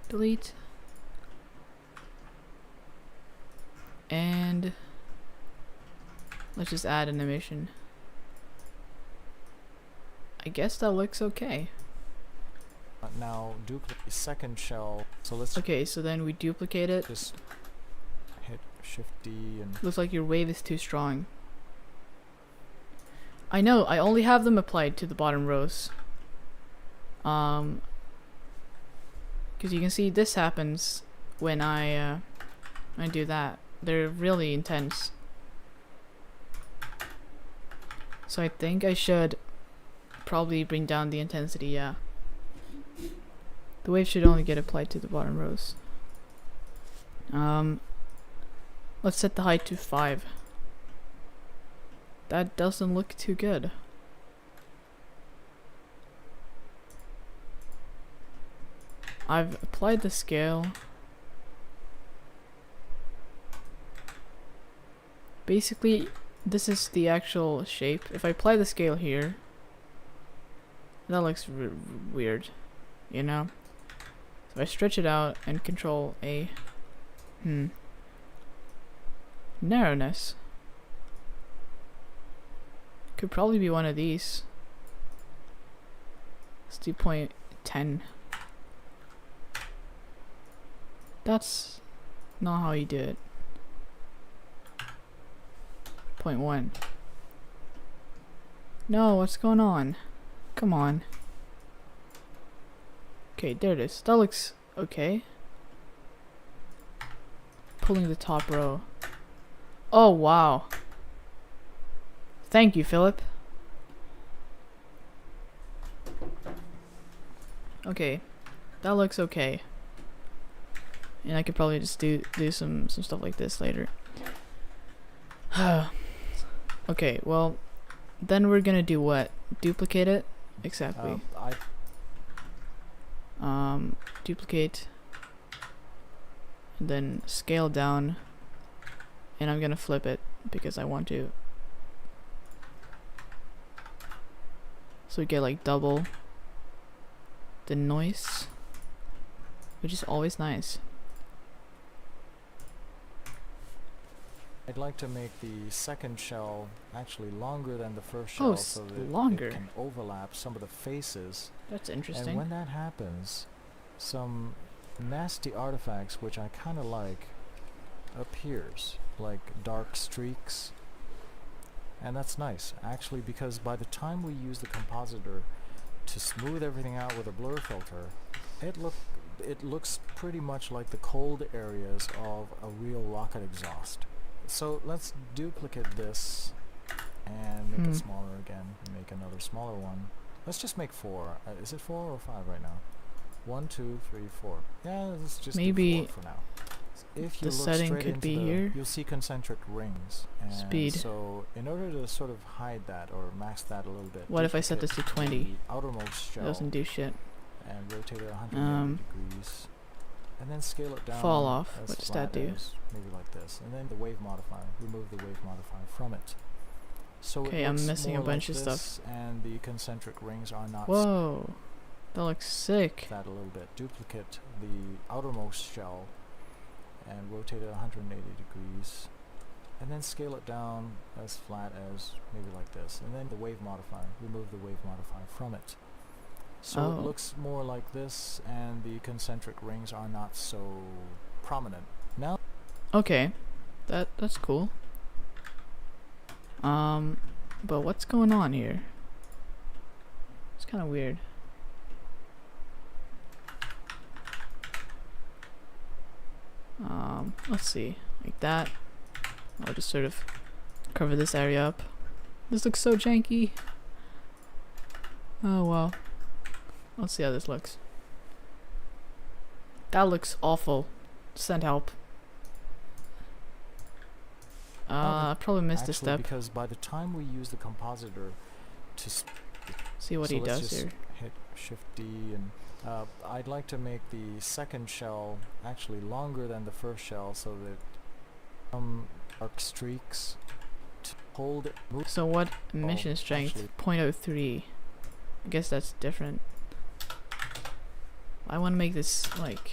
Delete. And let's just add an emission. I guess that looks okay. now duplicate the second shell. So let's Okay, so then we duplicate it. just hit Shift D and Looks like your wave is too strong. I know, I only have them applied to the bottom rows. Because you can see this happens when I do that. They're really intense. So I think I should probably bring down the intensity, yeah. The wave should only get applied to the bottom rows. Let's set the height to 5. That doesn't look too good. I've applied the scale. Basically, this is the actual shape. If I apply the scale here, that looks weird, you know? So I stretch it out and Control A. Narrowness. Could probably be one of these. Let's do 0.10. That's not how you do it. 0.1. No, what's going on? Come on. Okay, there it is. That looks okay. Pulling the top row. Oh, wow. Thank you, Philip. Okay, that looks okay. And I could probably just do some stuff like this later. Okay, well, then we're gonna do what? Duplicate it? Exactly. Duplicate. And then scale down. And I'm gonna flip it because I want to. So we get like double the noise, which is always nice. I'd like to make the second shell actually longer than the first shell, so that longer. it can overlap some of the faces. That's interesting. And when that happens, some nasty artifacts, which I kind of like, appears, like dark streaks. And that's nice, actually, because by the time we use the compositor to smooth everything out with a blur filter, it looks pretty much like the cold areas of a real rocket exhaust. So let's duplicate this and make it smaller again. Make another smaller one. Let's just make 4. Is it 4 or 5 right now? 1, 2, 3, 4. Yeah, let's just maybe do 4 for now. If you the look setting straight could into be here. you'll see concentric rings. And Speed. So in order to sort of hide that or mask that a little bit, What if I set this to 20? the outermost It shell doesn't do shit. and rotate it 180 degrees. And then scale it down. Fall off. as What does flat that do? as maybe like this. And then the wave modifier. Remove the wave modifier from it. So Okay, it I'm looks missing a more bunch like of this, stuff. And the concentric rings are not Whoa, that looks sick. that a little bit. Duplicate the outermost shell and rotate it 180 degrees. And then scale it down as flat as maybe like this. And then the wave modifier. Remove the wave modifier from it. So it looks more like this, and the concentric rings are not so prominent. Now, Okay, that's cool. But what's going on here? It's kind of weird. Let's see, like that. I'll just sort of cover this area up. This looks so janky. Oh well. Let's see how this looks. That looks awful. Send help. I probably missed a step. Because by the time we use the compositor to see what he does here. Hit Shift D, and I'd like to make the second shell actually longer than the first shell, so that arc streaks to hold. So what emission strength? 0.03. I guess that's different. I want to make this like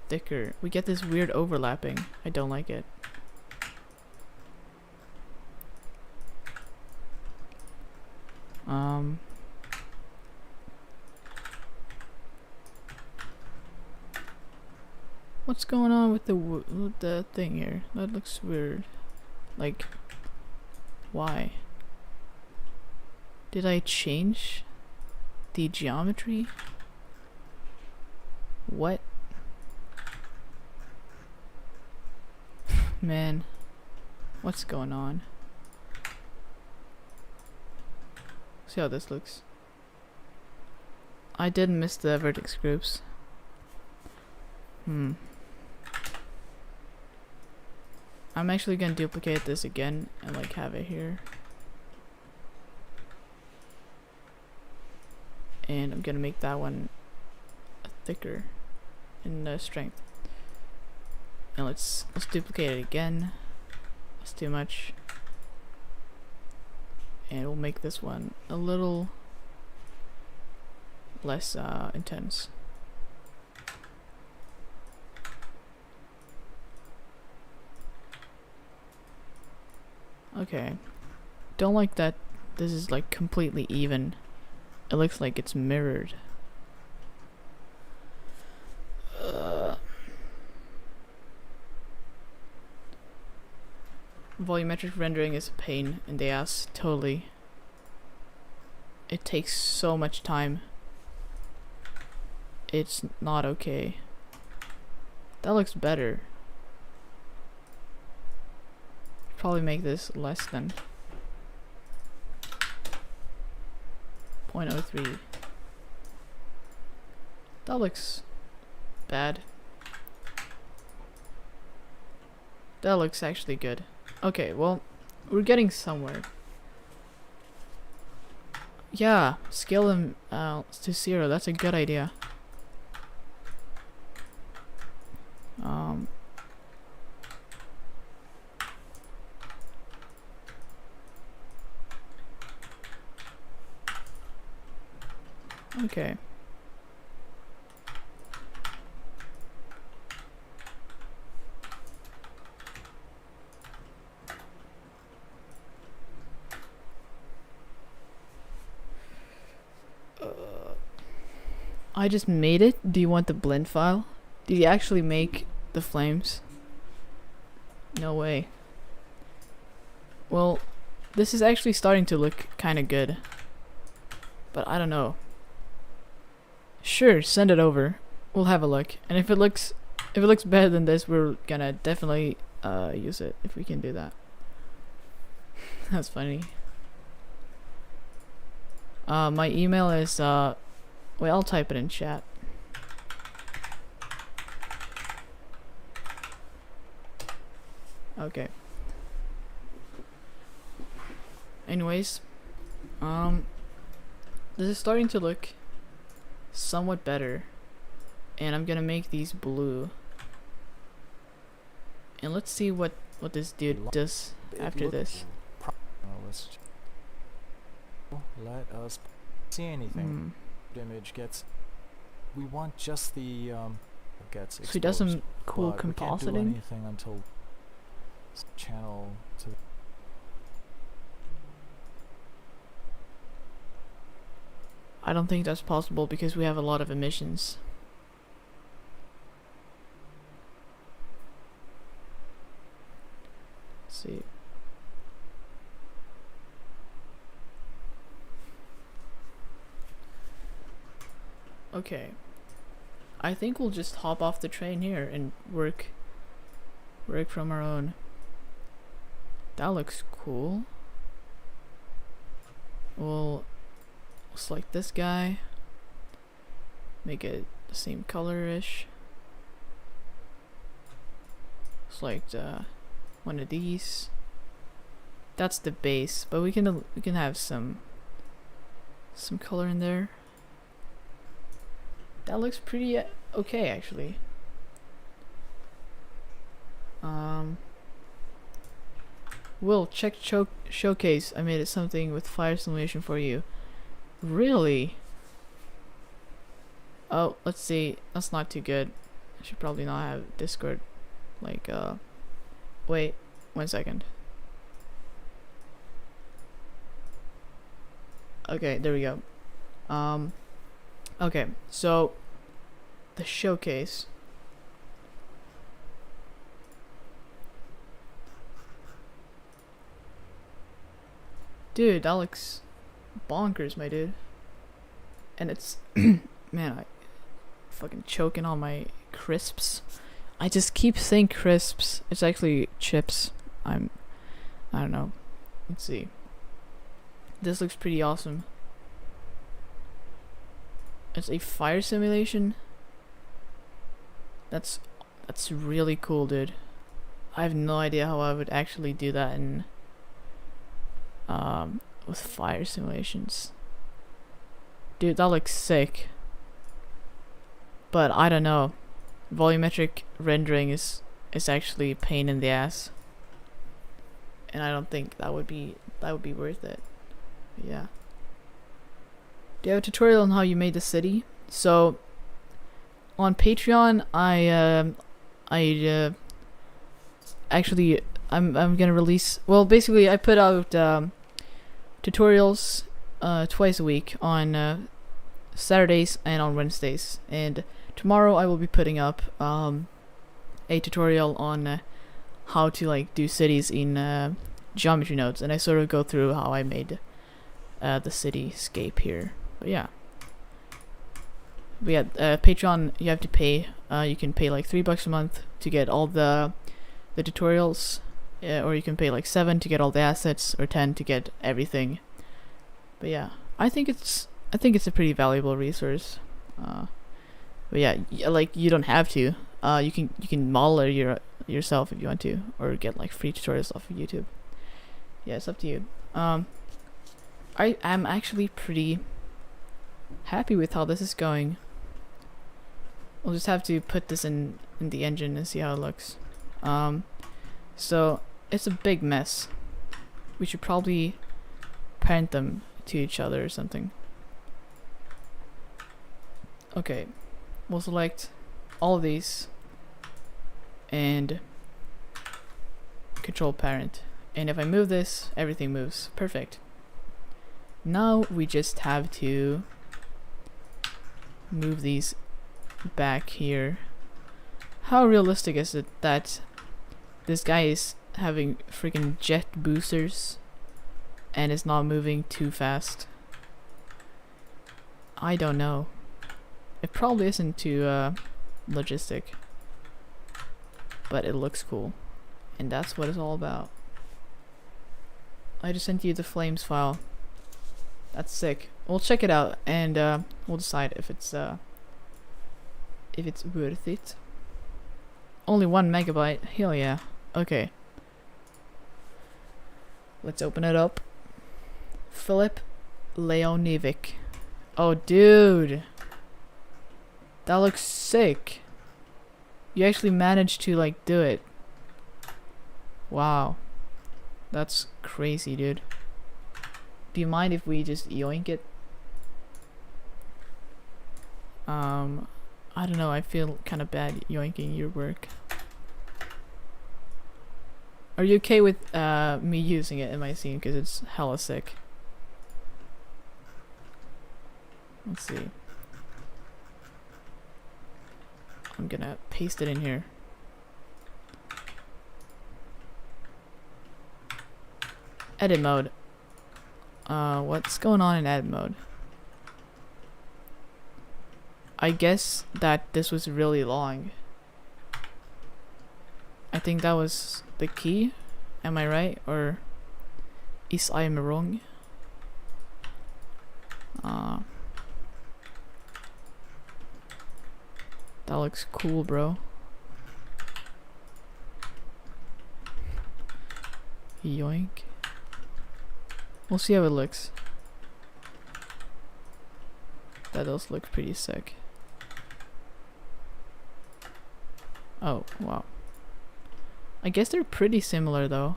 thicker. We get this weird overlapping. I don't like it. What's going on with the thing here? That looks weird. Like, why? Did I change the geometry? What? Man, what's going on? See how this looks. I did miss the vertex groups. I'm actually gonna duplicate this again and like have it here. And I'm gonna make that one thicker in strength. And let's duplicate it again. That's too much. And we'll make this one a little less intense. Okay. Don't like that this is like completely even. It looks like it's mirrored. Volumetric rendering is a pain in the ass, totally. It takes so much time. It's not okay. That looks better. Probably make this less than 0.03. That looks bad. That looks actually good. Okay, well, we're getting somewhere. Yeah, scale them to 0. That's a good idea. Okay. I just made it. Do you want the blend file? Did you actually make the flames? No way. Well, this is actually starting to look kind of good. But I don't know. Sure, send it over. We'll have a look. And if it looks better than this, we're gonna definitely use it if we can do that. That's funny. My email is wait, I'll type it in chat. Okay. Anyways, this is starting to look somewhat better, and I'm gonna make these blue. And let's see what this dude does after this. Let us see anything. Image gets. We want just the gets exposed. So he does some cool compositing. We can't do anything until channel to. I don't think that's possible because we have a lot of emissions. Let's see. Okay. I think we'll just hop off the train here and work from our own. That looks cool. We'll select this guy. Make it the same color-ish. Select one of these. That's the base, but we can have some color in there. That looks pretty okay, actually. Will, check showcase. I made it something with fire simulation for you. Really? Oh, let's see. That's not too good. I should probably not have Discord. Like, wait, 1 second. Okay, there we go. Okay, so the showcase. Dude, that looks bonkers, my dude. And it's man, I fucking choking on my crisps. I just keep saying crisps. It's actually chips. I don't know. Let's see. This looks pretty awesome. It's a fire simulation. That's really cool, dude. I have no idea how I would actually do that in with fire simulations. Dude, that looks sick. But I don't know. Volumetric rendering is actually a pain in the ass. And I don't think that would be worth it. But yeah. Do you have a tutorial on how you made the city? So on Patreon, actually I'm gonna release. Well, basically, I put out tutorials twice a week on Saturdays and on Wednesdays. And tomorrow I will be putting up a tutorial on how to like do cities in geometry nodes, and I sort of go through how I made the cityscape here. But yeah. Patreon, you have to pay. You can pay like $3 a month to get all the tutorials, or you can pay like $7 to get all the assets, or $10 to get everything. But yeah, I think it's a pretty valuable resource. But yeah, like you don't have to. You can model it yourself if you want to, or get like free tutorials off of YouTube. Yeah, it's up to you. I am actually pretty happy with how this is going. We'll just have to put this in the engine and see how it looks. So it's a big mess. We should probably parent them to each other or something. Okay, we'll select all of these and control parent. And if I move this, everything moves. Perfect. Now we just have to move these back here. How realistic is it that this guy is having freaking jet boosters and is not moving too fast? I don't know. It probably isn't too logistic, but it looks cool, and that's what it's all about. I just sent you the flames file. That's sick. We'll check it out and we'll decide if it's worth it. Only 1 megabyte. Hell yeah. Okay. Let's open it up. Philip Leonevic. Oh, dude. That looks sick. You actually managed to like do it. Wow. That's crazy, dude. Do you mind if we just yoink it? I don't know, I feel kind of bad yoinking your work. Are you okay with me using it in my scene? Because it's hella sick. Let's see. I'm gonna paste it in here. Edit mode. What's going on in edit mode? I guess that this was really long. I think that was the key. Am I right? Or is I am wrong? That looks cool, bro. Yoink. We'll see how it looks. That does look pretty sick. Oh, wow. I guess they're pretty similar though.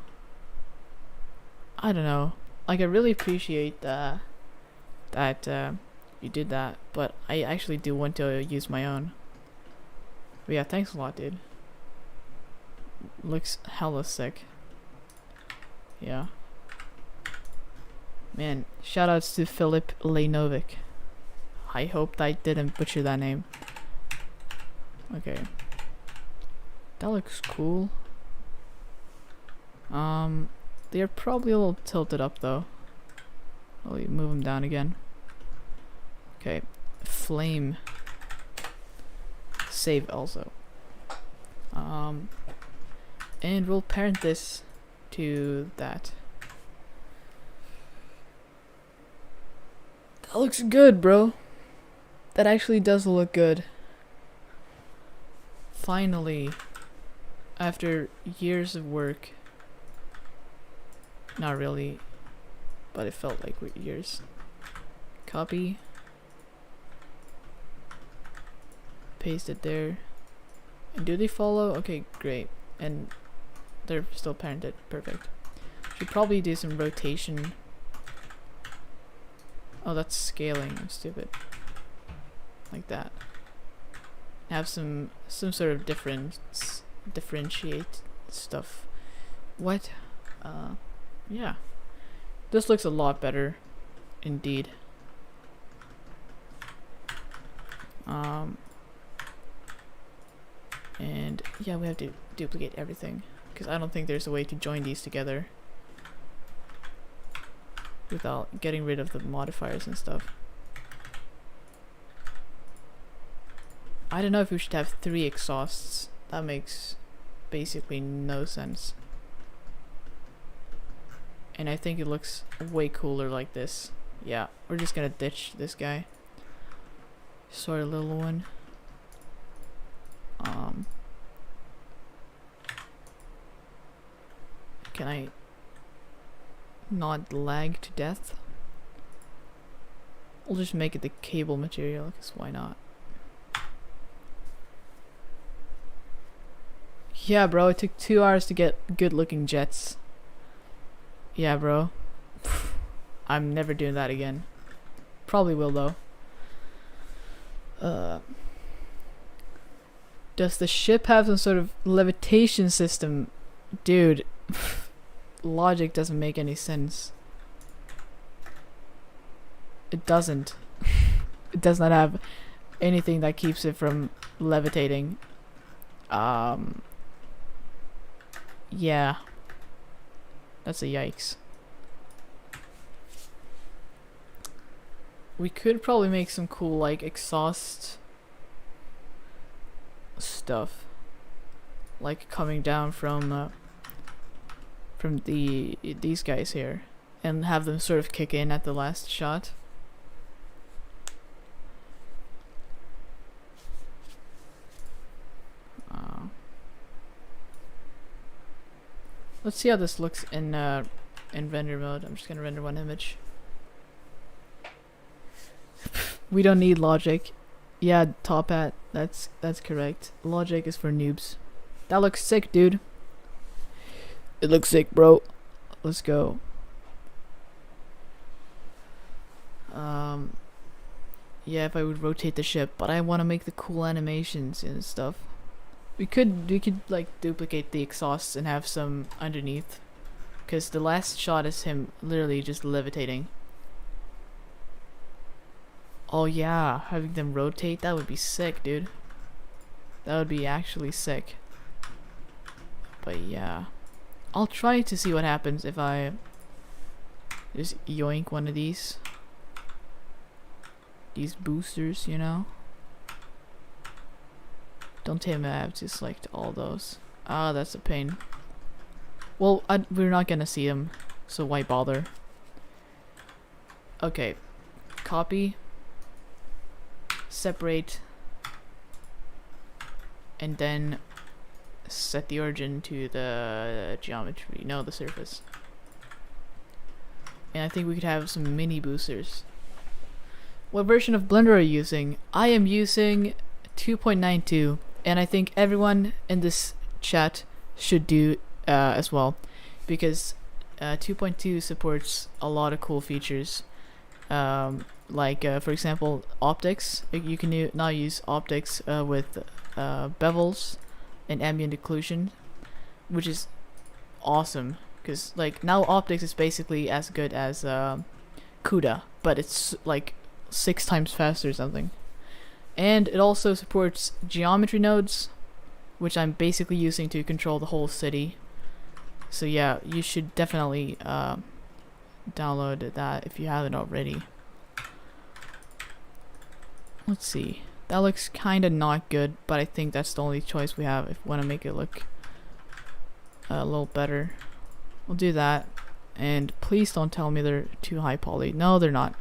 I don't know. Like, I really appreciate that you did that, but I actually do want to use my own. But yeah, thanks a lot, dude. Looks hella sick. Yeah. Man, shoutouts to Filip Lejnovic. I hope I didn't butcher that name. Okay. That looks cool. They're probably a little tilted up though. I'll move them down again. Okay. Flame. Save also. And we'll parent this to that. That looks good, bro. That actually does look good. Finally, after years of work. Not really, but it felt like years. Copy. Paste it there. And do they follow? Okay, great. And they're still parented. Perfect. Should probably do some rotation. Oh, that's scaling. I'm stupid. Like that. Have some sort of differentiate stuff. What? Yeah. This looks a lot better, indeed. And yeah, we have to duplicate everything because I don't think there's a way to join these together without getting rid of the modifiers and stuff. I don't know if we should have 3 exhausts. That makes basically no sense. And I think it looks way cooler like this. Yeah, we're just gonna ditch this guy. Sorry, little one. Can I not lag to death? We'll just make it the cable material, because why not? Yeah, bro, it took 2 hours to get good looking jets. Yeah, bro. I'm never doing that again. Probably will though. Does the ship have some sort of levitation system? Dude, logic doesn't make any sense. It doesn't. It does not have anything that keeps it from levitating. Yeah. That's a yikes. We could probably make some cool like exhaust stuff, like coming down from these guys here, and have them sort of kick in at the last shot. Let's see how this looks in render mode. I'm just gonna render one image. We don't need logic. Yeah, top hat. That's correct. Logic is for noobs. That looks sick, dude. It looks sick, bro. Let's go. Yeah, if I would rotate the ship, but I want to make the cool animations and stuff. We could like duplicate the exhausts and have some underneath, because the last shot is him literally just levitating. Oh yeah, having them rotate, that would be sick, dude. That would be actually sick. But yeah, I'll try to see what happens if I just yoink one of these boosters, you know. Don't tell me I have to select all those. Ah, that's a pain. Well, we're not gonna see them, so why bother? Okay, copy, separate, and then set the origin to the geometry, no, the surface. And I think we could have some mini boosters. What version of Blender are you using? I am using 2.92, and I think everyone in this chat should do as well, because 2.2 supports a lot of cool features. Like for example, optics. You can now use optics with bevels and ambient occlusion, which is awesome, because like now optics is basically as good as CUDA, but it's like 6 times faster or something. And it also supports geometry nodes, which I'm basically using to control the whole city. So yeah, you should definitely download that if you haven't already. Let's see. That looks kinda not good, but I think that's the only choice we have if we want to make it look a little better. We'll do that. And please don't tell me they're too high poly. No, they're not.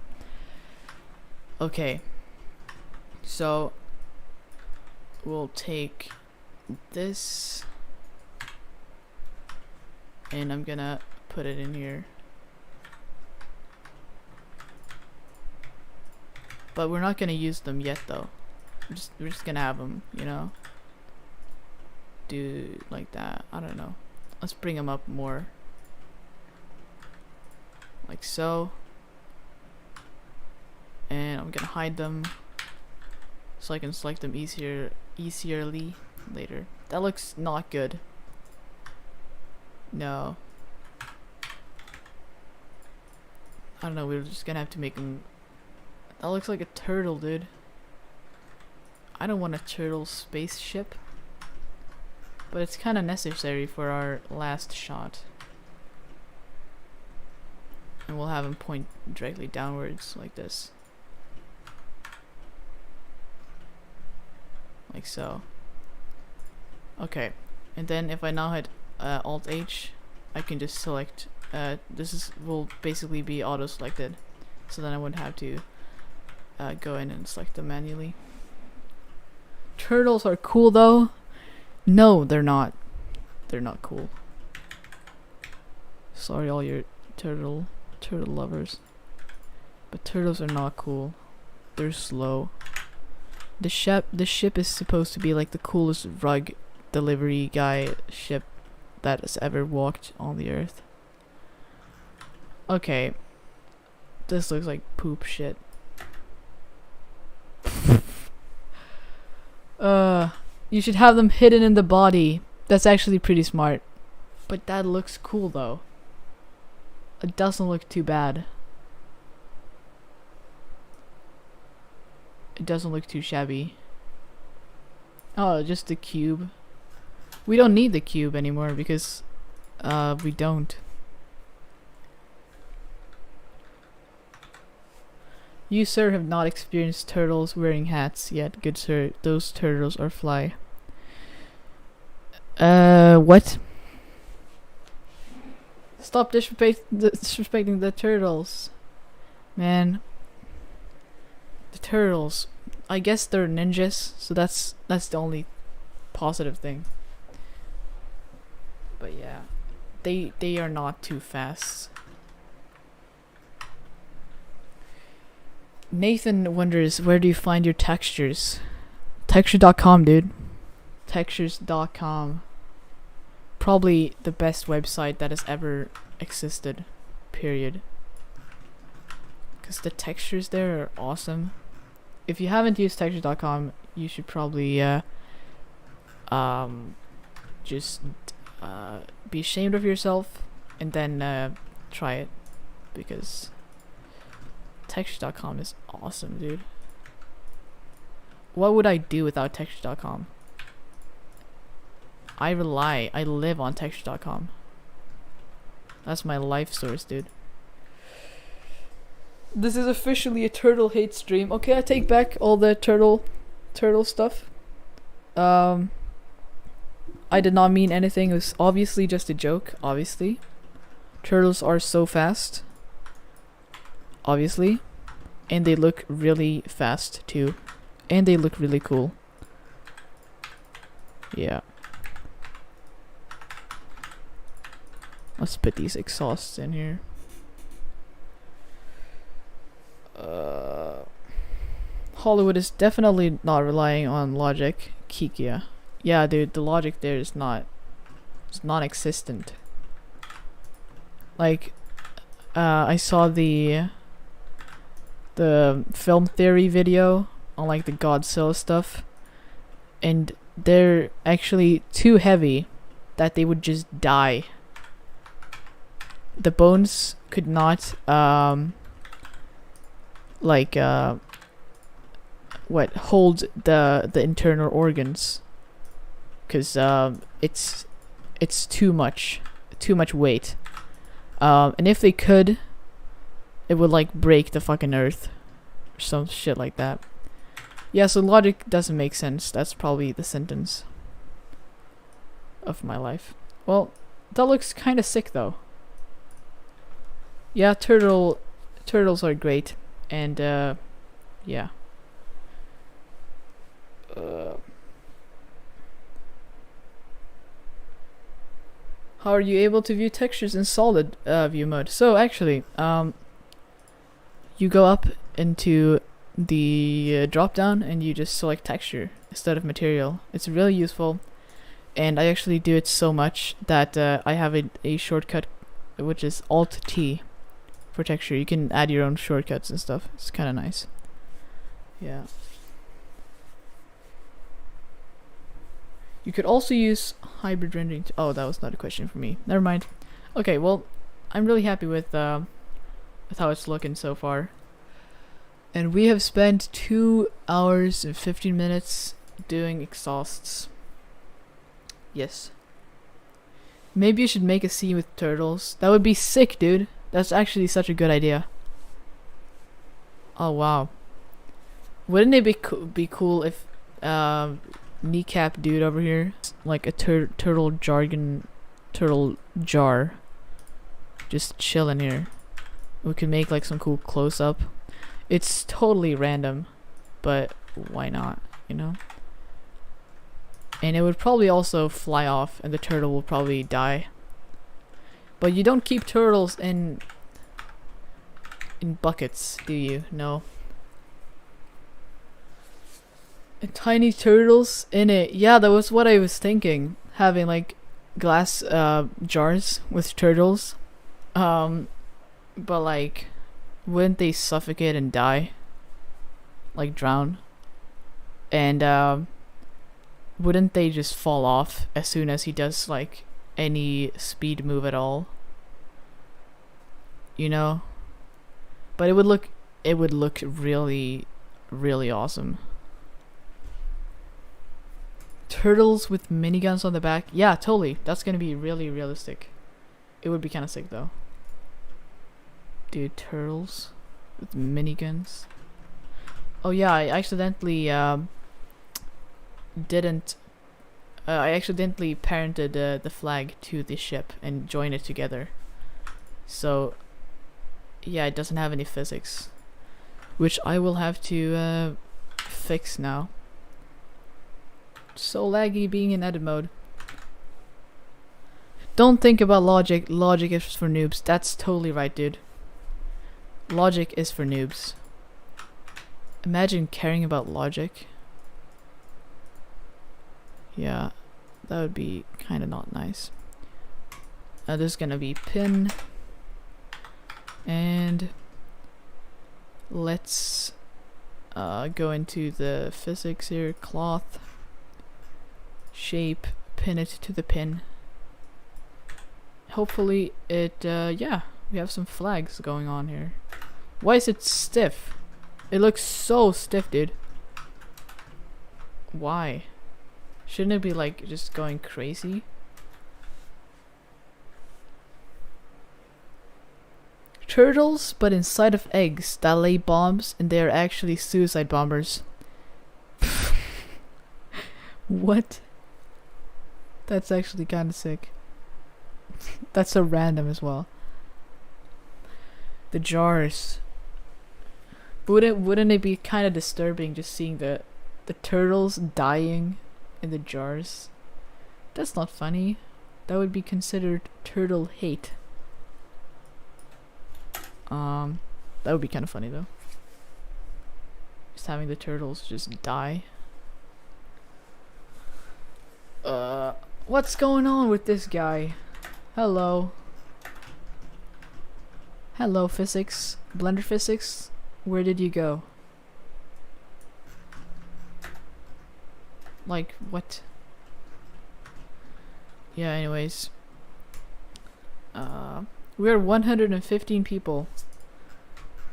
Okay. So we'll take this, and I'm gonna put it in here. But we're not gonna use them yet though. We're just gonna have them, you know, do like that. I don't know. Let's bring them up more, like so. And I'm gonna hide them so I can select them easierly later. That looks not good. No. I don't know, we're just gonna have to make them. That looks like a turtle, dude. I don't want a turtle spaceship, but it's kind of necessary for our last shot. And we'll have him point directly downwards like this. Like so. Okay, and then if I now hit Alt H, I can just select. Will basically be auto selected, so then I wouldn't have to go in and select them manually. Turtles are cool though. No, they're not. They're not cool. Sorry, all your turtle lovers, but turtles are not cool. They're slow. The ship is supposed to be like the coolest rug delivery guy ship that has ever walked on the earth. Okay, this looks like poop shit. You should have them hidden in the body. That's actually pretty smart. But that looks cool though. It doesn't look too bad. It doesn't look too shabby. Oh, just the cube. We don't need the cube anymore because we don't. You, sir, have not experienced turtles wearing hats yet, good sir. Those turtles are fly. What? Stop disrespecting the turtles. Man. The turtles. I guess they're ninjas, so that's the only positive thing. But yeah. They are not too fast. Nathan wonders, where do you find your textures? Texture.com, dude. Textures.com. Probably the best website that has ever existed. Period. Because the textures there are awesome. If you haven't used textures.com, you should probably just be ashamed of yourself and then try it, because texture.com is awesome, dude. What would I do without texture.com? I live on texture.com. That's my life source, dude. This is officially a turtle hate stream. Okay, I take back all the turtle stuff. I did not mean anything. It was obviously just a joke, obviously. Turtles are so fast. Obviously. And they look really fast too. And they look really cool. Yeah. Let's put these exhausts in here. Hollywood is definitely not relying on logic. Kikia. Yeah, dude, the logic there is not... It's non-existent. Like, I saw the film theory video on like the Godzilla stuff, and they're actually too heavy that they would just die. The bones could not hold the internal organs, because it's too much weight, and if they could, it would like break the fucking earth or some shit like that. Yeah, so logic doesn't make sense. That's probably the sentence of my life. Well, that looks kind of sick though. Yeah, turtles are great, and yeah. How are you able to view textures in solid view mode? So actually, you go up into the drop down and you just select texture instead of material. It's really useful, and I actually do it so much that I have a shortcut which is Alt T for texture. You can add your own shortcuts and stuff. It's kind of nice. Yeah. You could also use hybrid rendering. Oh, that was not a question for me. Never mind. Okay, well, I'm really happy with how it's looking so far. And we have spent 2 hours and 15 minutes doing exhausts. Yes. Maybe you should make a scene with turtles. That would be sick, dude. That's actually such a good idea. Oh, wow. Wouldn't it be cool if kneecap dude over here, like a turtle jar, just chilling here. We could make like some cool close-up. It's totally random, but why not, you know? And it would probably also fly off and the turtle will probably die. But you don't keep turtles in buckets, do you? No. And tiny turtles in it. Yeah, that was what I was thinking. Having like glass jars with turtles. But like, wouldn't they suffocate and die? Like drown? And wouldn't they just fall off as soon as he does like any speed move at all? You know? But it would look really, really awesome. Turtles with miniguns on the back. Yeah, totally. That's gonna be really realistic. It would be kind of sick though. Dude, turtles with miniguns. Oh yeah, I accidentally parented the flag to the ship and joined it together. So yeah, it doesn't have any physics, which I will have to fix now. So laggy being in edit mode. Don't think about logic. Logic is for noobs. That's totally right, dude. Logic is for noobs. Imagine caring about logic. Yeah, that would be kind of not nice. There's gonna be pin. And let's go into the physics here. Cloth. Shape. Pin it to the pin. Hopefully it, yeah, we have some flags going on here. Why is it stiff? It looks so stiff, dude. Why? Shouldn't it be like just going crazy? Turtles, but inside of eggs that lay bombs, and they are actually suicide bombers. What? That's actually kind of sick. That's so random as well. The jars. Wouldn't it be kind of disturbing just seeing the turtles dying in the jars? That's not funny. That would be considered turtle hate. That would be kind of funny though. Just having the turtles just die. What's going on with this guy? Hello. Hello, physics. Blender physics? Where did you go? Like, what? Yeah, anyways. We're 115 people.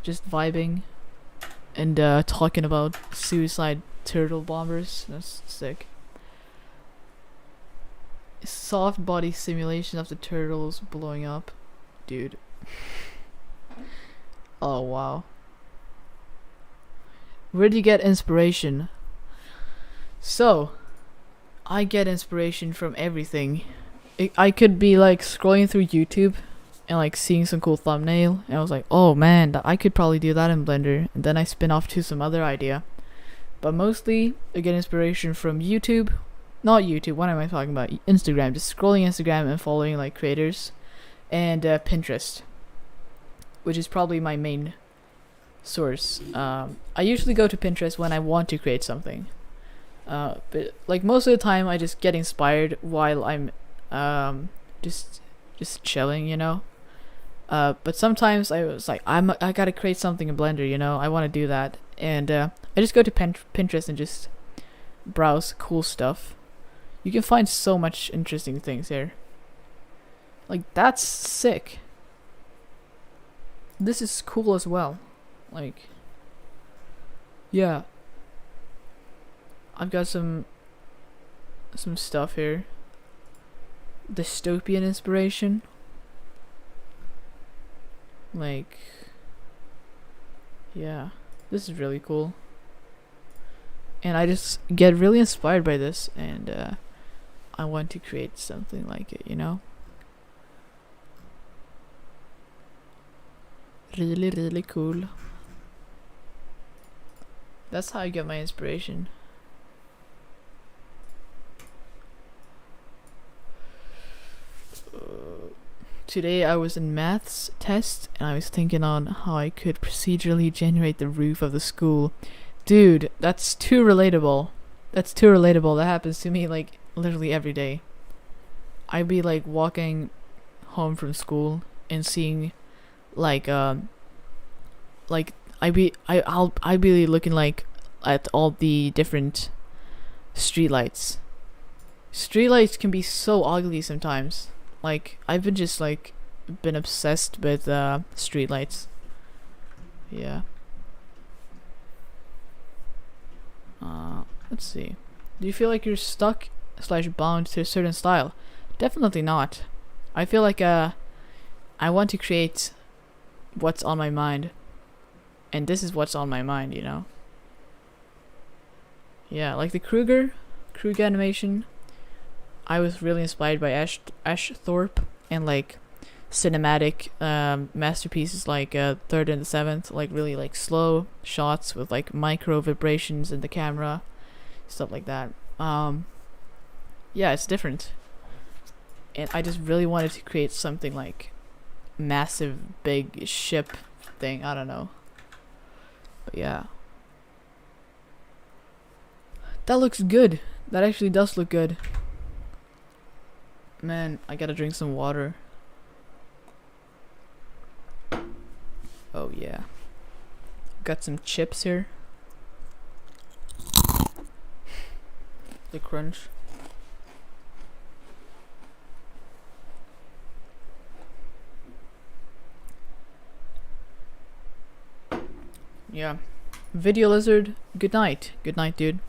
Just vibing. And, talking about suicide turtle bombers. That's sick. Soft body simulation of the turtles blowing up. Dude. Oh, wow. Where do you get inspiration? So, I get inspiration from everything. I could be like scrolling through YouTube and like seeing some cool thumbnail, and I was like, oh man, I could probably do that in Blender, and then I spin off to some other idea. But mostly, I get inspiration from YouTube. Not YouTube, what am I talking about? Instagram, just scrolling Instagram and following like creators. And Pinterest, which is probably my main source. I usually go to Pinterest when I want to create something. But like most of the time I just get inspired while I'm just chilling, you know. But sometimes I was like, I gotta create something in Blender, you know. I want to do that, and I just go to Pinterest and just browse cool stuff. You can find so much interesting things here. Like, that's sick. This is cool as well. Like, yeah. I've got some stuff here. Dystopian inspiration. Like, yeah. This is really cool. And I just get really inspired by this, and I want to create something like it, you know? Really, really cool. That's how I get my inspiration. Today I was in maths test, and I was thinking on how I could procedurally generate the roof of the school. Dude, that's too relatable. That's too relatable. That happens to me like literally every day. I'd be like walking home from school and seeing like I'd be looking like at all the different streetlights. Streetlights can be so ugly sometimes. Like, I've been just like been obsessed with streetlights. Yeah. Let's see. Do you feel like you're stuck / bound to a certain style? Definitely not. I feel like I want to create what's on my mind, and this is what's on my mind, you know. Yeah, like the Krug animation. I was really inspired by Ash Thorpe and like cinematic masterpieces like Third and the Seventh, like really like slow shots with like micro vibrations in the camera, stuff like that. Yeah, it's different, and I just really wanted to create something like massive, big ship thing. I don't know, but yeah, that looks good. That actually does look good. Man, I gotta drink some water. Oh yeah. Got some chips here. The crunch. Yeah. Video Lizard, good night. Good night, dude.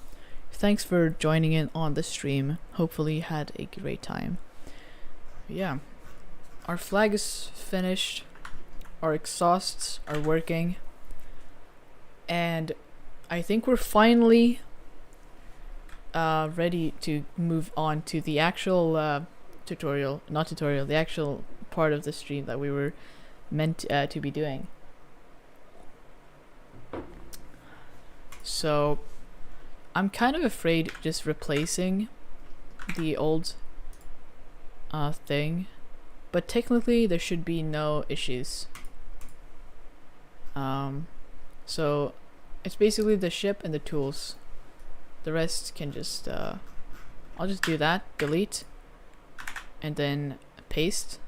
Thanks for joining in on the stream. Hopefully you had a great time. Yeah, our flag is finished, our exhausts are working, and I think we're finally ready to move on to the actual the actual part of the stream that we were meant to be doing. So I'm kind of afraid just replacing the old thing, but technically there should be no issues. So it's basically the ship and the tools. The rest can just I'll just do that, delete, and then paste,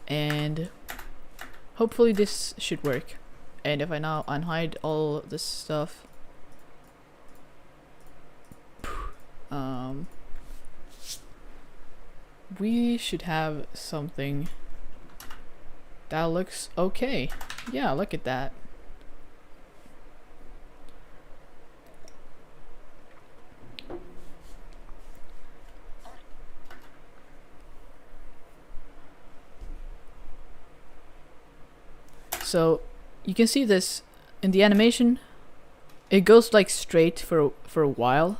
and hopefully this should work. And if I now unhide all this stuff, we should have something that looks okay. Yeah, look at that. So you can see this in the animation. It goes like straight for a while,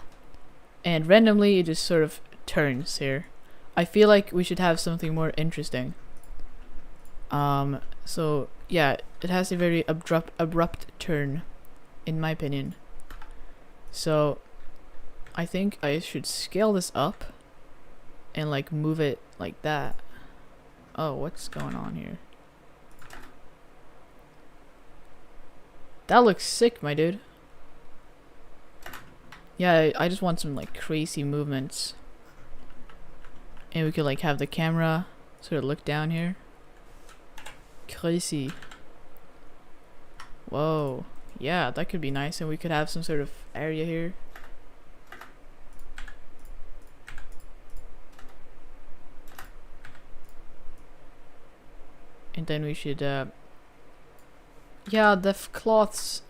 and randomly it just sort of turns here. I feel like we should have something more interesting. So yeah, it has a very abrupt turn, in my opinion. So I think I should scale this up and like move it like that. Oh, what's going on here? That looks sick, my dude. Yeah, I just want some like crazy movements. And we could like have the camera sort of look down here. Crazy. Whoa. Yeah, that could be nice. And we could have some sort of area here. And then we should yeah, the cloth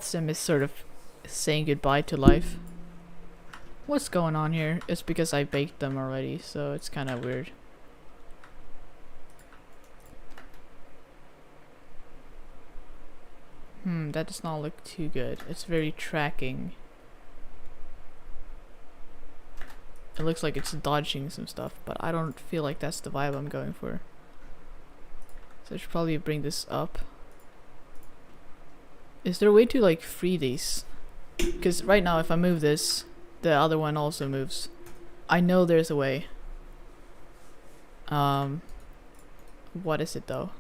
sim is sort of saying goodbye to life. What's going on here? It's because I baked them already, so it's kind of weird. That does not look too good. It's very tracking. It looks like it's dodging some stuff, but I don't feel like that's the vibe I'm going for. So I should probably bring this up. Is there a way to like free these? Because right now if I move this, the other one also moves. I know there's a way. What is it though?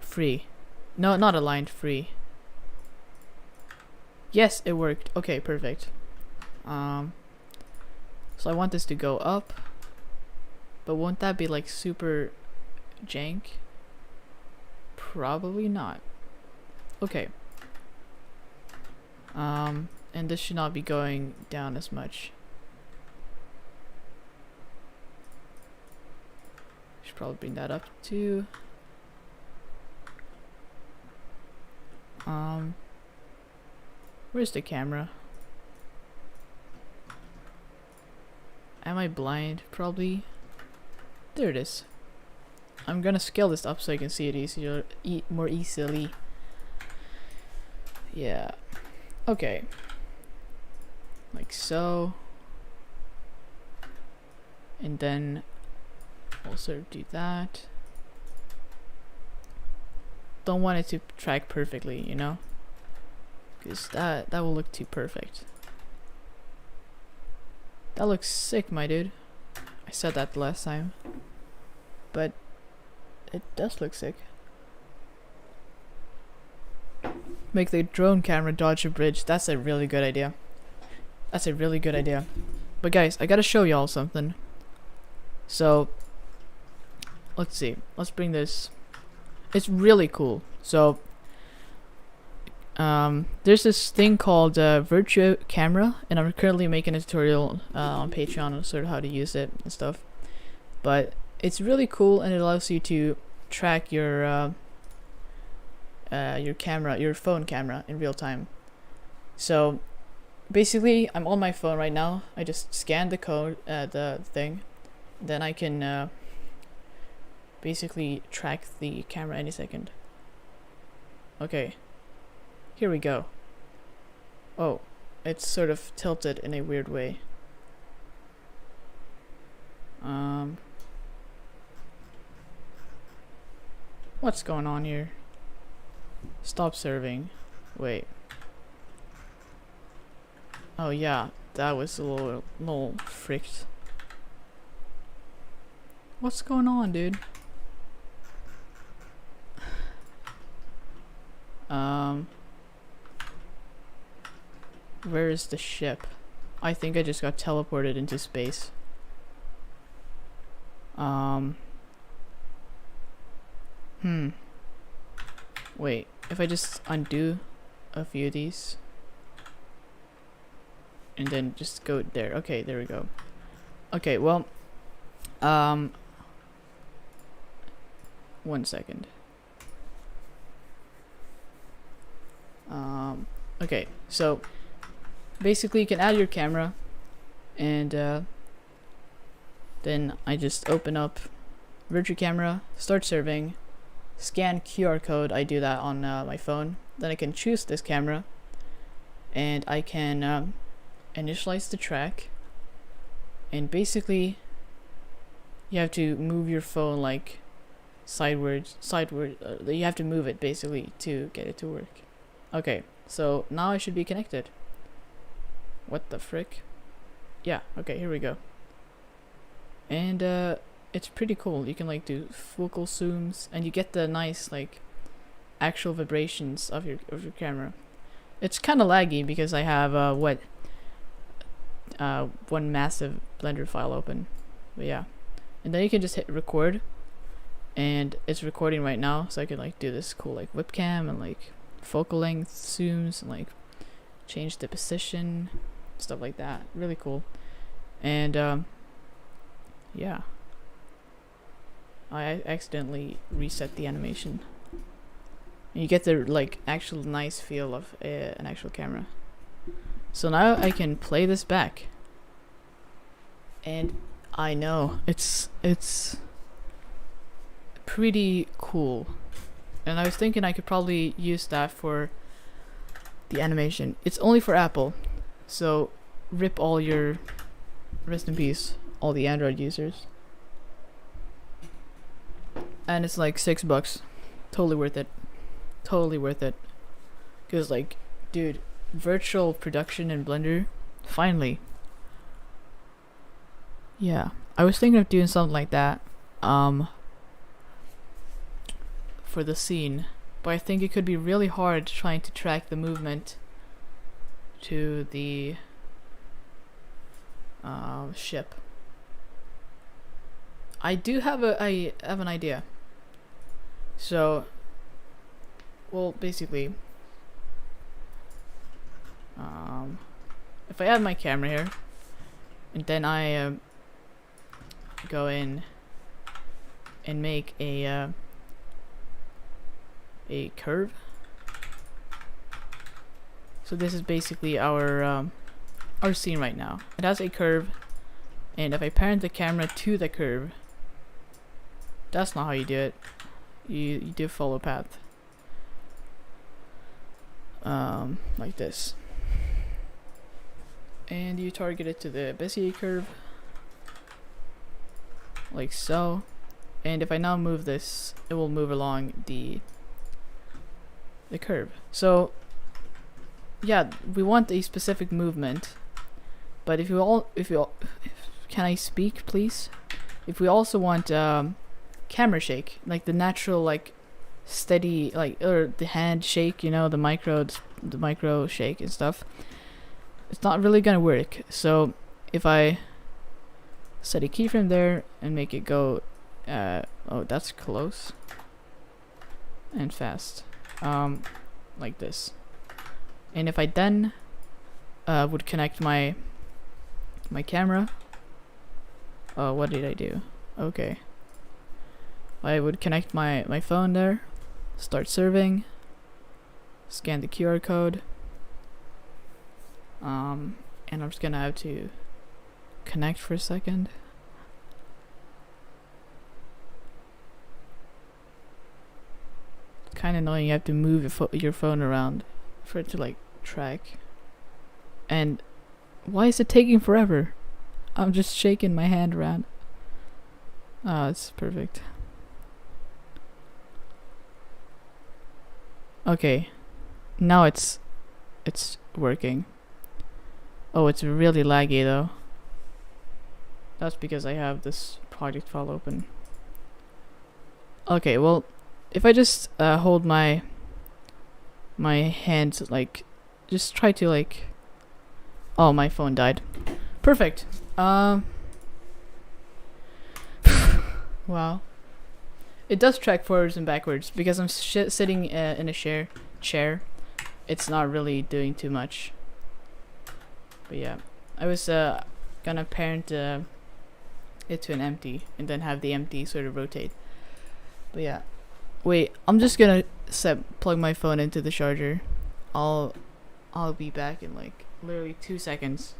Free. No, not aligned, free. Yes, it worked. Okay, perfect. So I want this to go up. But won't that be like super jank? Probably not. Okay. And this should not be going down as much. Should probably bring that up too. Where's the camera? Am I blind? Probably. There it is. I'm gonna scale this up so I can see it easier, more easily. Yeah. Okay. Like so. And then we'll sort of do that. Don't want it to track perfectly, you know? Because that will look too perfect. That looks sick, my dude. I said that the last time. But it does look sick. Make the drone camera dodge a bridge. That's a really good idea. That's a really good idea. But guys, I gotta show y'all something. So, let's see. Let's bring this. It's really cool. So, there's this thing called virtual camera, and I'm currently making a tutorial on Patreon on sort of how to use it and stuff. But it's really cool, and it allows you to track your camera, your phone camera, in real time. So basically, I'm on my phone right now. I just scan the code, the thing, then I can basically track the camera any second. Okay, Here we go. Oh, it's sort of tilted in a weird way. What's going on here? Stop serving. Wait. Oh yeah, that was a little fricked. What's going on, dude? Where is the ship? I think I just got teleported into space. Wait, if I just undo a few of these and then just go there. Okay, there we go. Okay, well, 1 second. Okay, so basically you can add your camera, and then I just open up virtual camera, start serving, scan QR code. I do that on my phone. Then I can choose this camera, and I can initialize the track, and basically you have to move your phone like sideways. You have to move it basically to get it to work. Okay, so now I should be connected. What the frick? Yeah, okay, here we go. And it's pretty cool. You can like do focal zooms, and you get the nice like actual vibrations of your camera. It's kind of laggy because I have one massive Blender file open. But yeah, and then you can just hit record, and it's recording right now. So I can like do this cool like webcam and like focal length zooms and like change the position, stuff like that. Really cool. And yeah, I accidentally reset the animation. And you get the like actual nice feel of an actual camera. So now I can play this back, and I know it's pretty cool. And I was thinking I could probably use that for the animation. It's only for Apple, so rest in peace, all the Android users. And it's like $6. Totally worth it. Totally worth it. Cause like, dude, virtual production in Blender, finally. Yeah, I was thinking of doing something like that, for the scene, but I think it could be really hard trying to track the movement to the ship. I do have an idea. So, well, basically, if I add my camera here, and then I go in and make a curve. So this is basically our scene right now. It has a curve, and if I parent the camera to the curve, that's not how you do it. You do follow path, like this, and you target it to the Bezier curve, like so. And if I now move this, it will move along the curve. So yeah, we want a specific movement, but if you can I speak, please? If we also want camera shake, like the natural like steady, like, or the hand shake, you know, the micro shake and stuff, it's not really gonna work. So if I set a keyframe there and make it go oh, that's close and fast, like this. And if I then would connect my camera, what did I do? Okay, I would connect my phone there, start serving, scan the QR code, and I'm just gonna have to connect for a second. Kind of annoying, you have to move your phone around for it to like track. And why is it taking forever? I'm just shaking my hand around. Ah, it's perfect. Okay, now it's working. Oh, it's really laggy though. That's because I have this project file open. Okay, well, if I just hold my hand, like, just try to like. Oh, my phone died. Perfect. Wow. It does track forwards and backwards because I'm sitting in a chair. It's not really doing too much. But yeah, I was gonna parent it to an empty and then have the empty sort of rotate. But yeah, wait, I'm just gonna plug my phone into the charger. I'll be back in like literally 2 seconds.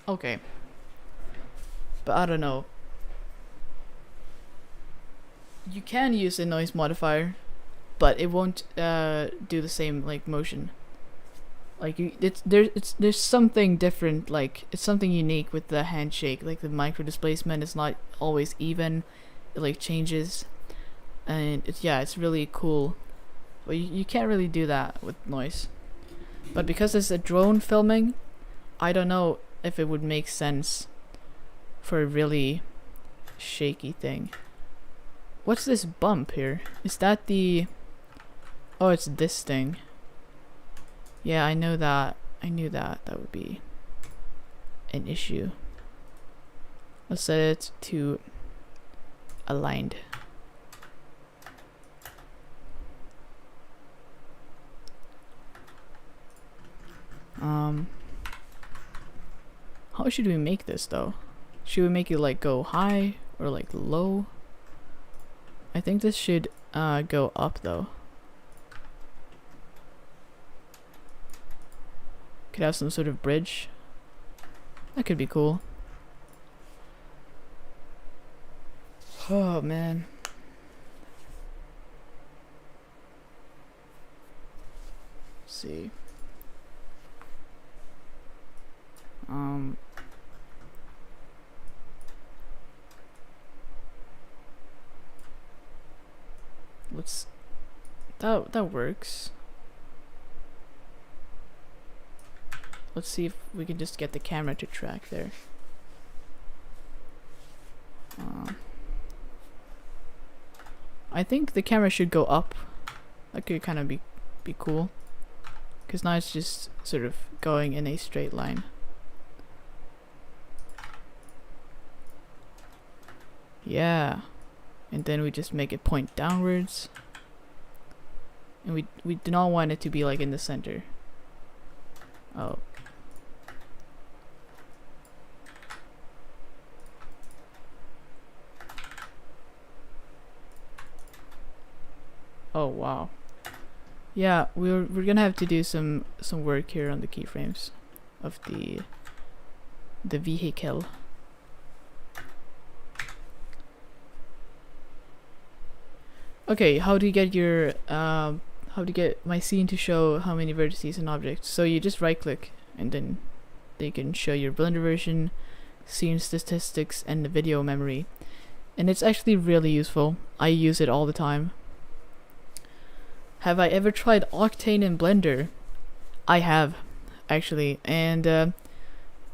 Okay. But I don't know. You can use a noise modifier, but it won't do the same like motion. Like there's something different, like it's something unique with the handshake. Like the micro displacement is not always even. It like changes, and it's really cool. But you can't really do that with noise. But because it's a drone filming, I don't know if it would make sense for a really shaky thing. What's this bump here? Is that the... Oh, it's this thing. Yeah, I know that. I knew that would be an issue. Let's set it to aligned. How should we make this though? Should we make it like go high or like low? I think this should go up though. Could have some sort of bridge. That could be cool. Oh man. Let's see. Let's that works. Let's see if we can just get the camera to track there. I think the camera should go up. That could kind of be cool. Because now it's just sort of going in a straight line. Yeah. And then we just make it point downwards. And we do not want it to be like in the center. Oh. Oh wow. Yeah, we're gonna have to do some work here on the keyframes of the vehicle. Okay, how do you get your how to get my scene to show how many vertices and objects? So you just right click and then they can show your Blender version, scene statistics, and the video memory. And it's actually really useful. I use it all the time. Have I ever tried Octane in Blender? I have, actually, and it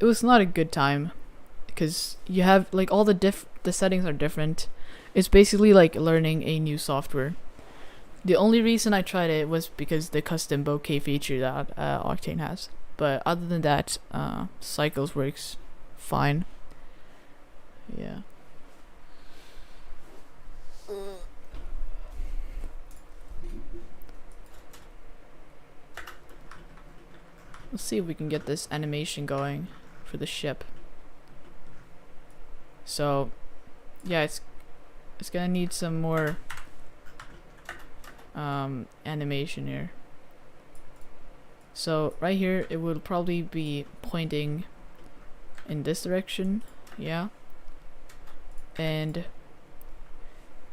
was not a good time because you have like all the settings are different. It's basically like learning a new software. The only reason I tried it was because the custom bokeh feature that Octane has. But other than that, Cycles works fine. Yeah. Let's see if we can get this animation going for the ship. So, yeah, it's gonna need some more animation here. So right here it will probably be pointing in this direction, yeah. and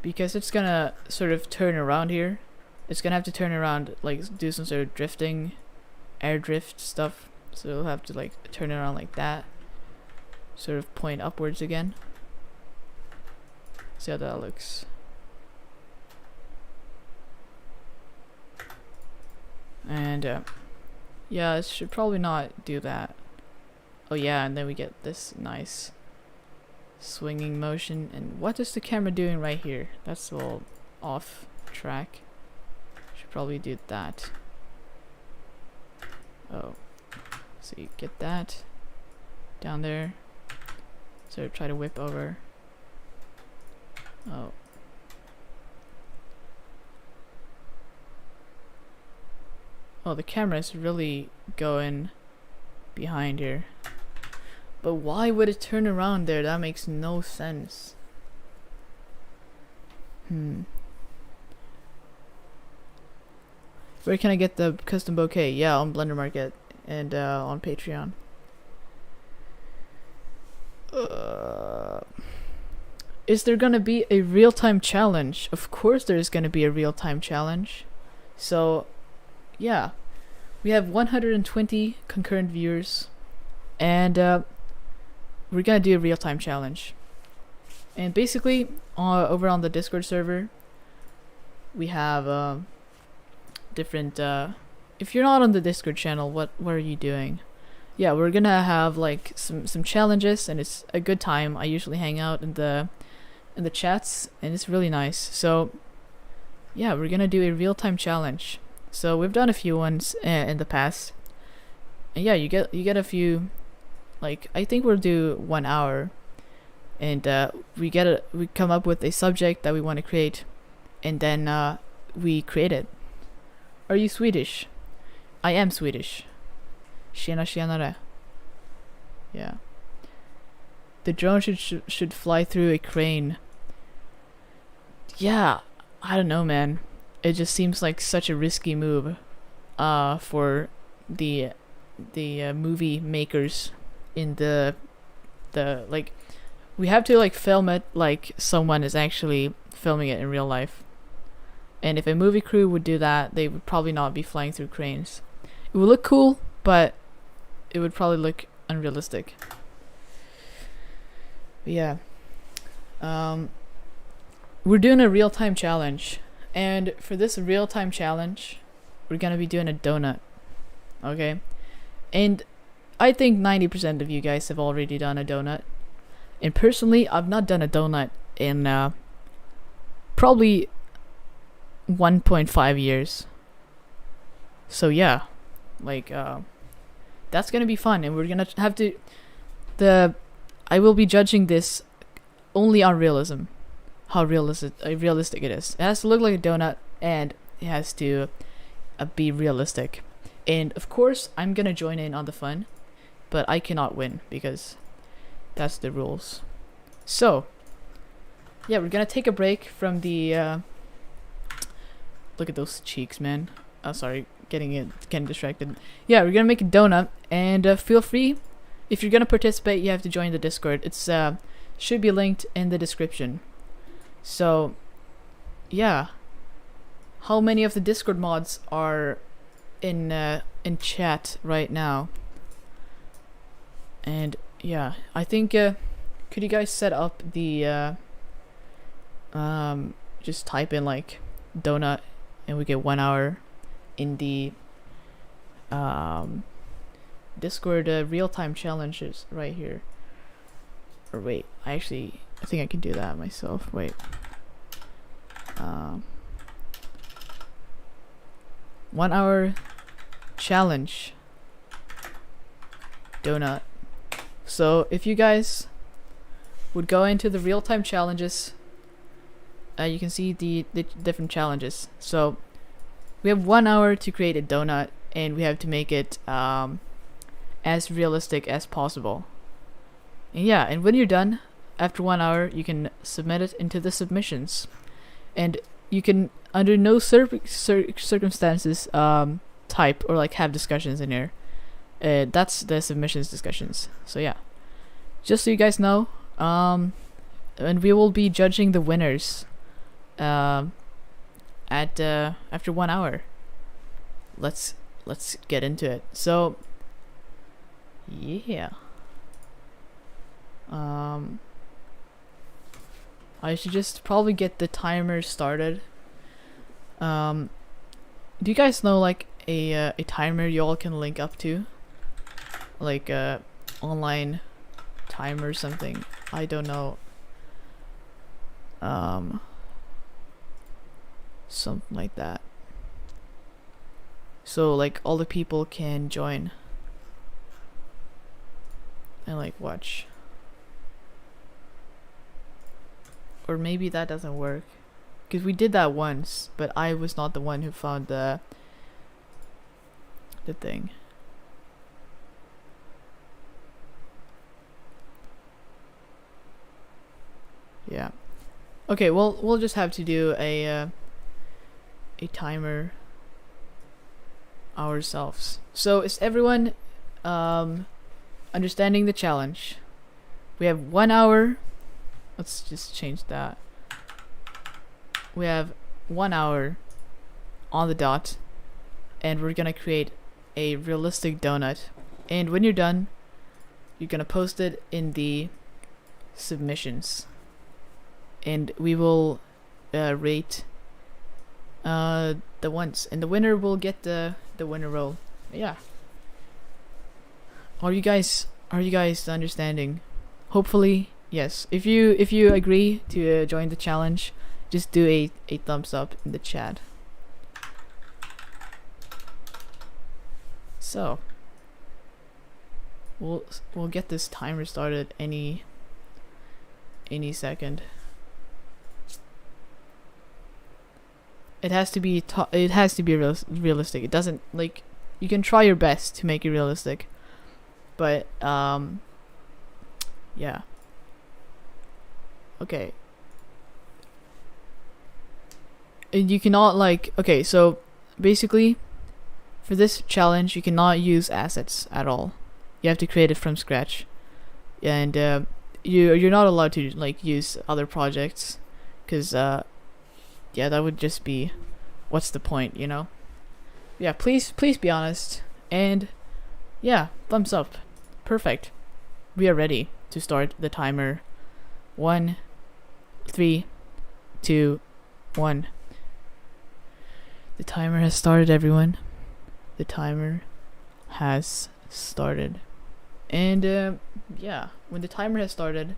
because it's gonna sort of turn around here, it's gonna have to turn around, like do some sort of drifting, air drift stuff. So it'll have to like turn it around like that, sort of point upwards again. See how that looks. And yeah, it should probably not do that. Oh yeah, and then we get this nice swinging motion. And what is the camera doing right here? That's a little off track. Should probably do that. Oh, so you get that down there. So try to whip over. Oh. Oh, the camera is really going behind here. But why would it turn around there? That makes no sense. Where can I get the custom bouquet? Yeah, on Blender Market and on Patreon. Is there gonna be a real-time challenge? Of course there's gonna be a real-time challenge. So yeah, we have 120 concurrent viewers, and we're gonna do a real-time challenge. And basically, over on the Discord server, we have different. If you're not on the Discord channel, what are you doing? Yeah, we're gonna have like some challenges, and it's a good time. I usually hang out in the chats, and it's really nice. So yeah, we're gonna do a real-time challenge. So we've done a few ones in the past, and yeah, you get a few. Like I think we'll do 1 hour, and we come up with a subject that we want to create, and then we create it. Are you Swedish? I am Swedish. Tjena tjenare. Yeah. The drone should fly through a crane. Yeah, I don't know, man. It just seems like such a risky move for the movie makers in the like, we have to like film it like someone is actually filming it in real life. And if a movie crew would do that, they would probably not be flying through cranes. It would look cool, but it would probably look unrealistic. But yeah. We're doing a real-time challenge. And for this real-time challenge, we're gonna be doing a donut. Okay? And I think 90% of you guys have already done a donut. And personally, I've not done a donut in probably 1.5 years. So yeah, like that's gonna be fun, and we're gonna have to I will be judging this only on realism, how realistic it is. It has to look like a donut, and it has to be realistic. And of course, I'm gonna join in on the fun, but I cannot win because that's the rules. So yeah, we're gonna take a break from the look at those cheeks, man. Oh, sorry, getting distracted. Yeah, we're gonna make a donut, and feel free, if you're gonna participate, you have to join the Discord. It's should be linked in the description. So yeah, how many of the Discord mods are in chat right now? And yeah, I think could you guys set up the just type in like donut, and we get 1 hour in the Discord real-time challenges right here. Or wait, I think I can do that myself. Wait. 1 hour challenge donut. So if you guys would go into the real-time challenges, you can see the different challenges. So we have 1 hour to create a donut, and we have to make it as realistic as possible. And yeah, and when you're done, after 1 hour, you can submit it into the submissions. And you can, under no circumstances, type or like have discussions in here. That's the submissions discussions. So yeah, just so you guys know, and we will be judging the winners at after 1 hour. Let's get into it. So yeah, I should just probably get the timer started. Do you guys know like a timer you all can link up to, like a online timer or something? I don't know. Something like that. So like all the people can join and like watch. Or maybe that doesn't work, because we did that once, but I was not the one who found the thing. Yeah. Okay, well, we'll just have to do a timer ourselves. So is everyone understanding the challenge? We have 1 hour. Let's just change that. We have 1 hour on the dot, and we're gonna create a realistic donut. And when you're done, you're gonna post it in the submissions, and we will rate the ones, and the winner will get the winner roll. Yeah. Are you guys understanding? Hopefully, yes. If you agree to join the challenge, just do a thumbs up in the chat. So we'll get this timer started any second. It has to be realistic. It doesn't, like, you can try your best to make it realistic, but yeah. Okay. And you cannot, like, okay, so basically for this challenge you cannot use assets at all. You have to create it from scratch, and you're not allowed to like use other projects, because yeah, that would just be, what's the point, you know? Yeah, please be honest, and yeah, thumbs up. Perfect. We are ready to start the timer. 1, 3, 2, 1. The timer has started, everyone. The timer has started. And yeah, when the timer has started,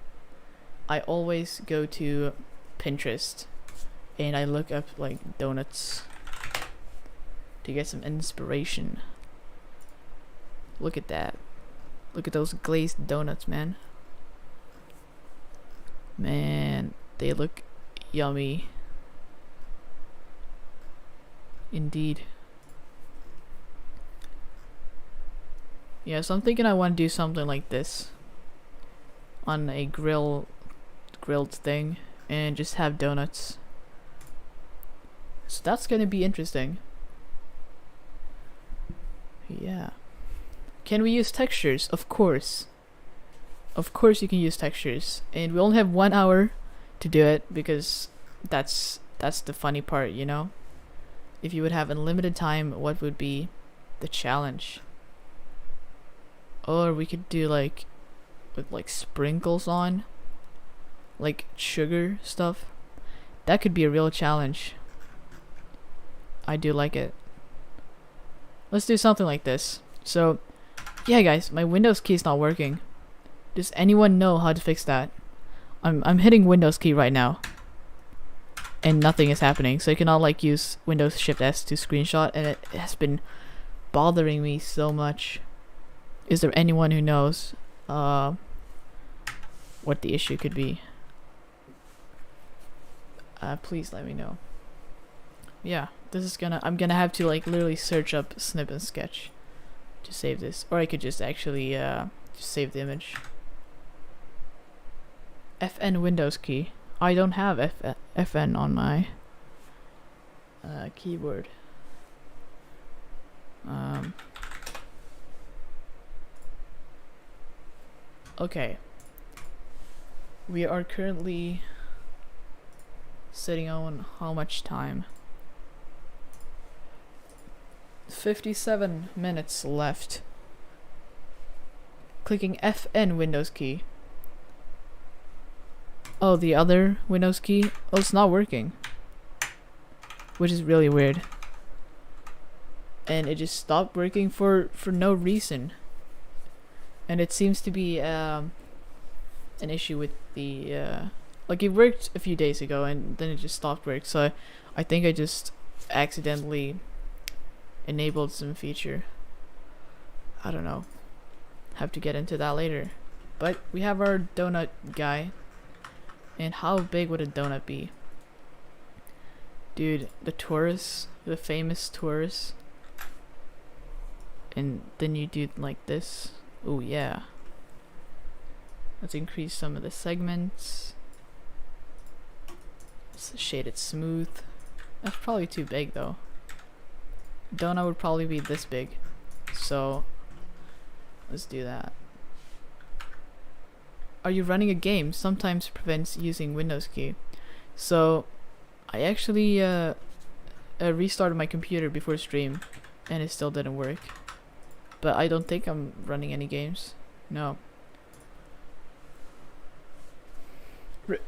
I always go to Pinterest and I look up like donuts to get some inspiration. Look at that. Look at those glazed donuts, man. Man, they look yummy. Indeed. Yeah, so I'm thinking I want to do something like this on a grilled thing and just have donuts. So that's gonna be interesting. Yeah. Can we use textures? Of course. Of course you can use textures. And we only have 1 hour to do it, because that's the funny part, you know? If you would have unlimited time, what would be the challenge? Or we could do like with like sprinkles on, like sugar stuff. That could be a real challenge. I do like it. Let's do something like this. So yeah, guys, my Windows key is not working. Does anyone know how to fix that? I'm hitting Windows key right now and nothing is happening. So I cannot like use Windows Shift S to screenshot, and it has been bothering me so much. Is there anyone who knows what the issue could be? Please let me know. Yeah, this is I'm gonna have to like literally search up Snip and Sketch to save this, or I could just actually just save the image. FN Windows key. I don't have FN on my keyboard. Okay. We are currently sitting on how much time? 57 minutes left. Clicking FN Windows key. Oh, the other Windows key? Oh, it's not working. Which is really weird. And it just stopped working for no reason. And it seems to be an issue with the like it worked a few days ago and then it just stopped working. So I think I just accidentally enabled some feature. I don't know. Have to get into that later. But we have our donut guy. And how big would a donut be? Dude, the Taurus, the famous Taurus. And then you do like this. Oh yeah. Let's increase some of the segments. Let's shade it smooth. That's probably too big though. Donut would probably be this big. So let's do that. Are you running a game? Sometimes prevents using Windows key. So I actually restarted my computer before stream and it still didn't work. But I don't think I'm running any games. No.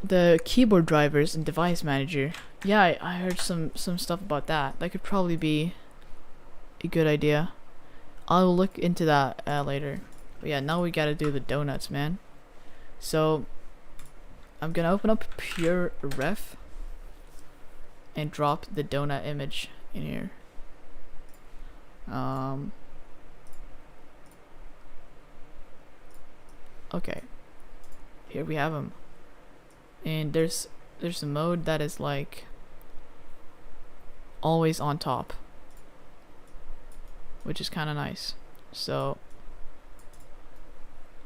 The keyboard drivers and device manager. Yeah, I heard some stuff about that. That could probably be a good idea. I'll look into that later. But yeah, now we gotta do the donuts, man. So I'm gonna open up Pure Ref and drop the donut image in here. Okay, here we have them, and there's a mode that is like always on top, which is kind of nice. So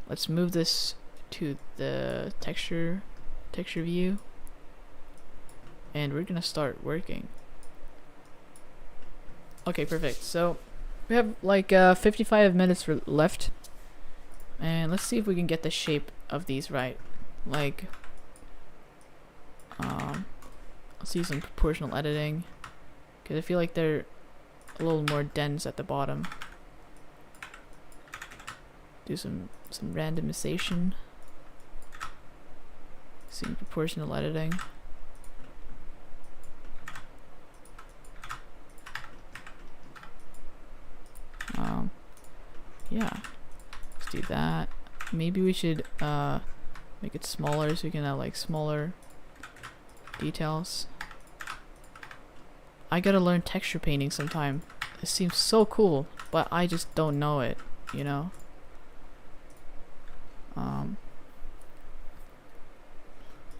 let's move this to the texture view, and we're gonna start working. Okay, perfect. So we have like 55 minutes left. And let's see if we can get the shape of these right. Like, let's use some proportional editing, because I feel like they're a little more dense at the bottom. Do some randomization. Some proportional editing. Yeah. Do that. Maybe we should make it smaller so we can have like smaller details. I gotta learn texture painting sometime. It seems so cool, but I just don't know it, you know.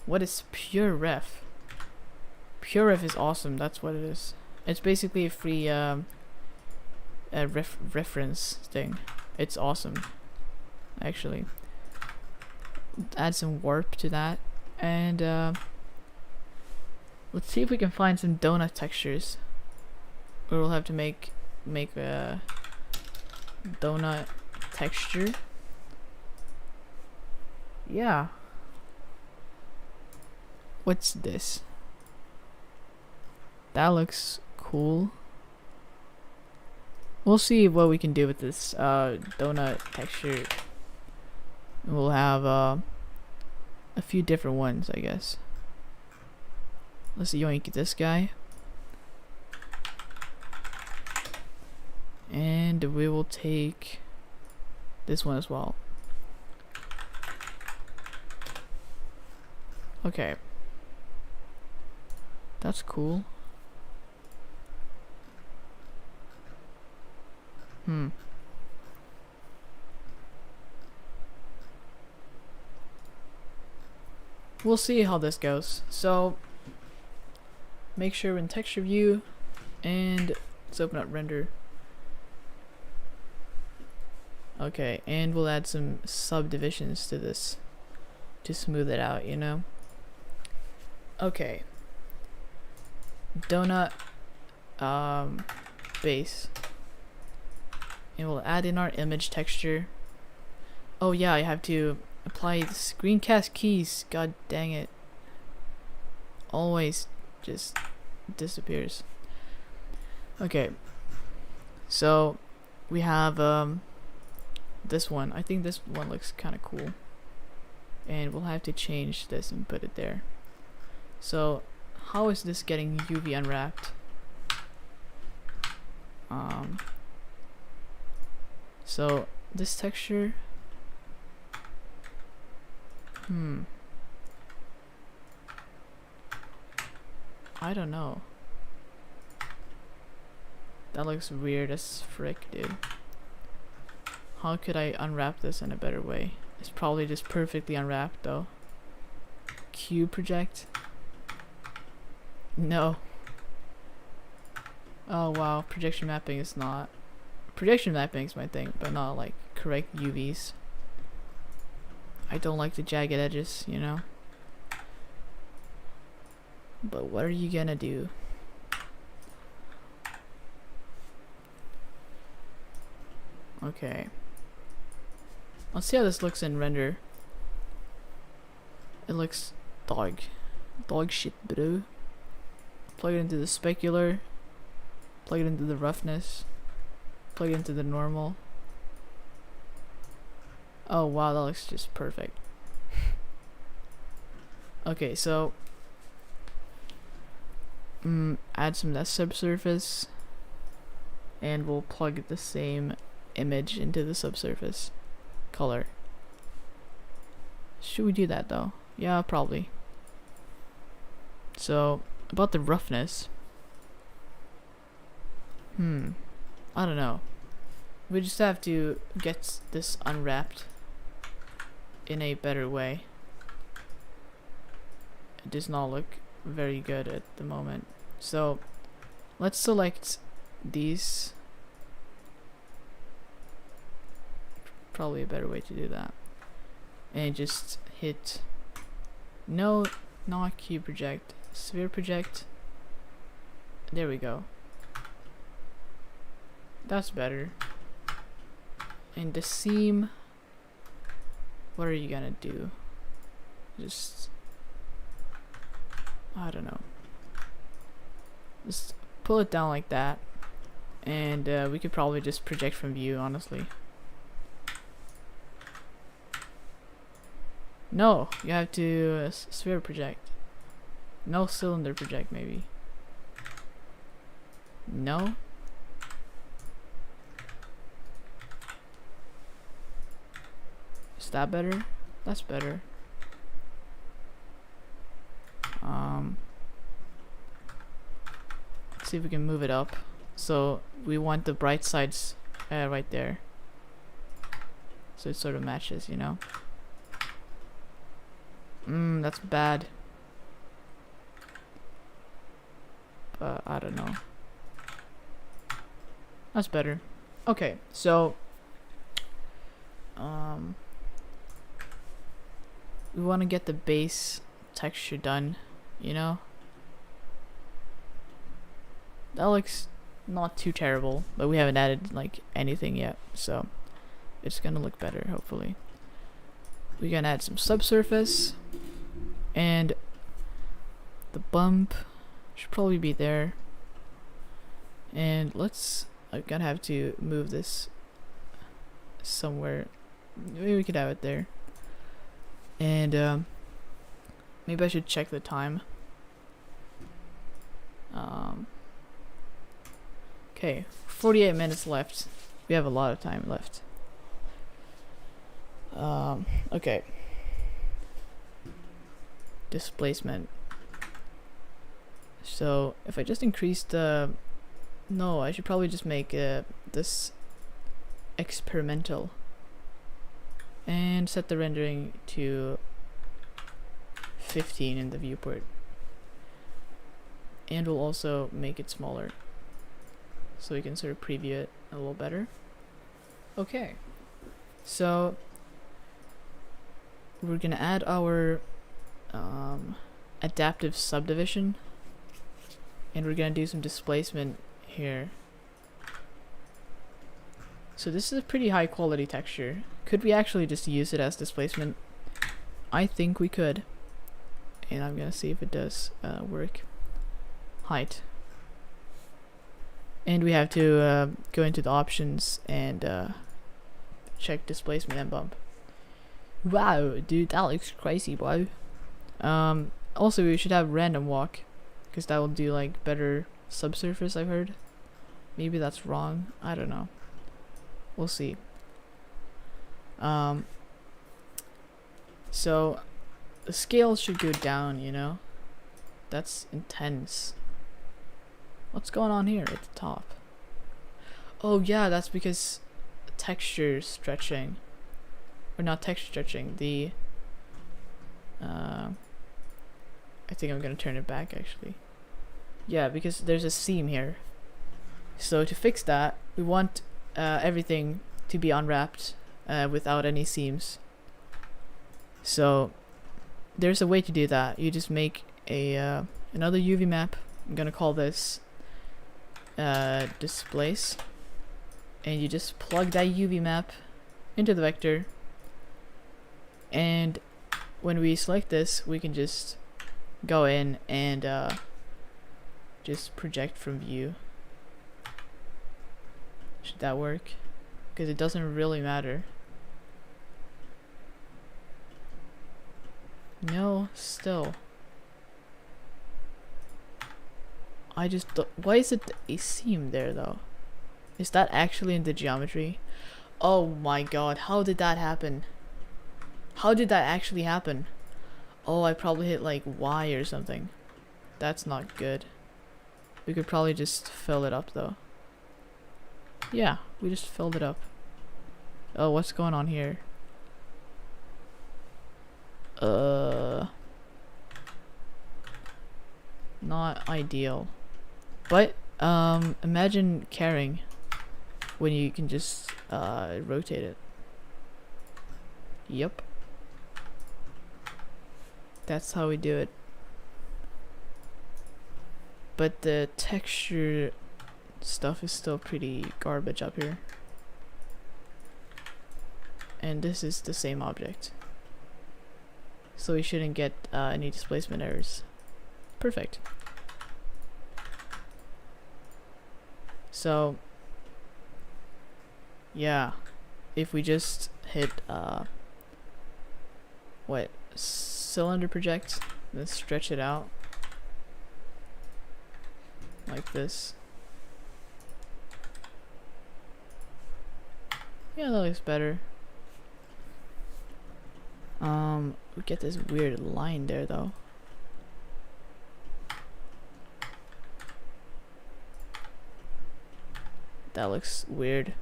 What is Pure Ref? Pure Ref is awesome. That's what it is. It's basically a free reference thing. It's awesome. Actually, add some warp to that, and let's see if we can find some donut textures. Or we'll have to make a donut texture. Yeah. What's this? That looks cool. We'll see what we can do with this donut texture. We'll have a few different ones, I guess. Let's yoink this guy. And we will take this one as well. Okay. That's cool. We'll see how this goes. So make sure we're in texture view, and let's open up render. Okay, and we'll add some subdivisions to this to smooth it out, you know. Okay, donut base, and we'll add in our image texture. Oh yeah, I have to apply the screencast keys. God dang it. Always just disappears. Okay. So we have this one. I think this one looks kind of cool. And we'll have to change this and put it there. So how is this getting UV unwrapped? So this texture, I don't know. That looks weird as frick, dude. How could I unwrap this in a better way? It's probably just perfectly unwrapped though. Cube project? No. Oh wow, projection mapping is not. Projection mapping is my thing, but not like correct UVs. I don't like the jagged edges, you know? But what are you gonna do? Okay. Let's see how this looks in render. It looks dog shit, bro. Plug it into the specular. Plug it into the roughness. Plug it into the normal. Oh wow, that looks just perfect. Okay, so add some less subsurface, and we'll plug the same image into the subsurface color. Should we do that though? Yeah, probably. So about the roughness, I don't know. We just have to get this unwrapped in a better way. It does not look very good at the moment. So let's select these. Probably a better way to do that. And just hit no, not cube project, sphere project. There we go. That's better. And the seam, what are you gonna do? Just, I don't know. Just pull it down like that. And we could probably just project from view, honestly. No, you have to sphere project. No, cylinder project, maybe. No. Is that better? That's better. Let's see if we can move it up. So we want the bright sides right there. So it sort of matches, you know. That's bad. But I don't know. That's better. Okay, so we want to get the base texture done, you know? That looks not too terrible, but we haven't added like anything yet, so it's gonna look better, hopefully. We're gonna add some subsurface, and the bump should probably be there. And I'm gonna have to move this somewhere. Maybe we could have it there. And maybe I should check the time. Okay, 48 minutes left. We have a lot of time left. Okay. Displacement. So if I just increase the, no, I should probably just make this experimental and set the rendering to 15 in the viewport, and we'll also make it smaller so we can sort of preview it a little better. Okay, so we're gonna add our adaptive subdivision, and we're gonna do some displacement here. So this is a pretty high quality texture. Could we actually just use it as displacement? I think we could. And I'm gonna see if it does work. Height. And we have to go into the options and check displacement and bump. Wow, dude, that looks crazy, bro. Also, we should have random walk, because that will do like better subsurface, I've heard. Maybe that's wrong. I don't know. We'll see. So the scale should go down, you know? That's intense. What's going on here at the top? Oh yeah, that's because texture stretching. Or not texture stretching, the I think I'm gonna turn it back actually. Yeah, because there's a seam here. So to fix that, we want everything to be unwrapped without any seams. So there's a way to do that. You just make a another UV map. I'm gonna call this displace, and you just plug that UV map into the vector, and when we select this, we can just go in and just project from view. Should that work? Because it doesn't really matter. No, still. I just why is it a seam there though? Is that actually in the geometry? Oh my god, how did that happen? How did that actually happen? Oh, I probably hit like Y or something. That's not good. We could probably just fill it up though. Yeah, we just filled it up. Oh, what's going on here? Not ideal. But imagine caring when you can just rotate it. Yep. That's how we do it. But the texture stuff is still pretty garbage up here. And this is the same object. So we shouldn't get any displacement errors. Perfect. So yeah, if we just hit what, cylinder project, then stretch it out like this. Yeah, that looks better. We get this weird line there though. That looks weird.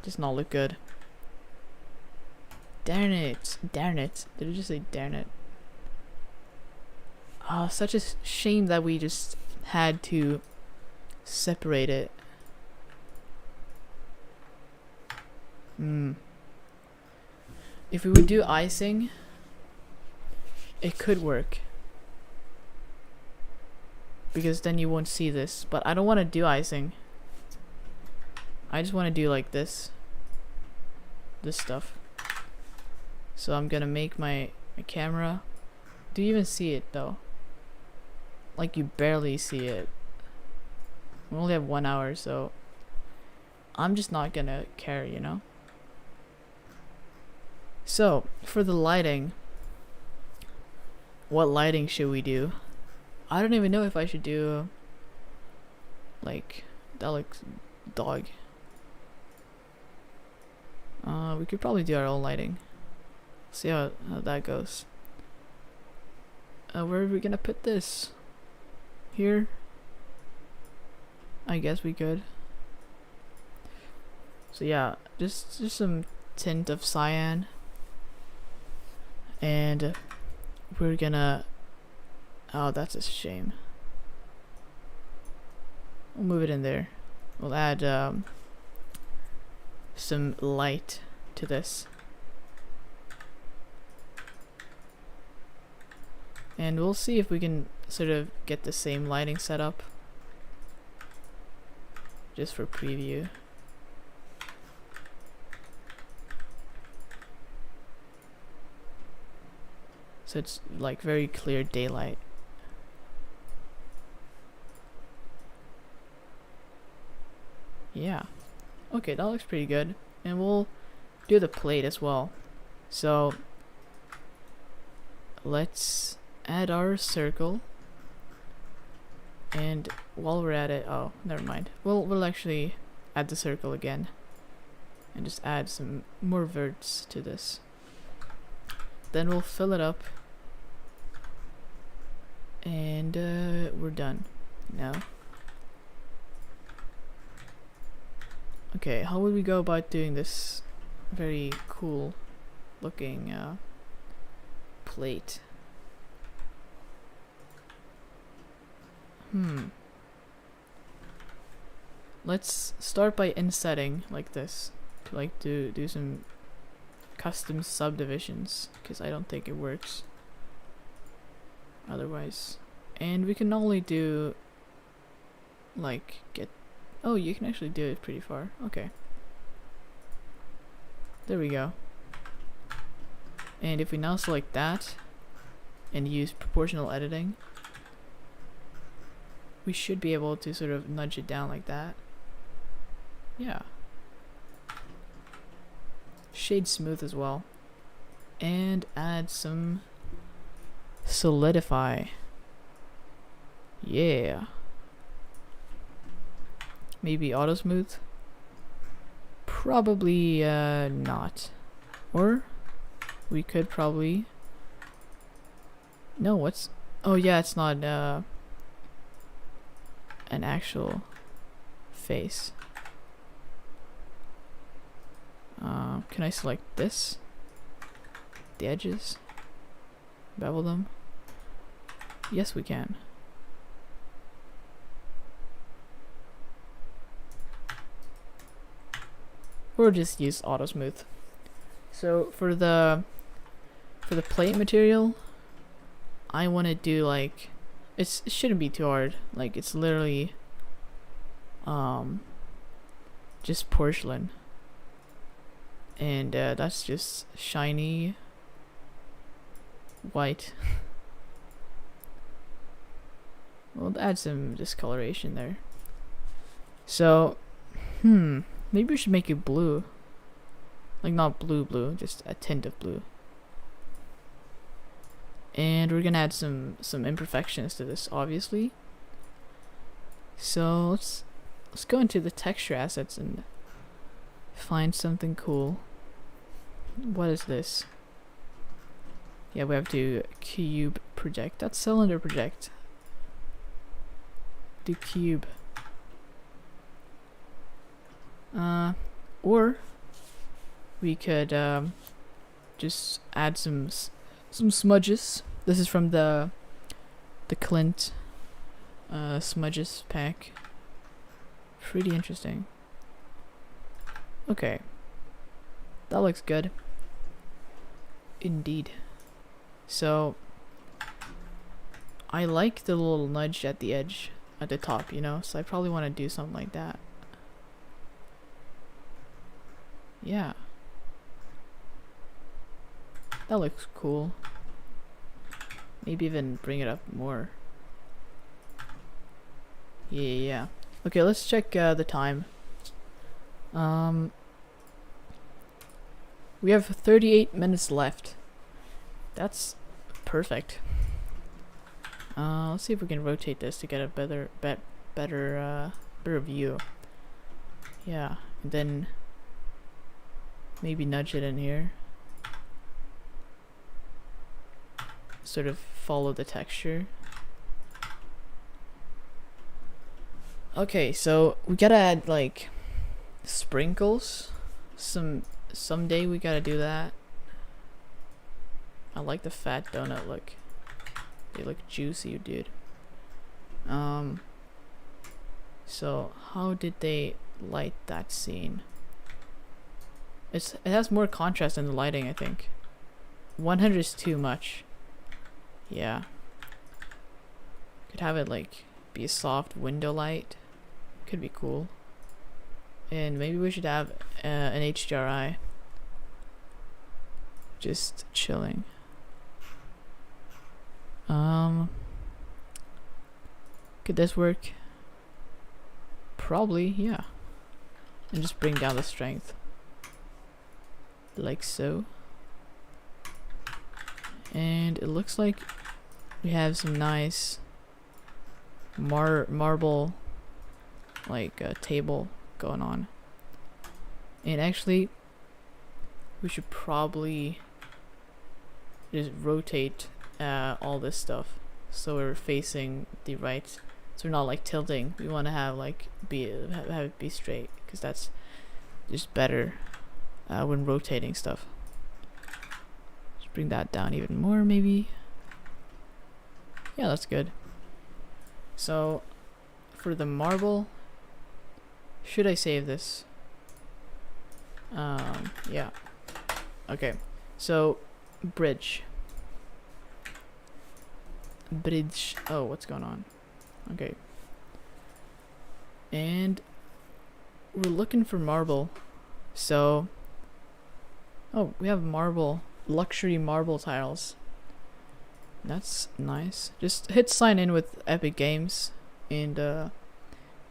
Does not look good. Darn it. Darn it. Did I just say darn it? Oh, such a shame that we just had to separate it. If we would do icing, it could work. Because then you won't see this. But I don't want to do icing. I just want to do like this. This stuff. So I'm gonna make my camera. Do you even see it though? Like you barely see it. We only have 1 hour, so I'm just not gonna care, you know? So, for the lighting, what lighting should we do? I don't even know if I should do, like, that looks dog. We could probably do our own lighting. See how that goes. Where are we gonna put this? Here? I guess we could. So yeah, just some tint of cyan. And we're gonna, oh, that's a shame. We'll move it in there. We'll add some light to this. And we'll see if we can sort of get the same lighting setup. Just for preview. so it's like very clear daylight. Yeah, okay, that looks pretty good. And we'll do the plate as well. So let's add our circle, and while we're at it, oh, never mind, we'll actually add the circle again and just add some more verts to this. Then we'll fill it up, and we're done now. Okay, how would we go about doing this very cool looking plate? Let's start by insetting like this, to like do some custom subdivisions, because I don't think it works otherwise. And we can only do like oh, you can actually do it pretty far. Okay, there we go. And if we now select that and use proportional editing, we should be able to sort of nudge it down like that. Yeah, shade smooth as well, and add some solidify. Yeah, maybe auto smooth, probably not, or we could probably, no, what's, oh yeah, it's not an actual face. Can I select this, the edges, bevel them? Yes, we can. Or just use auto smooth. So for the plate material, I want to do like, it shouldn't be too hard. Like, it's literally just porcelain, and that's just shiny white. We'll add some discoloration there. So maybe we should make it blue, like not blue, just a tint of blue. And we're gonna add some imperfections to this, obviously. So let's go into the texture assets and find something cool. What is this? Yeah, we have to cube project. That's cylinder project. Do cube. Or we could just add some smudges. This is from the Clint smudges pack. Pretty interesting. Okay, that looks good indeed. So I like the little nudge at the edge, at the top, you know, so I probably want to do something like that. Yeah, that looks cool. Maybe even bring it up more. Yeah. Okay, let's check the time. We have 38 minutes left. That's perfect. Let's see if we can rotate this to get a better view. Yeah, and then maybe nudge it in here. Sort of follow the texture. Okay, so we gotta add like sprinkles. Someday we gotta do that. I like the fat donut look. They look juicy, dude. So how did they light that scene? It has more contrast in the lighting, I think. 100 is too much. Yeah. Could have it like be a soft window light. Could be cool. And maybe we should have an HDRI. Just chilling. Could this work? Probably, yeah. And just bring down the strength. Like so. And it looks like we have some nice marble like table going on. And actually we should probably just rotate all this stuff so we're facing the right, so we're not like tilting. We want to have like have it be straight, because that's just better when rotating stuff. Just bring that down even more maybe. Yeah, that's good. So for the marble, should I save this? Yeah. Okay. So bridge. Oh, what's going on? Okay. And we're looking for marble. So oh, we have marble, luxury marble tiles. That's nice. Just hit sign in with Epic Games and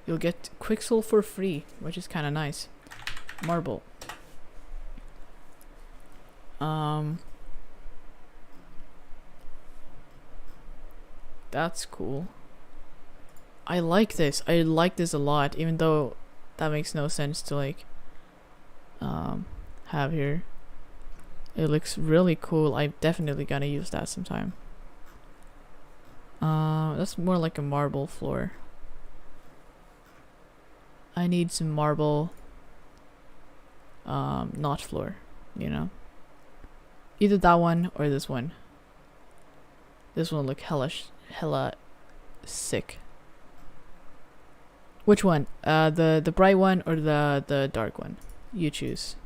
you'll get Quixel for free, which is kind of nice. Marble. That's cool. I like this. I like this a lot, even though that makes no sense to like have here. It looks really cool. I'm definitely gonna use that sometime. That's more like a marble floor. I need some marble not floor, you know. Either that one or this one. This one look hella sick. Which one? The bright one or the dark one? You choose.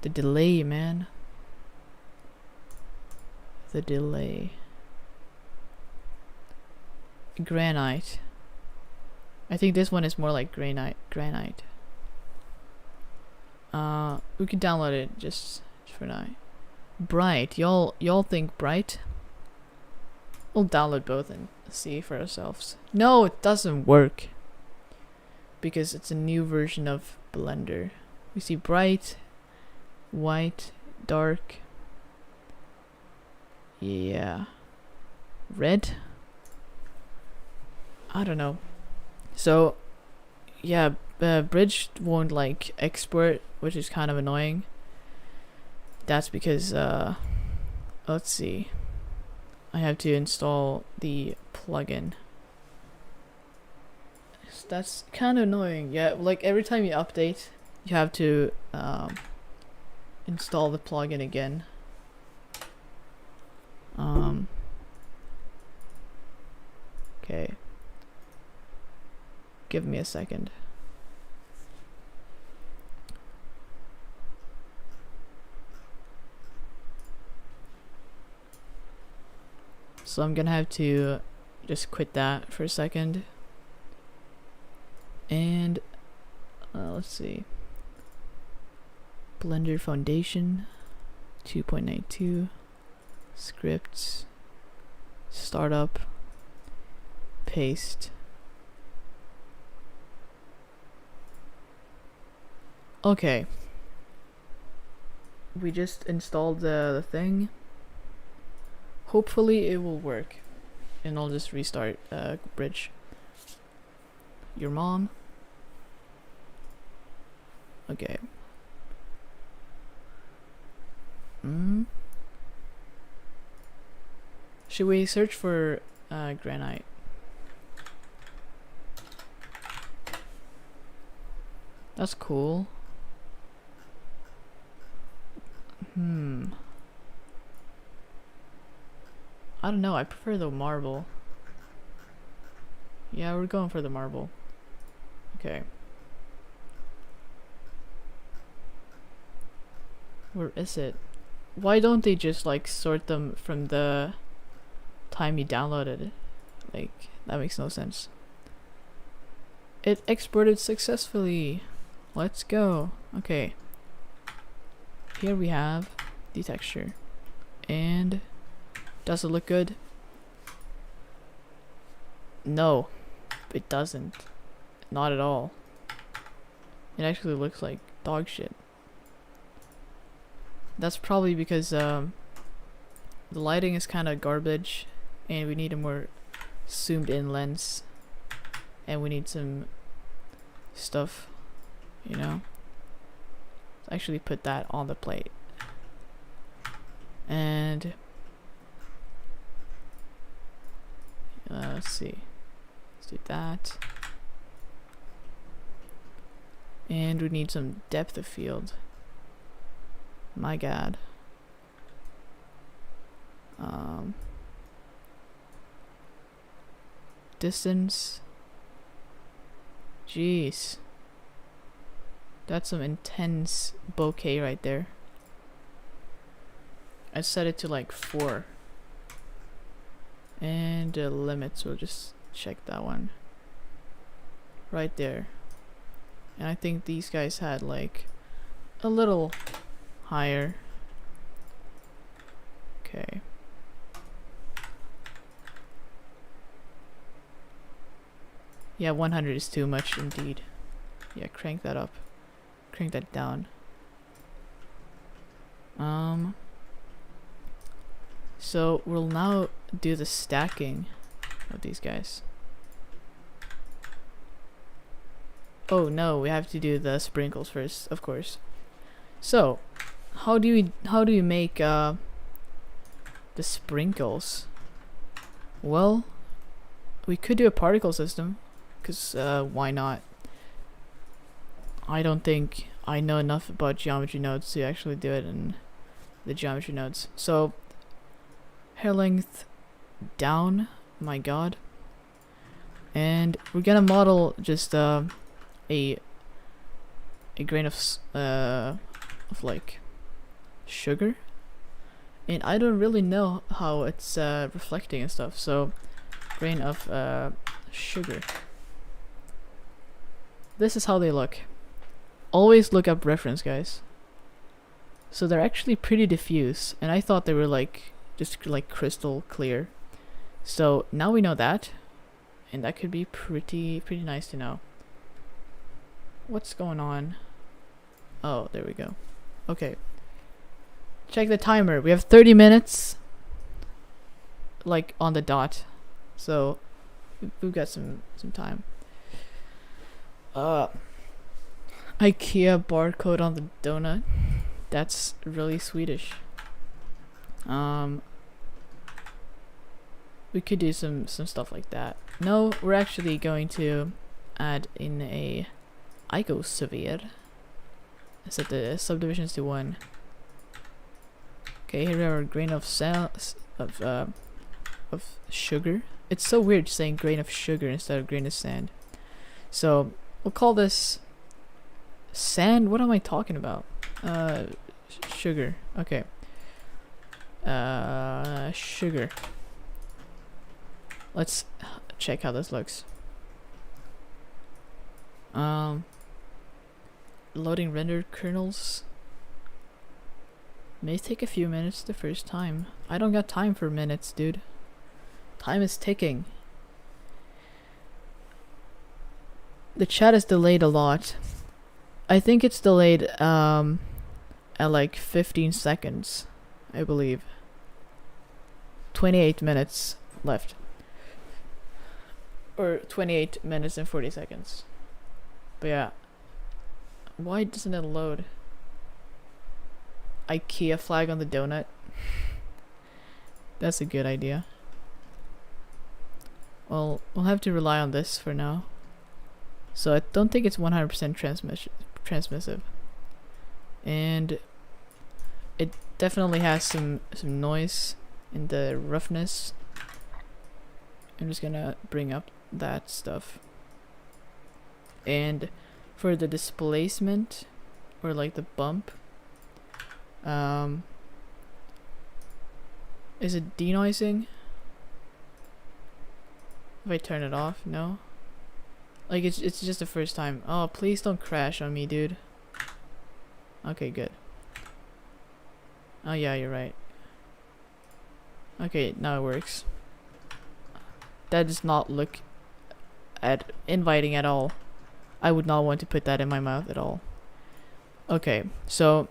The delay, man. The delay. Granite. I think this one is more like granite. We can download it just for now. Bright. Y'all think bright? We'll download both and see for ourselves. No, it doesn't work. Because it's a new version of Blender. We see bright, white, dark. Yeah. Red? I don't know. So, yeah, Bridge won't like export, which is kind of annoying. That's because, let's see. I have to install the plugin. So that's kind of annoying. Yeah, like every time you update, you have to install the plugin again. Okay. Give me a second. So I'm gonna have to just quit that for a second. And let's see. Blender Foundation 2.92 scripts, startup, paste. Okay. We just installed the thing. Hopefully it will work. And I'll just restart Bridge. Your mom. Okay. Should we search for granite? That's cool. I don't know, I prefer the marble. Yeah, we're going for the marble. Okay. Where is it? Why don't they just like sort them from the time you downloaded it? Like, that makes no sense. It exported successfully. Let's go. Okay. Here we have the texture. And Does it look good? No, it doesn't. Not at all. It actually looks like dog shit. That's probably because the lighting is kind of garbage and we need a more zoomed in lens, and we need some stuff, you know. Let's actually put that on the plate. And let's see. Let's do that. And we need some depth of field. My god. Distance. Jeez. That's some intense bokeh right there. I set it to like 4. And the limits, we'll just check that one. Right there. And I think these guys had like a little higher. Okay. Yeah, 100 is too much indeed. Yeah, crank that up. Crank that down. So we'll now do the stacking of these guys. Oh no, we have to do the sprinkles first, of course. So, how do you make the sprinkles? Well, we could do a particle system, cause why not? I don't think I know enough about geometry nodes to actually do it in the geometry nodes. So, hair length down, my god. And we're gonna model just a grain of like sugar, and I don't really know how it's reflecting and stuff, so grain of sugar. This is how they look. Always look up reference, guys. So they're actually pretty diffuse, and I thought they were like just like crystal clear. So now we know that, and that could be pretty nice to know. What's going on? Oh, there we go. Okay. Check the timer. We have 30 minutes like on the dot. So we've got some time. IKEA barcode on the donut. That's really Swedish. We could do some stuff like that. No, we're actually going to add in a icosphere. Set the subdivisions to 1. Okay, here we have a grain of sugar. It's so weird saying grain of sugar instead of grain of sand. So we'll call this sand. What am I talking about? Sugar. Okay. Sugar. Let's check how this looks. Loading rendered kernels. May take a few minutes the first time. I don't got time for minutes, dude. Time is ticking. The chat is delayed a lot. I think it's delayed at like 15 seconds, I believe. 28 minutes left. Or 28 minutes and 40 seconds. But yeah. Why doesn't it load? IKEA flag on the donut. That's a good idea. Well, we'll have to rely on this for now. So I don't think it's 100% transmissive. And it definitely has some noise in the roughness. I'm just gonna bring up that stuff. And for the displacement, or like the bump, is it denoising? If I turn it off, no? Like it's just the first time. Oh, please don't crash on me, dude. Okay, good. Oh yeah, you're right. Okay, now it works. That does not look inviting at all. I would not want to put that in my mouth at all. Okay, so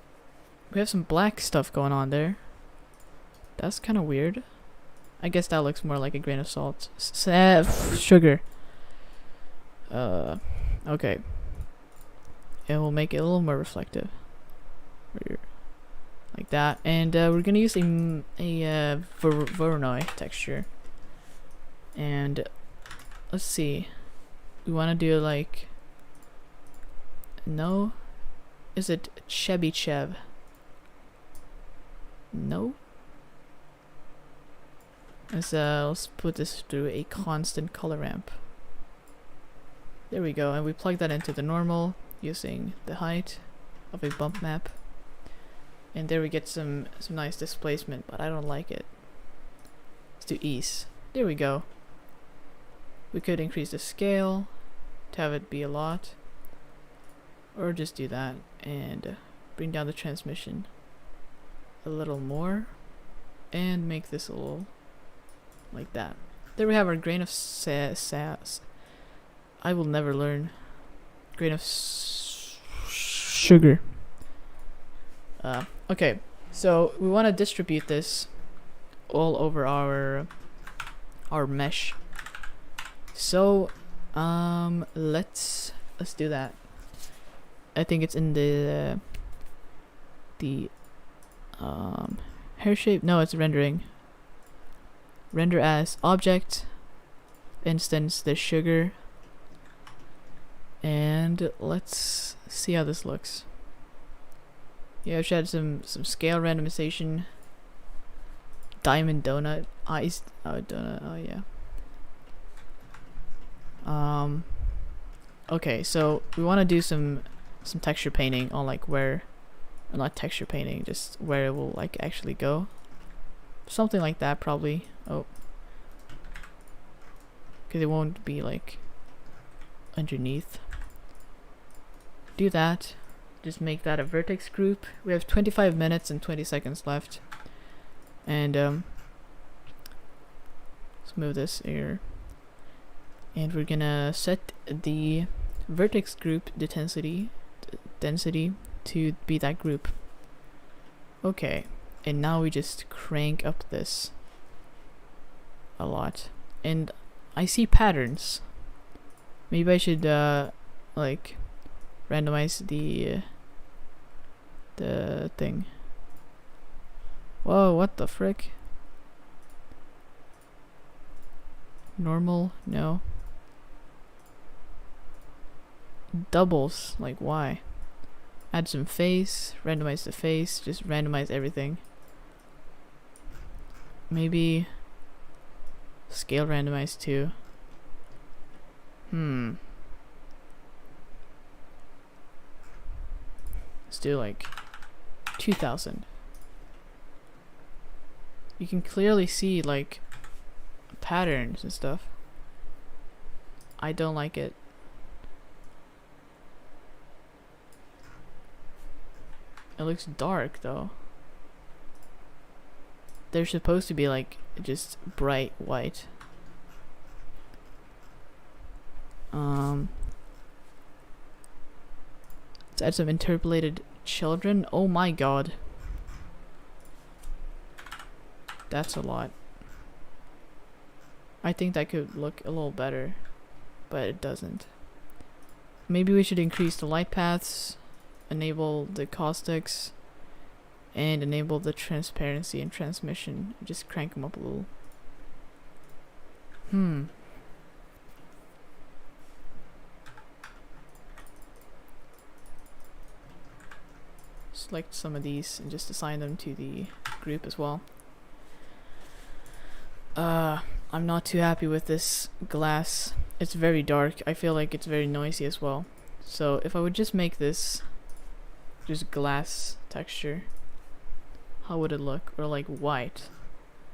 we have some black stuff going on there. That's kind of weird. I guess that looks more like a grain of salt. Sugar. Okay. It will make it a little more reflective. Like that. And we're gonna use a Voronoi texture. And let's see. We want to do like... No? Is it Chebychev? No? Let's put this through a constant color ramp. There we go, and we plug that into the normal using the height of a bump map. And there we get some nice displacement, but I don't like it. Let's do ease. There we go. We could increase the scale to have it be a lot, or just do that and bring down the transmission a little more and make this a little like that. There we have our grain of sass. I will never learn. Grain of sugar. Okay, so we want to distribute this all over our mesh. So let's do that. I think it's in the hair shape. No, it's rendering. Render as object, instance the sugar, and let's see how this looks. Yeah, I've had some scale randomization. Diamond donut eyes. Oh, donut. Oh yeah. Okay, so we want to do some texture painting on like where, not texture painting, just where it will like actually go. Something like that probably. Oh, because it won't be like underneath. Do that. Just make that a vertex group. We have 25 minutes and 20 seconds left. And let's move this here. And we're gonna set the vertex group density to be that group. Okay, and now we just crank up this a lot, and I see patterns. Maybe I should like randomize the thing. Whoa, what the frick? Normal? No. Doubles, like why? Add some face, randomize the face, just randomize everything. Maybe scale randomize too. Let's do like 2000. You can clearly see like patterns and stuff. I don't like it. It looks dark though. They're supposed to be like just bright white. Let's add some interpolated children. Oh my god. That's a lot. I think that could look a little better, but it doesn't. Maybe we should increase the light paths, enable the caustics, and enable the transparency and transmission. Just crank them up a little. Select some of these and just assign them to the group as well. I'm not too happy with this glass. It's very dark. I feel like it's very noisy as well. So if I would just make this just glass texture, how would it look? Or like white.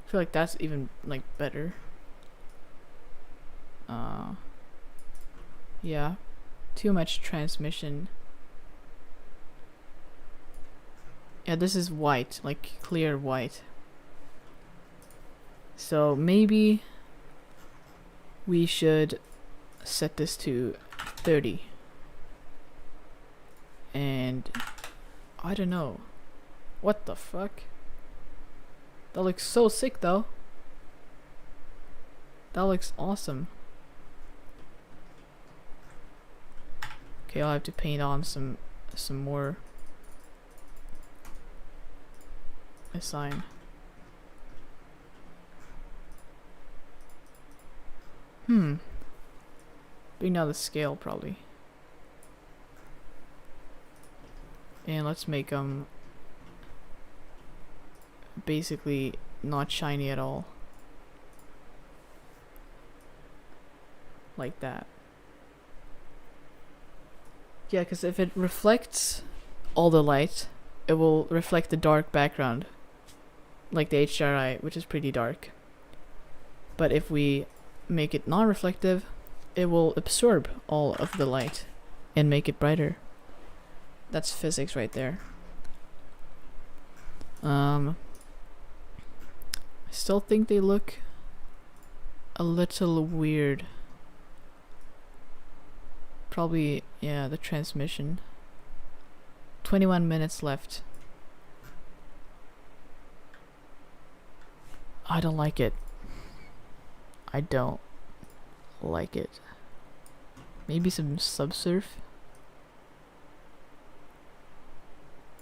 I feel like that's even like better. Yeah, too much transmission. Yeah, this is white, like clear white. So maybe we should set this to 30. And I don't know. What the fuck? That looks so sick though. That looks awesome. Okay, I'll have to paint on some more assign. Bring down the scale probably. And let's make them basically not shiny at all. Like that. Yeah, because if it reflects all the light, it will reflect the dark background. Like the HDRI, which is pretty dark. But if we make it non-reflective, it will absorb all of the light and make it brighter. That's physics right there. I still think they look a little weird. Probably, yeah, the transmission. 21 minutes left. I don't like it. I don't like it. Maybe some subsurf.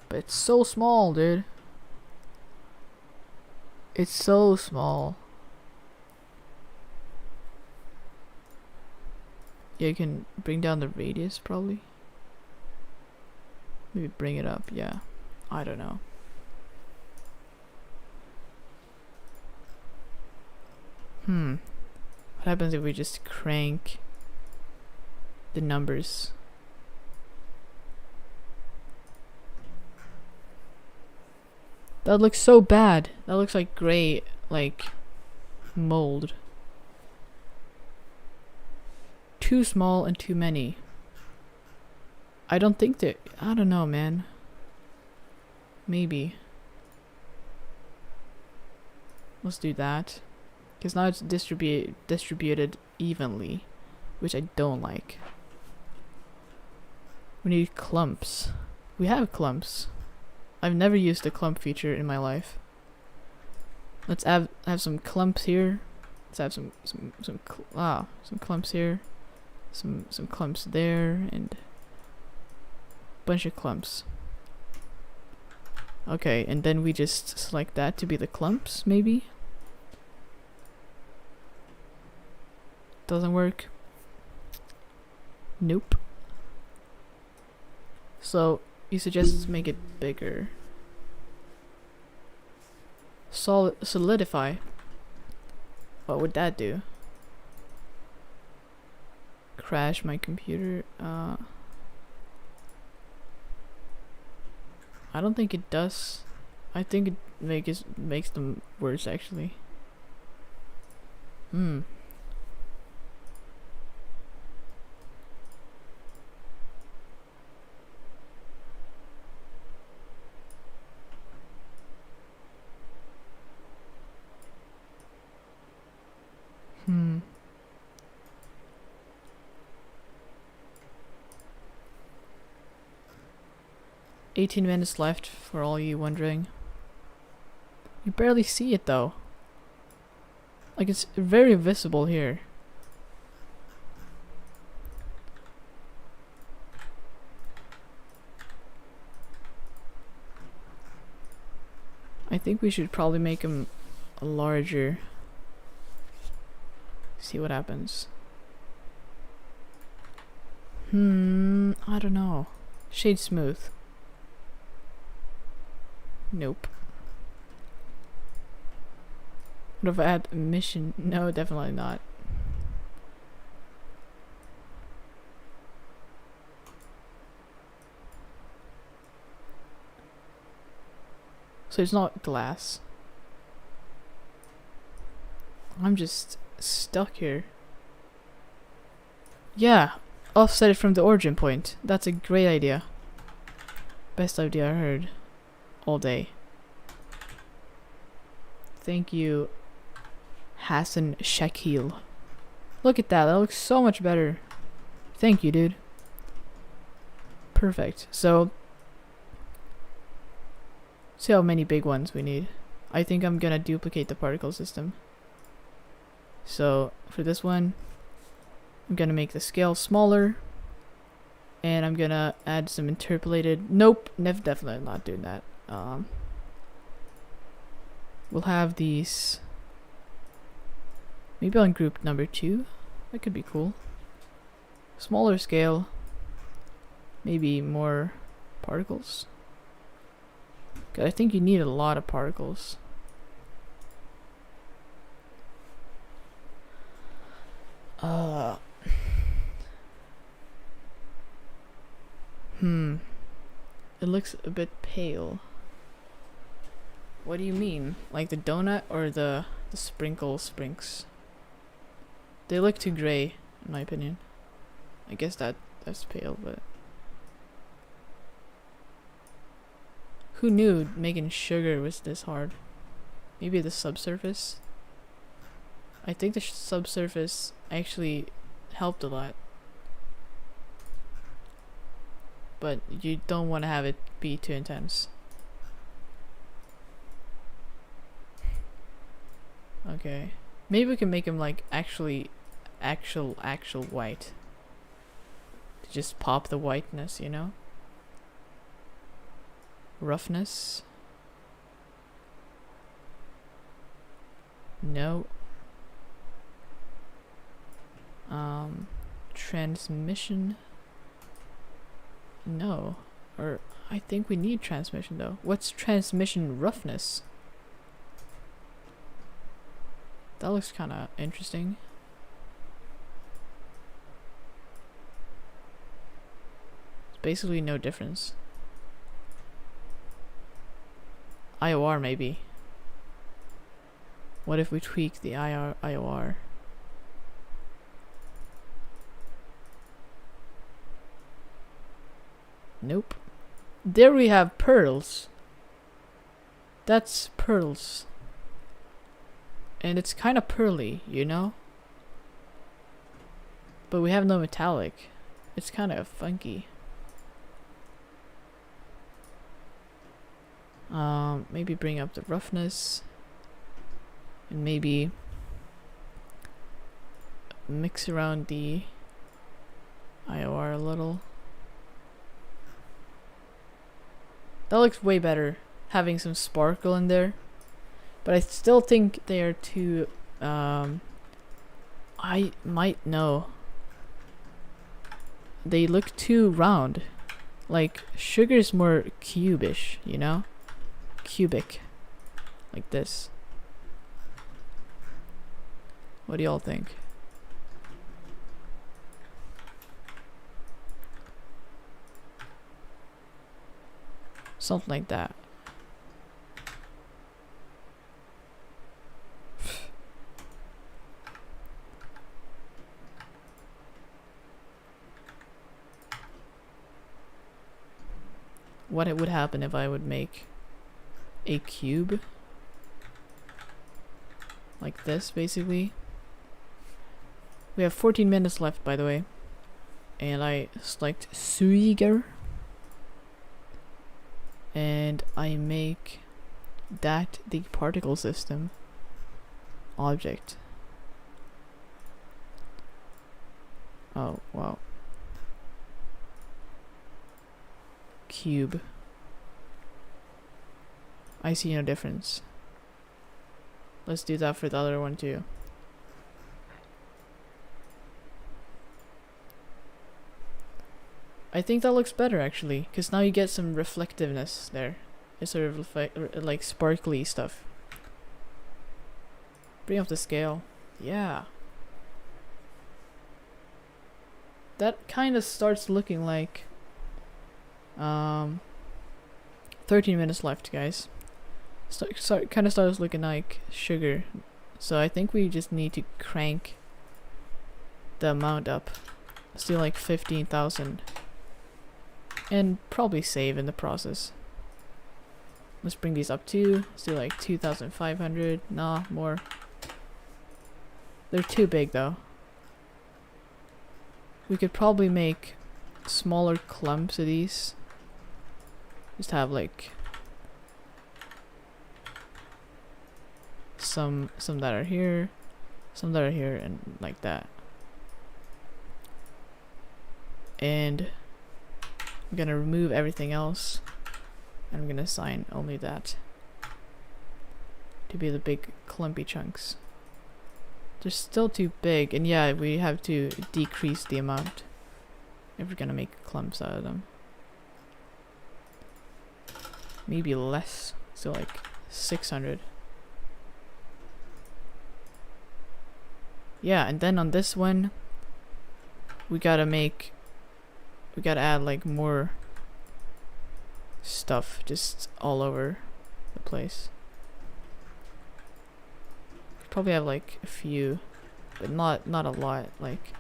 But it's so small, dude. It's so small. Yeah, you can bring down the radius probably. Maybe bring it up, yeah. I don't know. What happens if we just crank the numbers? That looks so bad. That looks like gray, like mold. Too small and too many. I don't think that. I don't know, man. Maybe. Let's do that. Because now it's distributed evenly, which I don't like. We need clumps. We have clumps. I've never used the clump feature in my life. Let's have some clumps here. Let's have some clumps here. Some clumps there, and bunch of clumps. Okay, and then we just select that to be the clumps, maybe? Doesn't work. Nope. So, you suggest to make it bigger. Solidify. What would that do? Crash my computer. I don't think it does. I think it makes them worse actually. Hmm. 18 minutes left for all you wondering. You barely see it though. Like it's very visible here. I think we should probably make him larger. See what happens. I don't know. Shade smooth. Nope. What if I add emission? No, definitely not. So it's not glass. I'm just stuck here. Yeah, offset it from the origin point. That's a great idea. Best idea I heard all day. Thank you, Hassan Shakil. Look at that. That looks so much better. Thank you, dude. Perfect. So, see how many big ones we need. I think I'm gonna duplicate the particle system. So, for this one, I'm gonna make the scale smaller. And I'm gonna add some interpolated. Nope, definitely not doing that. We'll have these maybe on group number 2. That could be cool. Smaller scale. Maybe more particles. 'Cause I think you need a lot of particles. It looks a bit pale. What do you mean? Like the donut or the sprinks? They look too gray, in my opinion. I guess that's pale, but who knew making sugar was this hard? Maybe the subsurface? I think the subsurface actually helped a lot. But you don't want to have it be too intense. Okay. Maybe we can make him like actual white. To just pop the whiteness, you know? Roughness. No. Transmission. No. Or I think we need transmission though. What's transmission roughness? That looks kind of interesting. It's basically no difference. IOR maybe. What if we tweak the IOR? Nope. There we have pearls. That's pearls. And it's kind of pearly, you know? But we have no metallic. It's kind of funky. Maybe bring up the roughness. And maybe mix around the IOR a little. That looks way better, having some sparkle in there. But I still think they are too, I might know. They look too round. Like, sugar's more cubish, you know? Cubic. Like this. What do y'all think? Something like that. What it would happen if I would make a cube like this, basically. We have 14 minutes left, by the way, and I select Suiger, and I make that the particle system object. Oh wow. Cube. I see no difference. Let's do that for the other one too. I think that looks better actually, because now you get some reflectiveness there. It's sort of like sparkly stuff. Bring up the scale. Yeah. That kind of starts looking like 13 minutes left, guys. Kind of starts looking like sugar. So I think we just need to crank the amount up. Let's do like 15,000. And probably save in the process. Let's bring these up too. Let's do like 2,500. Nah, more. They're too big though. We could probably make smaller clumps of these. Just have like some that are here, some that are here, and like that. And I'm gonna remove everything else, and I'm gonna assign only that to be the big clumpy chunks. They're still too big, and yeah, we have to decrease the amount if we're gonna make clumps out of them. Maybe less, so like 600. Yeah, and then on this one, we gotta add like more stuff just all over the place. Probably have like a few, but not a lot, like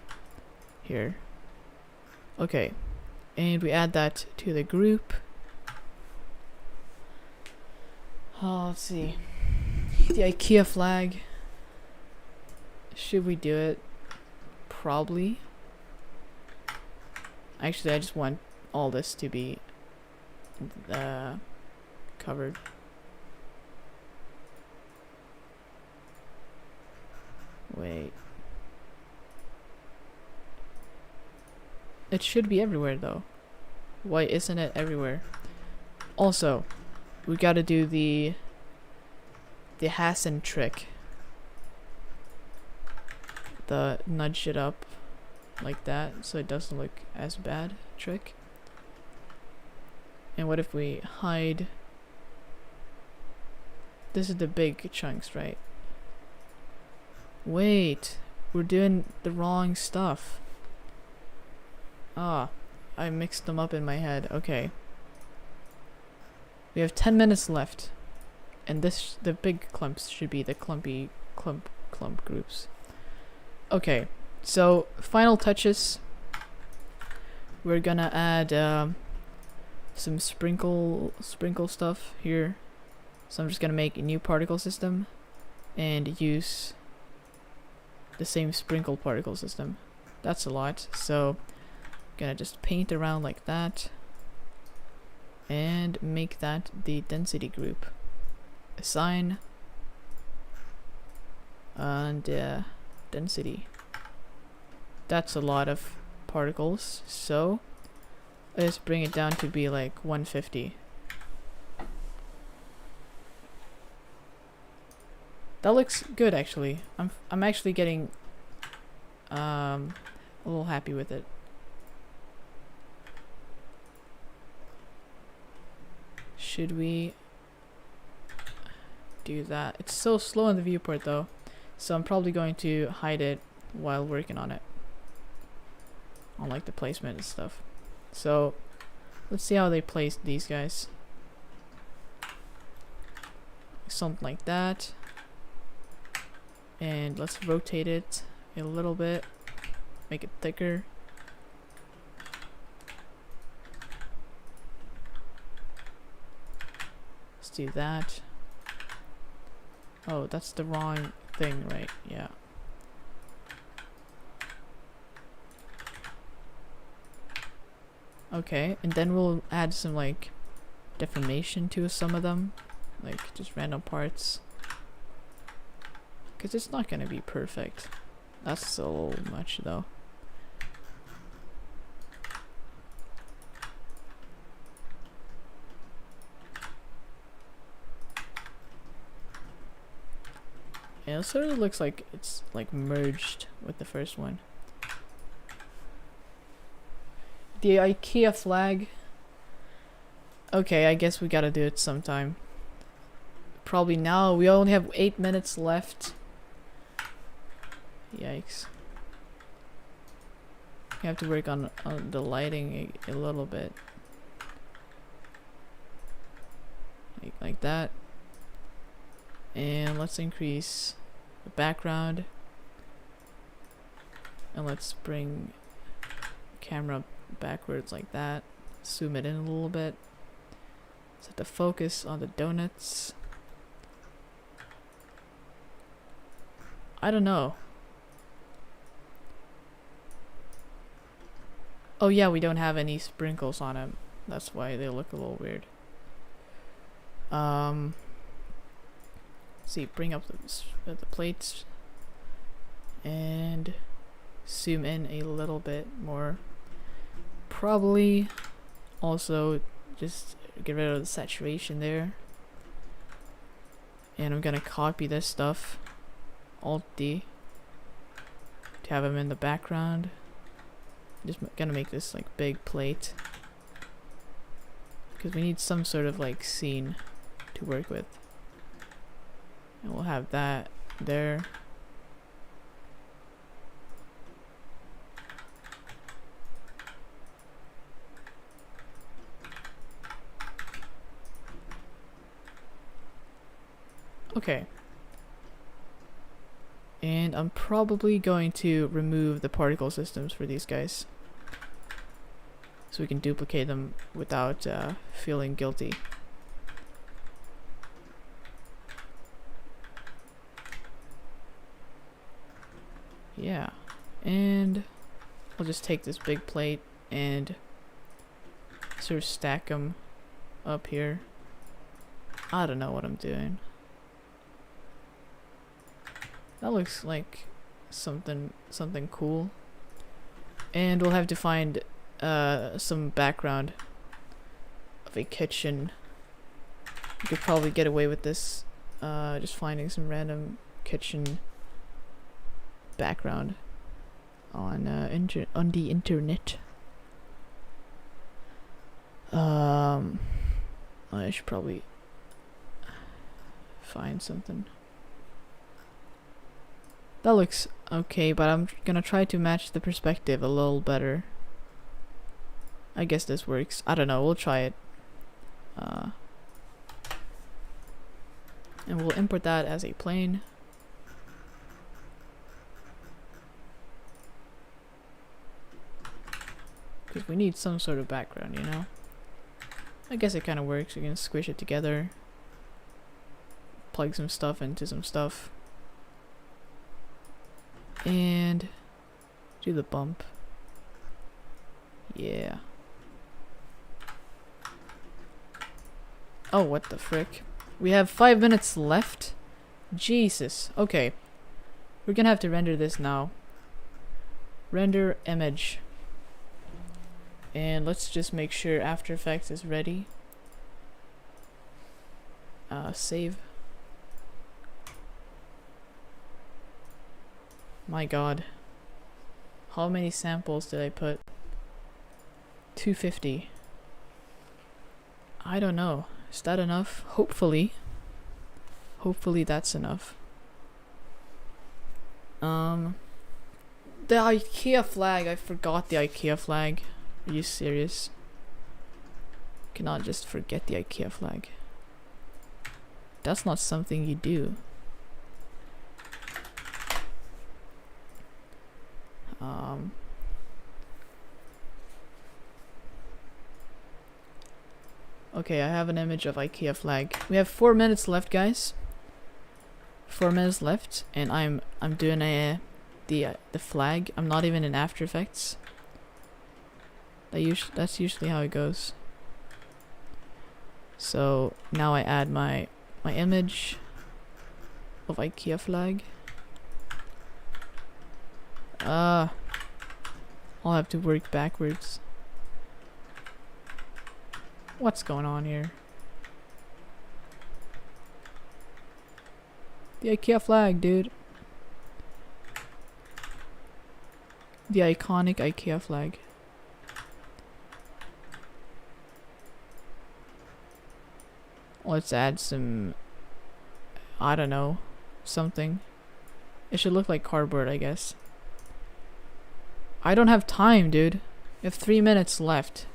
here. Okay, and we add that to the group. Oh, let's see. The IKEA flag. Should we do it? Probably. Actually, I just want all this to be covered. Wait. It should be everywhere though. Why isn't it everywhere? Also, we gotta do the Hassan trick. The nudge it up like that so it doesn't look as bad trick. And what if we hide? This is the big chunks, right? Wait, we're doing the wrong stuff. Ah, I mixed them up in my head. Okay. We have 10 minutes left. And the big clumps should be the clumpy clump groups. Okay, so final touches. We're gonna add some sprinkle stuff here. So I'm just gonna make a new particle system and use the same sprinkle particle system. That's a lot. So gonna just paint around like that and make that the density group. Assign and density. That's a lot of particles, so let's bring it down to be like 150. That looks good actually. I'm actually getting a little happy with it. Should we do that? It's so slow in the viewport though, so I'm probably going to hide it while working on it, on like the placement and stuff. So let's see how they place these guys. Something like that, and let's rotate it a little bit, make it thicker. Let's do that. Oh, that's the wrong thing, right? Yeah. Okay, and then we'll add some like deformation to some of them, like just random parts, because it's not gonna be perfect. That's so much though. Yeah, it sort of looks like it's like merged with the first one. The IKEA flag. Okay, I guess we gotta do it sometime. Probably now. We only have 8 minutes left. Yikes. We have to work on the lighting a little bit. Like that. And let's increase the background. And let's bring camera backwards like that. Zoom it in a little bit. Set the focus on the donuts. I don't know. Oh yeah, we don't have any sprinkles on them. That's why they look a little weird. See, bring up the plates and zoom in a little bit more. Probably also just get rid of the saturation there. And I'm gonna copy this stuff, Alt D, to have them in the background. Just gonna make this like big plate because we need some sort of like scene to work with. And we'll have that there. Okay. And I'm probably going to remove the particle systems for these guys, so we can duplicate them without feeling guilty. Yeah, and I'll just take this big plate and sort of stack them up here. I don't know what I'm doing. That looks like something cool. And we'll have to find some background of a kitchen. You could probably get away with this, just finding some random kitchen background on the internet. I should probably find something. That looks okay, but I'm gonna try to match the perspective a little better. I guess this works. I don't know, we'll try it. And we'll import that as a plane. Because we need some sort of background, you know? I guess it kind of works. We can squish it together. Plug some stuff into some stuff. And do the bump. Yeah. Oh, what the frick? We have 5 minutes left? Jesus. Okay. We're gonna have to render this now. Render image. And let's just make sure After Effects is ready. Save. My god. How many samples did I put? 250. I don't know. Is that enough? Hopefully. Hopefully that's enough. The IKEA flag. I forgot the IKEA flag. Are you serious? Cannot just forget the IKEA flag. That's not something you do. Okay, I have an image of IKEA flag. We have 4 minutes left, guys. 4 minutes left, and I'm doing the flag. I'm not even in After Effects. That's usually how it goes. So now I add my image of IKEA flag. I'll have to work backwards. What's going on here? The IKEA flag, dude. The iconic IKEA flag. Let's add some, I don't know, something. It should look like cardboard, I guess. I don't have time, dude. We have 3 minutes left.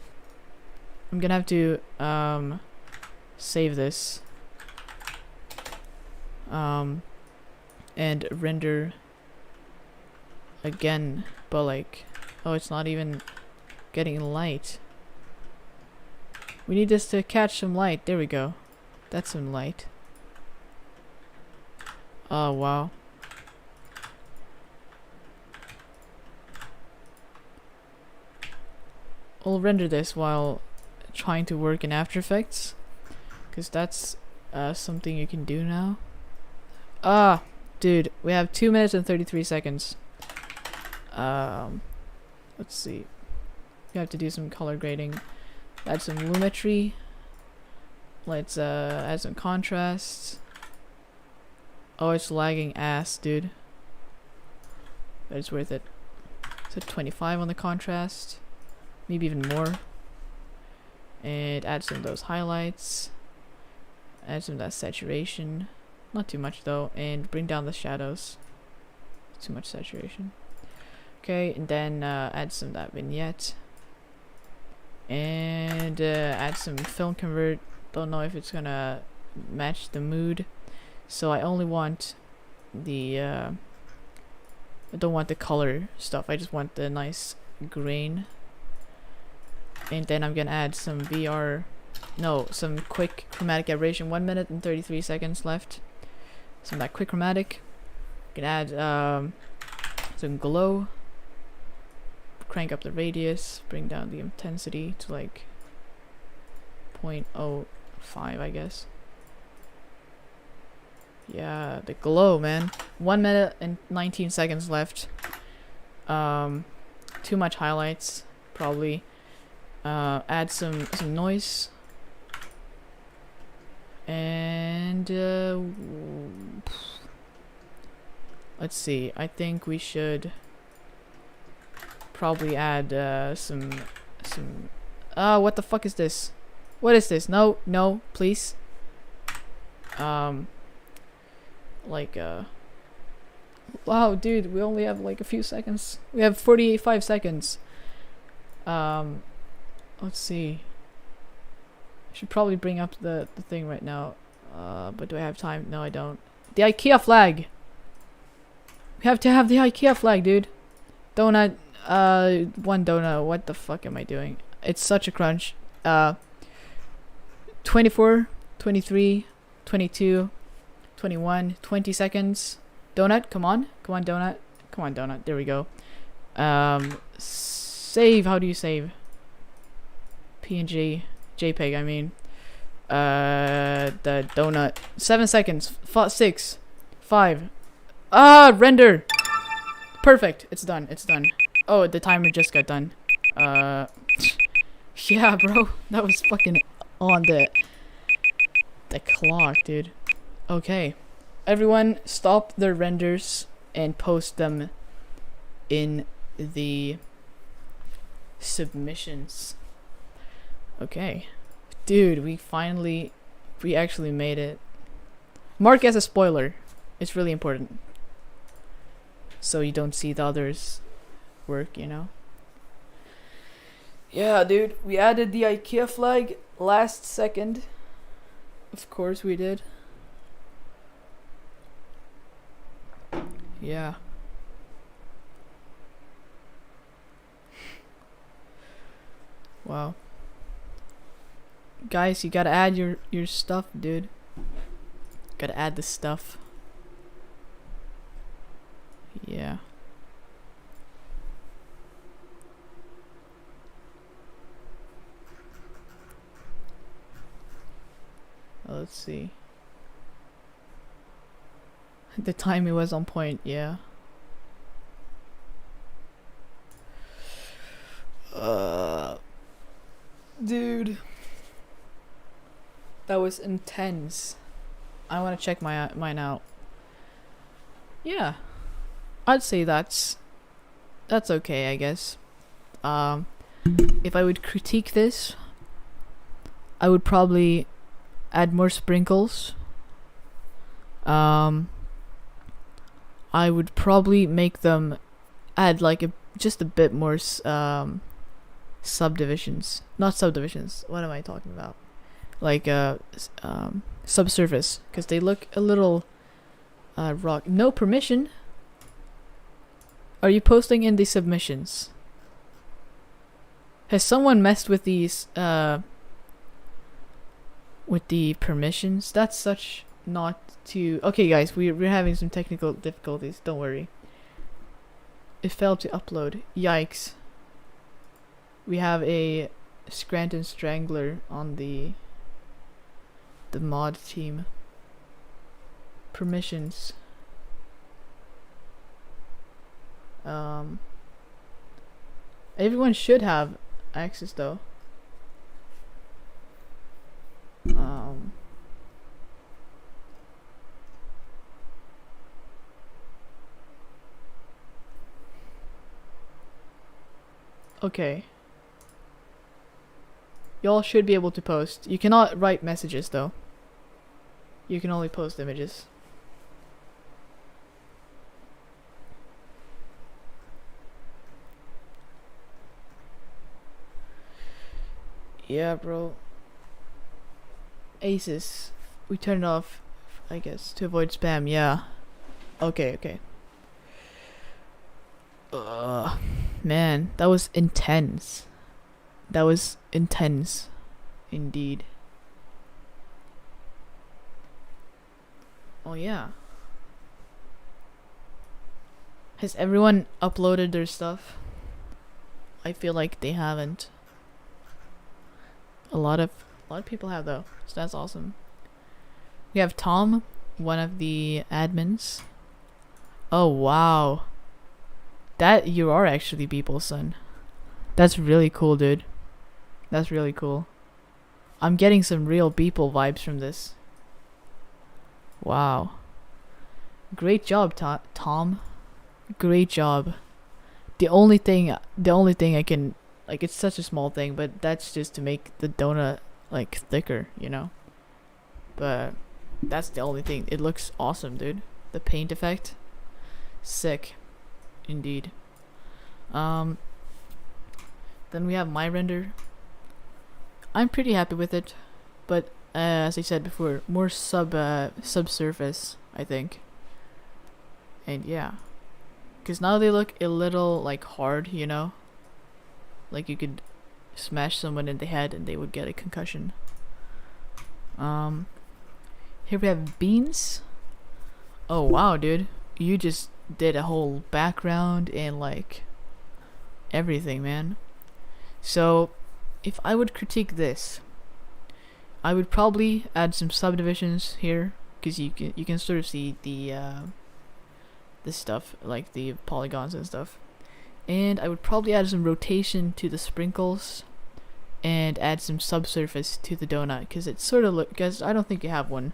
I'm gonna have to save this and render again, but like, oh, it's not even getting light. We need this to catch some light. There we go. That's some light. Oh wow. I'll render this while trying to work in After Effects, because that's something you can do now. Ah, dude, we have 2 minutes and 33 seconds. Let's see. We have to do some color grading. Add some volumetry. Let's add some contrast. Oh, it's lagging ass, dude. But it's worth it. So 25 on the contrast. Maybe even more. And add some of those highlights. Add some of that saturation. Not too much though. And bring down the shadows. Too much saturation. Okay, and then add some of that vignette. And add some film convert. Don't know if it's gonna match the mood. So I only want the I don't want the color stuff. I just want the nice grain. And then I'm gonna add some some quick chromatic aberration. 1 minute and 33 seconds left. Some of that quick chromatic. You can add some glow. Crank up the radius. Bring down the intensity to like 0.05, I guess. Yeah, the glow, man. 1 minute and 19 seconds left. Too much highlights, probably. Add some noise. And let's see. I think we should probably add some what the fuck is this? What is this? No, please. Wow, dude, we only have like a few seconds. We have 45 seconds. Let's see. I should probably bring up the thing right now. But do I have time? No, I don't. The IKEA flag. We have to have the IKEA flag, dude. Donut. One donut. What the fuck am I doing? It's such a crunch. 24, 23, 22, 21, 20 seconds. Donut, come on. Come on, donut. Come on, donut. There we go. Save. How do you save? PNG. JPEG, I mean. The donut. 7 seconds. 6. 5. Render. Perfect. It's done. It's done. Oh, the timer just got done. Yeah, bro. That was fucking on the clock, dude. Okay. Everyone, stop their renders and post them in the submissions. Okay. Dude, we actually made it. Mark as a spoiler. It's really important. So you don't see the others' work, you know? Yeah, dude. We added the IKEA flag last second. Of course we did. Yeah. Wow. Guys, you gotta add your stuff, dude. Gotta add the stuff. Yeah. Let's see. The timing was on point, yeah. Dude. That was intense. I want to check mine out. Yeah. I'd say that's okay, I guess. If I would critique this, I would probably add more sprinkles. I would probably make them add like just a bit more subdivisions. Not subdivisions. What am I talking about? Like subsurface, because they look a little rock. No permission. Are you posting in the submissions? Has someone messed with these with the permissions? That's such not to. Okay, guys, we're having some technical difficulties. Don't worry. It failed to upload. Yikes. we have a Scranton Strangler on the mod team. Permissions. Everyone should have access though. Okay. Y'all should be able to post. You cannot write messages though. You can only post images. Yeah, bro. Aces. We turned off, I guess, to avoid spam. Yeah. Okay, okay. Man, that was intense. That was intense. Indeed. Oh, yeah. Has everyone uploaded their stuff? I feel like they haven't. A lot of people have though, so that's awesome. We have Tom, one of the admins. Oh wow, that you are actually Beeple's son. That's really cool, dude. That's really cool. I'm getting some real Beeple vibes from this. Wow. Great job, Tom. Great job. The only thing I can, like, it's such a small thing, but that's just to make the donut like thicker, you know. But that's the only thing. It looks awesome, dude. The paint effect, sick, indeed. Then we have my render. I'm pretty happy with it, but as I said before, more subsurface, I think. And yeah, because now they look a little like hard, you know. Like you could smash someone in the head and they would get a concussion. Here we have beans. Oh wow, dude, you just did a whole background and like everything, man. So if I would critique this, I would probably add some subdivisions here, because you can sort of see the this stuff, like the polygons and stuff. And I would probably add some rotation to the sprinkles and add some subsurface to the donut, because it sort of because I don't think you have one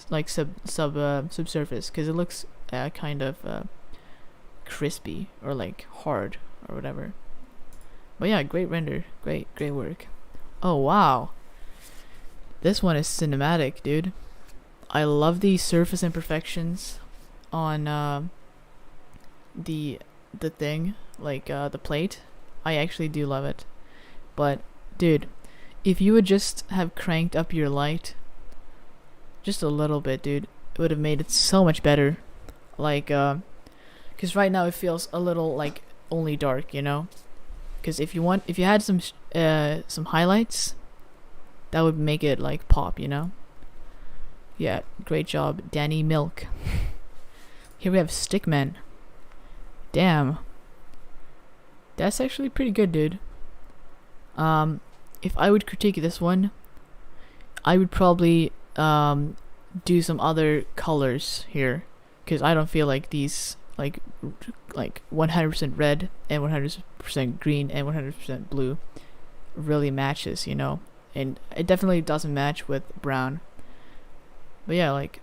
like subsurface, because it looks kind of crispy or like hard or whatever. But yeah, great render, great work. Oh wow, this one is cinematic, dude. I love the surface imperfections on the thing, like the plate. I actually do love it. But dude, if you would just have cranked up your light just a little bit, dude, it would have made it so much better. Like because right now it feels a little like only dark, you know. Because if you had some highlights, that would make it like pop, you know. Yeah, great job, Danny Milk. Here we have Stickman. Damn, that's actually pretty good, dude. If I would critique this one, I would probably do some other colors here, because I don't feel like these like 100% red and 100% green and 100% blue really matches, you know. And it definitely doesn't match with brown. But yeah, like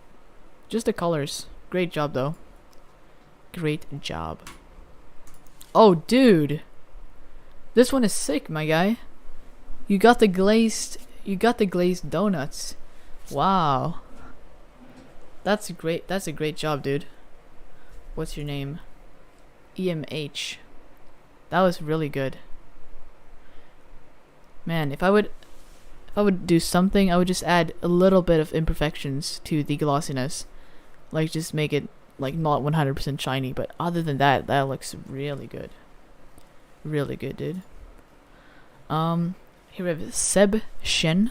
just the colors. Great job though. Great job. Oh dude, this one is sick, my guy. You got the glazed donuts. Wow, that's great. That's a great job, dude. What's your name? EMH. That was really good. Man, if I would do something, I would just add a little bit of imperfections to the glossiness. Like just make it like not 100% shiny, but other than that, that looks really good. Really good, dude. Here we have Seb Shen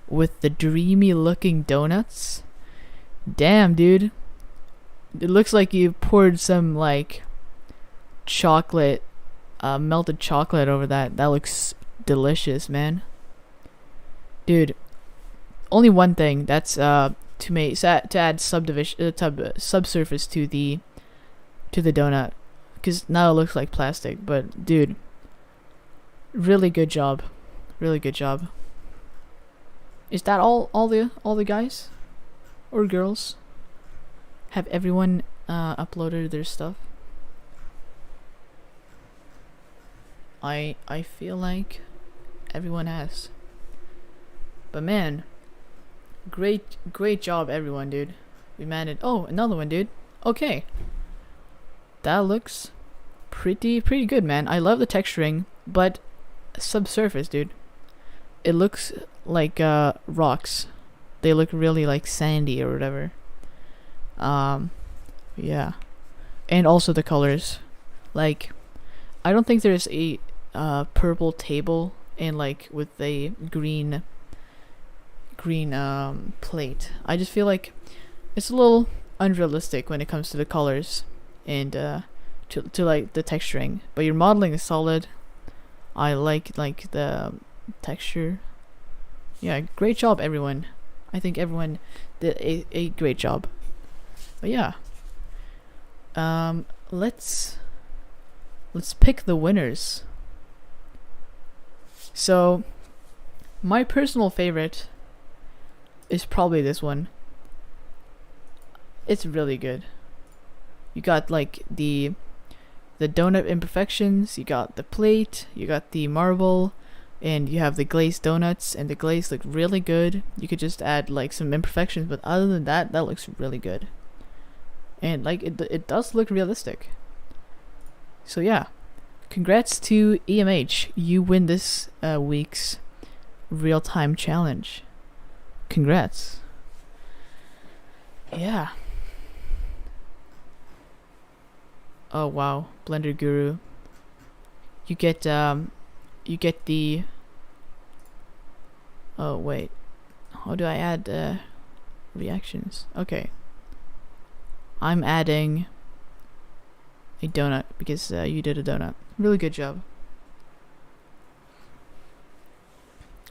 with the dreamy looking donuts. Damn, dude. It looks like you poured some like chocolate melted chocolate over that. That looks delicious, man. Dude, only one thing. That's to add subsurface to the donut, because now it looks like plastic. But dude, really good job, really good job. Is that all the guys or girls? Have everyone uploaded their stuff? I feel like everyone has. But man, great job everyone, dude. We managed. Oh, another one, dude. Okay. That looks pretty good, man. I love the texturing, but subsurface, dude. It looks like rocks. They look really like sandy or whatever. Yeah. And also the colors. Like, I don't think there's a purple table and like with a green plate. I just feel like it's a little unrealistic when it comes to the colors and to like the texturing. But your modeling is solid. I like the texture. Yeah, great job everyone. I think everyone did a great job. But yeah. Let's pick the winners. So my personal favorite is probably this one. It's really good. You got like the donut imperfections, you got the plate, you got the marble, and you have the glazed donuts, and the glaze look really good. You could just add like some imperfections, but other than that, that looks really good. And like it does look realistic. So yeah, congrats to EMH. You win this week's real-time challenge. Congrats. Yeah. Oh wow, Blender Guru. You get the. Oh wait, how do I add reactions? Okay. I'm adding a donut because you did a donut. Really good job.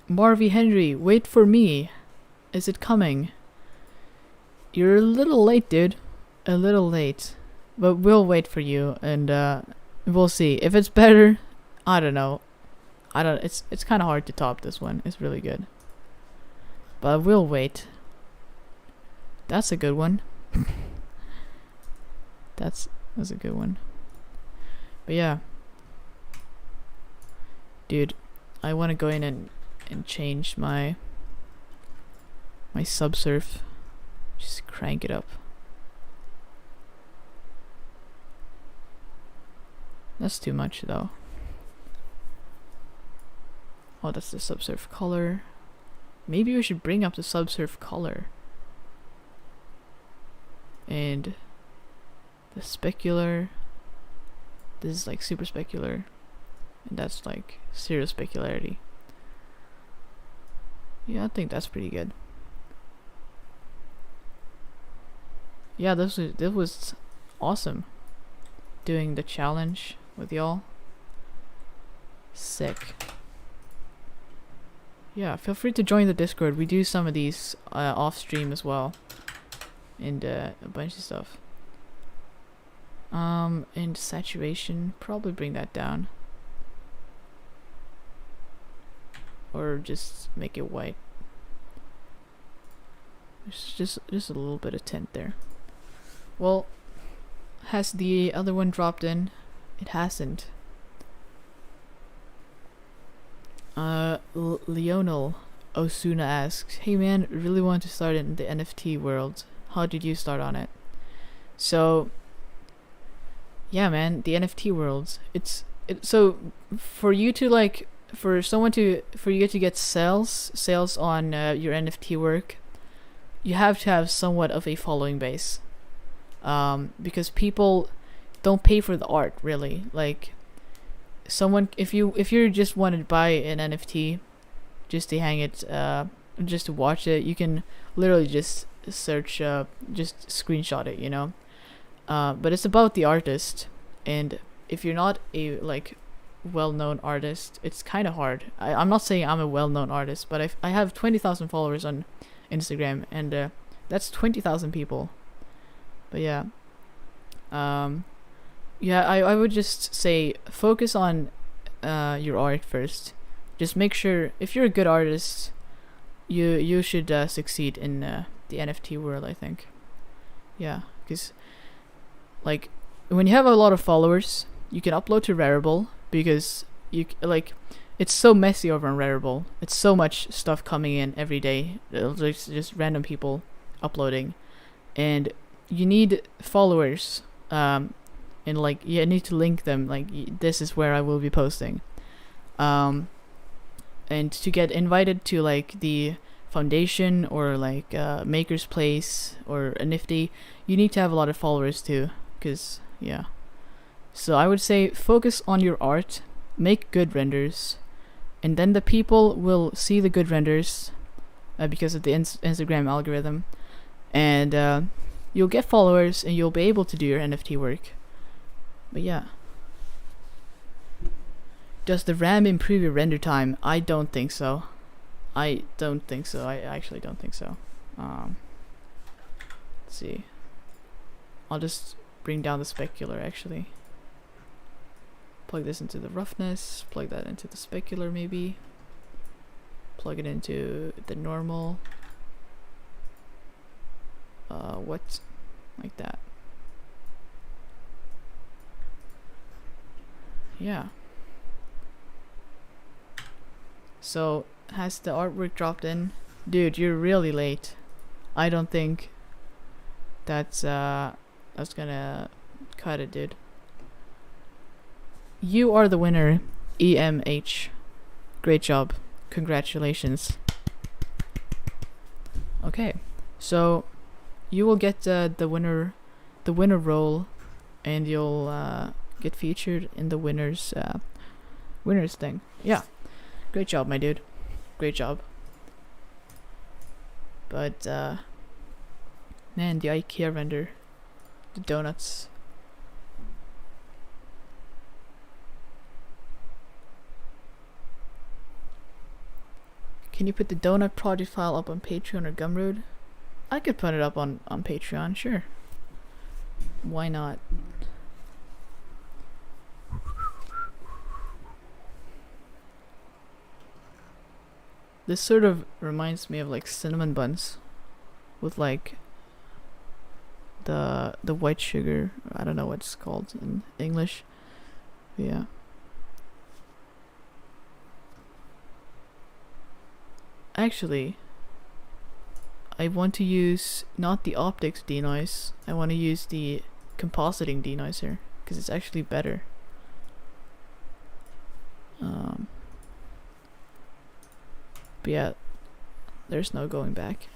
Marvy Henry, wait for me. Is it coming? You're a little late, dude. A little late. But we'll wait for you and we'll see. If it's better, I don't know. It's kind of hard to top this one. It's really good. But we'll wait. That's a good one. That's a good one. But yeah. Dude, I want to go in and change my subsurf. Just crank it up. That's too much though. Oh, that's the subsurf color. Maybe we should bring up the subsurf color. And the specular. This is like super specular. And that's like zero specularity. Yeah, I think that's pretty good. Yeah, this was awesome. Doing the challenge with y'all. Sick. Yeah, feel free to join the Discord. We do some of these off stream as well. And a bunch of stuff. And saturation, probably bring that down. Or just make it white. There's just a little bit of tint there. Well, has the other one dropped in? It hasn't. Leonel Osuna asks, hey man, really want to start in the NFT world. How did you start on it? So yeah man, the NFT world, so for you to like, for you to get sales on your NFT work, you have to have somewhat of a following base, because people don't pay for the art really. Like someone, if you just want to buy an NFT just to hang it, just to watch it, you can literally just search, just screenshot it, but it's about the artist. And if you're not a well-known artist, it's kind of hard. I'm not saying I'm a well-known artist, but I have 20,000 followers on Instagram, and that's 20,000 people. But yeah, I would just say focus on your art first. Just make sure if you're a good artist, you should succeed in the NFT world, I think. Yeah, because like when you have a lot of followers, you can upload to Rarible, because it's so messy over on Rarible. It's so much stuff coming in every day. Just random people uploading, and you need followers. And like you need to link them. Like this is where I will be posting. And to get invited to like the foundation or like Maker's Place or a Nifty, you need to have a lot of followers too. Cause yeah. So I would say focus on your art, make good renders, and then the people will see the good renders because of the Instagram algorithm, and you'll get followers and you'll be able to do your NFT work. But yeah. Does the RAM improve your render time? I don't think so. I actually don't think so. Let's see. I'll just bring down the specular actually. Plug this into the roughness, plug that into the specular maybe. Plug it into the normal. What? Like that. Yeah. So, has the artwork dropped in? Dude, you're really late. I don't think that's gonna cut it, dude. You are the winner, EMH. Great job. Congratulations. Okay, so you will get the winner role, and you'll get featured in the winners thing. Yeah. Great job, my dude. Great job. But man, the IKEA render, the donuts. Can you put the donut project file up on Patreon or Gumroad? I could put it up on Patreon, sure. Why not? This sort of reminds me of like cinnamon buns with like the white sugar. I don't know what it's called in English. Yeah. Actually, I want to use not the optics denoise. I want to use the compositing denoiser because it's actually better. But yeah, there's no going back.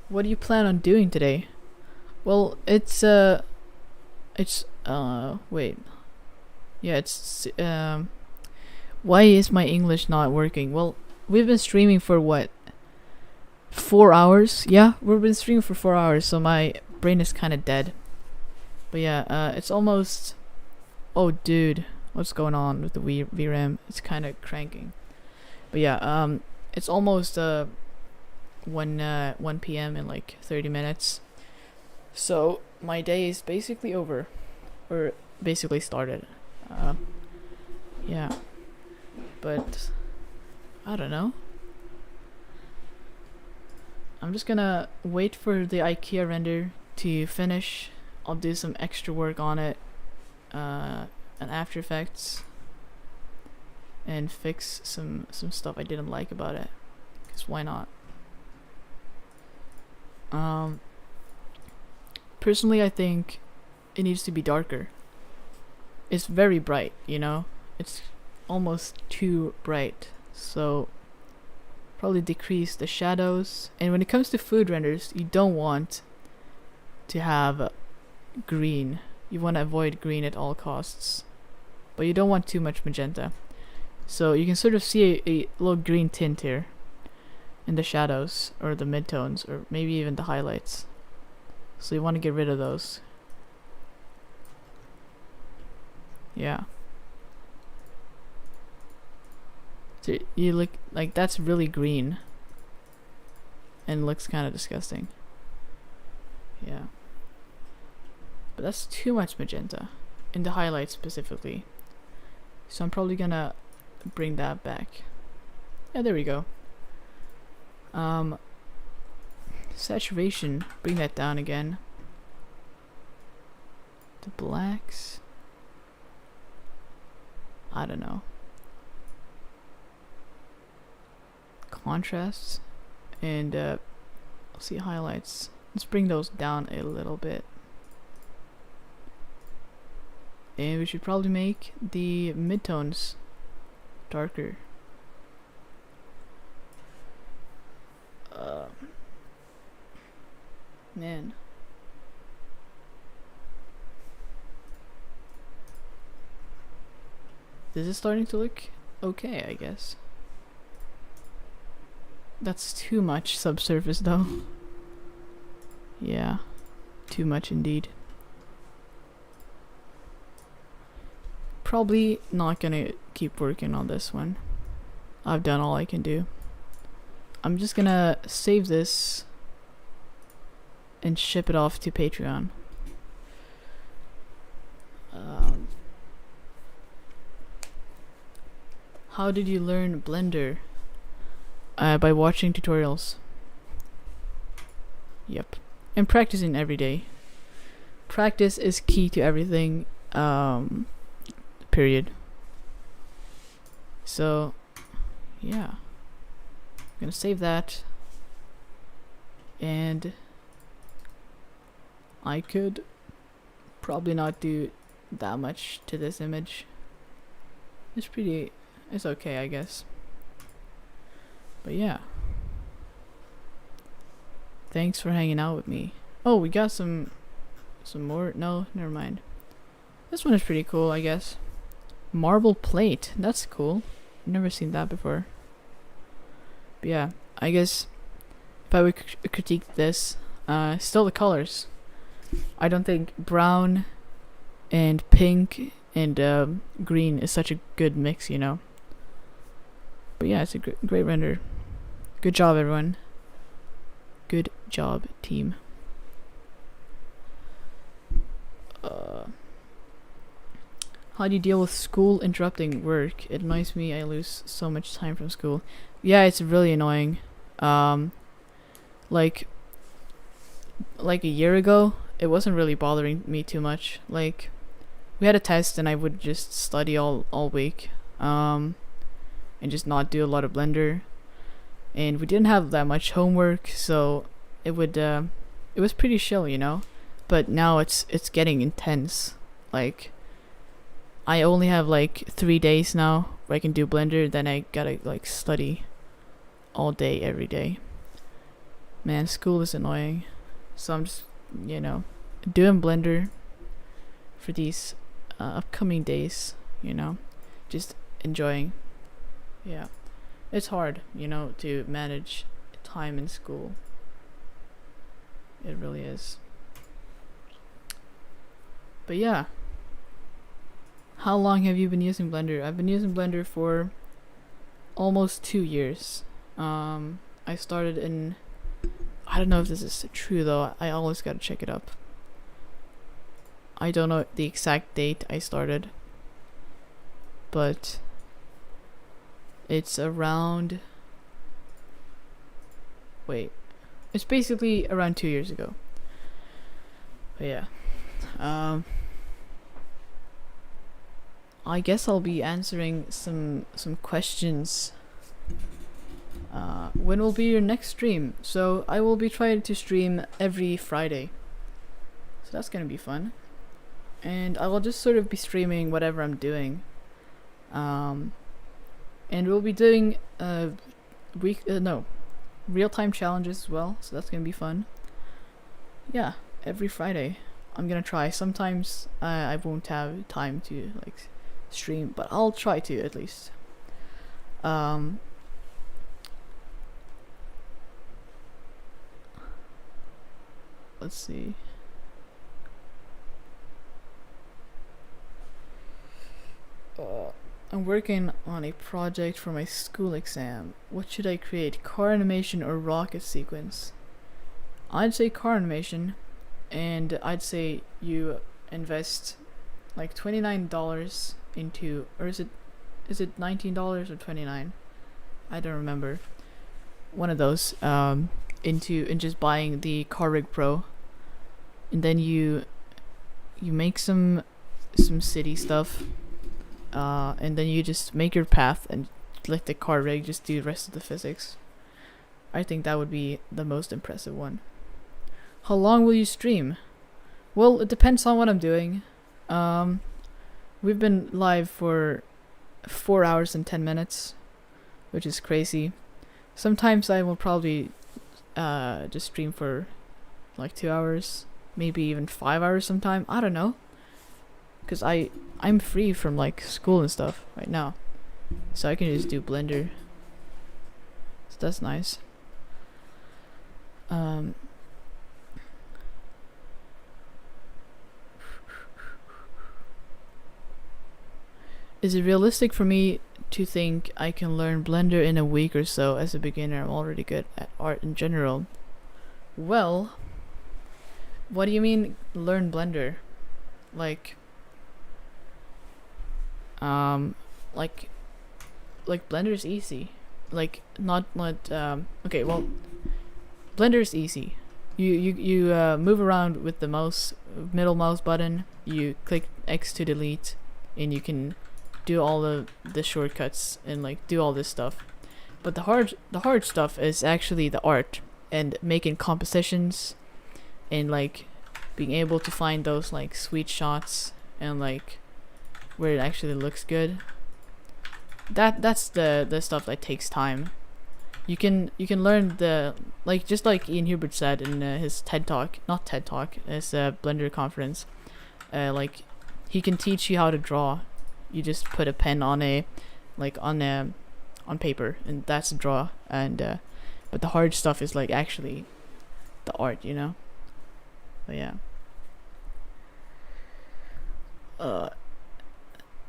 What do you plan on doing today? Well, it's wait. Yeah, it's why is my English not working? Well, we've been streaming for what? 4 hours? Yeah, we've been streaming for 4 hours, so my brain is kind of dead. But yeah, it's almost. Oh, dude, what's going on with the VRAM? It's kind of cranking. But yeah, it's almost 1 p.m. in like 30 minutes. So my day is basically over, or basically started. Yeah, but I don't know. I'm just gonna wait for the IKEA render to finish. I'll do some extra work on it, and After Effects, and fix some stuff I didn't like about it. 'Cause why not? Personally, I think it needs to be darker. It's very bright, you know? It's almost too bright. So probably decrease the shadows. And when it comes to food renders, you don't want to have green. You want to avoid green at all costs. But you don't want too much magenta. So you can sort of see a little green tint here. and the shadows or the midtones or maybe even the highlights. So you want to get rid of those. Yeah. So you look like that's really green and looks kind of disgusting. Yeah. But that's too much magenta in the highlights specifically. So I'm probably gonna bring that back. Yeah, there we go. Saturation, bring that down again. The blacks, I don't know. Contrasts and let's see, highlights. Let's bring those down a little bit. And we should probably make the midtones darker. Man. This is starting to look okay, I guess. That's too much subsurface though. Yeah, too much indeed. Probably not gonna keep working on this one. I've done all I can do. I'm just gonna save this and ship it off to Patreon. How did you learn Blender? By watching tutorials. Yep. And practicing every day. Practice is key to everything. Period. So, yeah. I'm gonna save that. And I could probably not do that much to this image. It's okay, I guess. But yeah. Thanks for hanging out with me. Oh, we got some more. No, never mind. This one is pretty cool, I guess. Marble plate. That's cool. Never seen that before. But yeah, I guess if I would critique this, still the colors. I don't think brown and pink and green is such a good mix, you know. But yeah, it's a great render. Good job, everyone. Good job, team. How do you deal with school interrupting work? It annoys me. I lose so much time from school. Yeah, it's really annoying. Like a year ago, it wasn't really bothering me too much. Like, we had a test and I would just study all week. And just not do a lot of Blender. And we didn't have that much homework, so it was pretty chill, you know. But now it's getting intense. Like, I only have like 3 days now where I can do Blender, then I gotta like study all day every day. Man, school is annoying. So I'm just, you know, doing Blender for these upcoming days, you know, just enjoying. Yeah, it's hard, you know, to manage time in school. It really is. But yeah, how long have you been using Blender? I've been using Blender for almost 2 years. I started in, I don't know if this is true though, I always gotta check it up. I don't know the exact date I started, but it's around, it's basically around 2 years ago. But yeah, I guess I'll be answering some questions. When will be your next stream? So I will be trying to stream every Friday, so that's gonna be fun. And I will just sort of be streaming whatever I'm doing. And we'll be doing real-time challenges as well, so that's gonna be fun. Yeah, every Friday I'm gonna try. Sometimes I won't have time to like stream, but I'll try to at least. let's see. I'm working on a project for my school exam. What should I create? Car animation or rocket sequence? I'd say car animation, and I'd say you invest like $29 into, or is it $19 or 29? I don't remember. One of those in just buying the Car Rig Pro, and then you make some city stuff, and then you just make your path and let the car rig just do the rest of the physics. I think that would be the most impressive one. How long will you stream? Well, it depends on what I'm doing. We've been live for 4 hours and 10 minutes, which is crazy. Sometimes I will probably just stream for like 2 hours, maybe even 5 hours sometime. I don't know, because I'm free from like school and stuff right now, so I can just do Blender. So that's nice. Is it realistic for me to think I can learn Blender in a week or so? As a beginner, I'm already good at art in general. Well, what do you mean learn Blender? Like Blender is easy. Like not okay, well, Blender is easy. You move around with the middle mouse button. You click X to delete, and you can do all the shortcuts and like do all this stuff. But the hard stuff is actually the art and making compositions and like being able to find those like sweet shots and like where it actually looks good. That's the stuff that takes time. You can learn the, like, just like Ian Hubert said in his his Blender conference, like he can teach you how to draw. You just put a pen on on paper, and that's a draw. And but the hard stuff is like actually the art, you know. But yeah.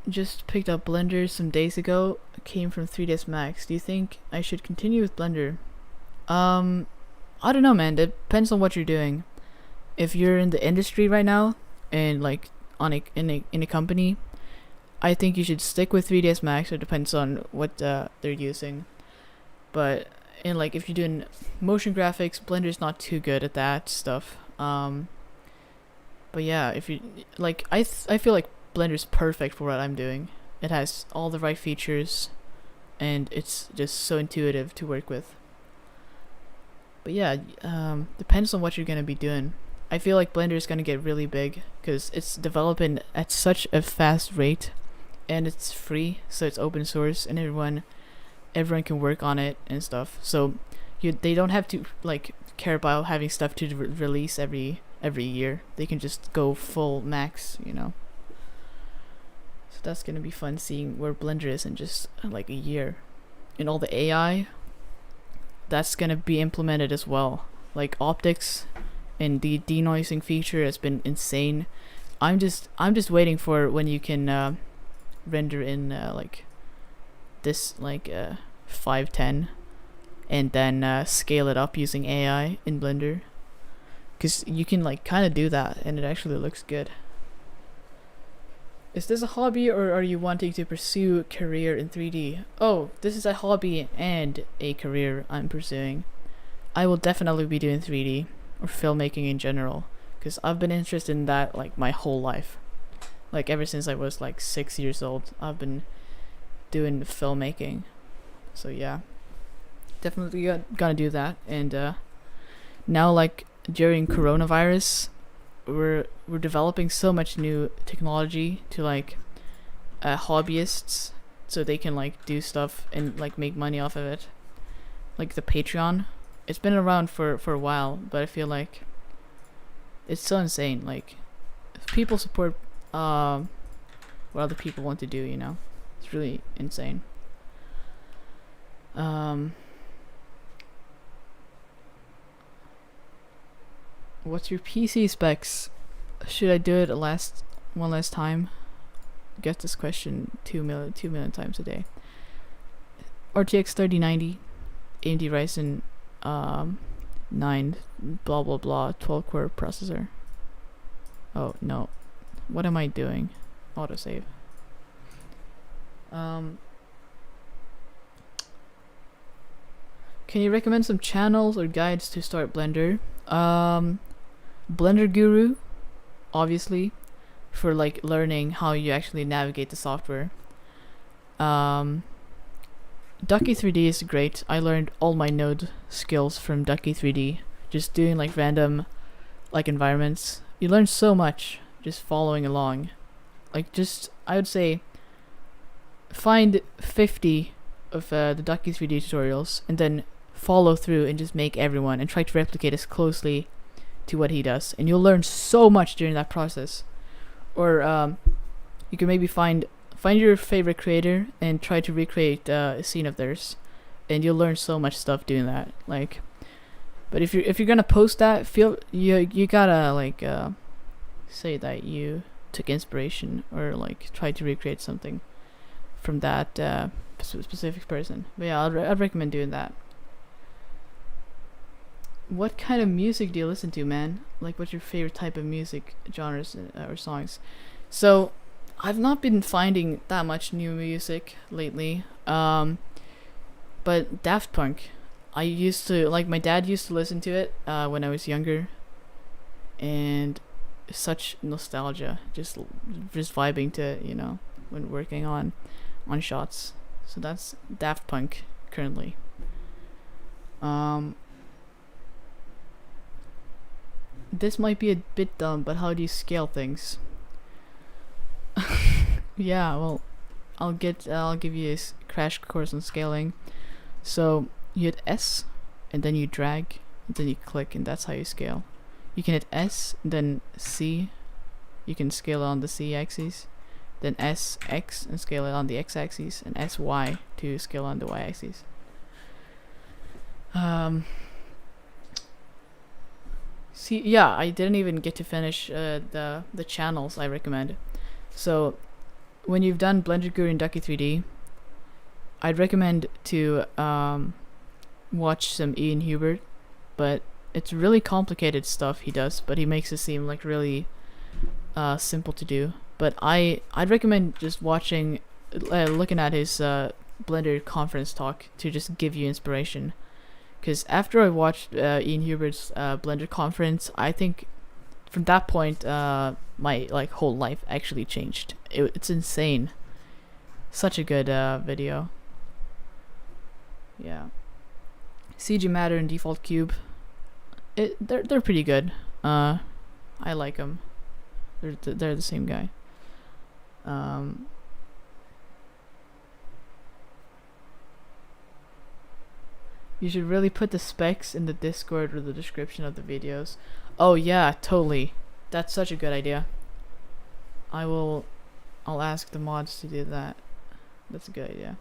Just picked up Blender some days ago. Came from 3ds Max. Do you think I should continue with Blender? I don't know, man. It depends on what you're doing. If you're in the industry right now and like in a company, I think you should stick with 3ds Max. It depends on what they're using. But in like if you're doing motion graphics, Blender's not too good at that stuff. But yeah, if you like, I feel like Blender's perfect for what I'm doing. It has all the right features, and it's just so intuitive to work with. But yeah, depends on what you're gonna be doing. I feel like Blender is gonna get really big because it's developing at such a fast rate, and it's free, so it's open source, and everyone can work on it and stuff. So they don't have to like care about having stuff to release every year. They can just go full max, you know. So that's gonna be fun seeing where Blender is in just like a year. And all the AI that's gonna be implemented as well. Like optics and the denoising feature has been insane. I'm just waiting for when you can render in like this 510 and then scale it up using AI in Blender, because you can like kind of do that and it actually looks good. Is this a hobby, or are you wanting to pursue a career in 3D? Oh, this is a hobby and a career I'm pursuing. I will definitely be doing 3D or filmmaking in general, because I've been interested in that like my whole life. Like ever since I was like 6 years old, I've been doing filmmaking. So yeah, definitely gonna do that. And now like during coronavirus, we're developing so much new technology to like hobbyists, so they can like do stuff and like make money off of it. Like the Patreon, it's been around for a while, but I feel like it's so insane. Like if people support what other people want to do, you know, it's really insane. What's your PC specs? Should I do it one last time? Get this question 2 million times a day. RTX 3090, AMD Ryzen 9, blah blah blah, 12 core processor. Oh no, what am I doing? Autosave. Can you recommend some channels or guides to start Blender? Blender Guru, obviously, for like learning how you actually navigate the software. Ducky 3D is great. I learned all my node skills from Ducky 3D, just doing like random like environments. You learn so much just following along. Like just, I would say, find 50 of the Ducky 3D tutorials and then follow through and just make everyone and try to replicate as closely to what he does, and you'll learn so much during that process. Or you can maybe find your favorite creator and try to recreate a scene of theirs, and you'll learn so much stuff doing that. Like, but if you're gonna post that, you gotta like say that you took inspiration or like try to recreate something from that specific person. But yeah, I'd recommend doing that. What kind of music do you listen to, man? Like, what's your favorite type of music genres or songs? So I've not been finding that much new music lately. But Daft Punk, I used to like. My dad used to listen to it when I was younger, and such nostalgia. Just vibing to it, you know, when working on shots. So that's Daft Punk currently. This might be a bit dumb, but how do you scale things? Yeah, well, I'll give you a crash course on scaling. So you hit S, and then you drag, and then you click, and that's how you scale. You can hit S, and then C. You can scale it on the C axis, then S X and scale it on the X axis, and S Y to scale on the Y axis. See, yeah, I didn't even get to finish the channels I recommend. So when you've done Blender Guru and Ducky 3D, I'd recommend to watch some Ian Hubert, but it's really complicated stuff he does, but he makes it seem like really simple to do. But I'd recommend just watching, looking at his Blender conference talk to just give you inspiration. Because after I watched Ian Hubert's Blender conference, I think from that point my like whole life actually changed. It's insane. Such a good video. Yeah. CG Matter and Default Cube, they're pretty good. I like them. They're the same guy. You should really put the specs in the Discord or the description of the videos. Oh yeah, totally. That's such a good idea. I'll ask the mods to do that. That's a good idea.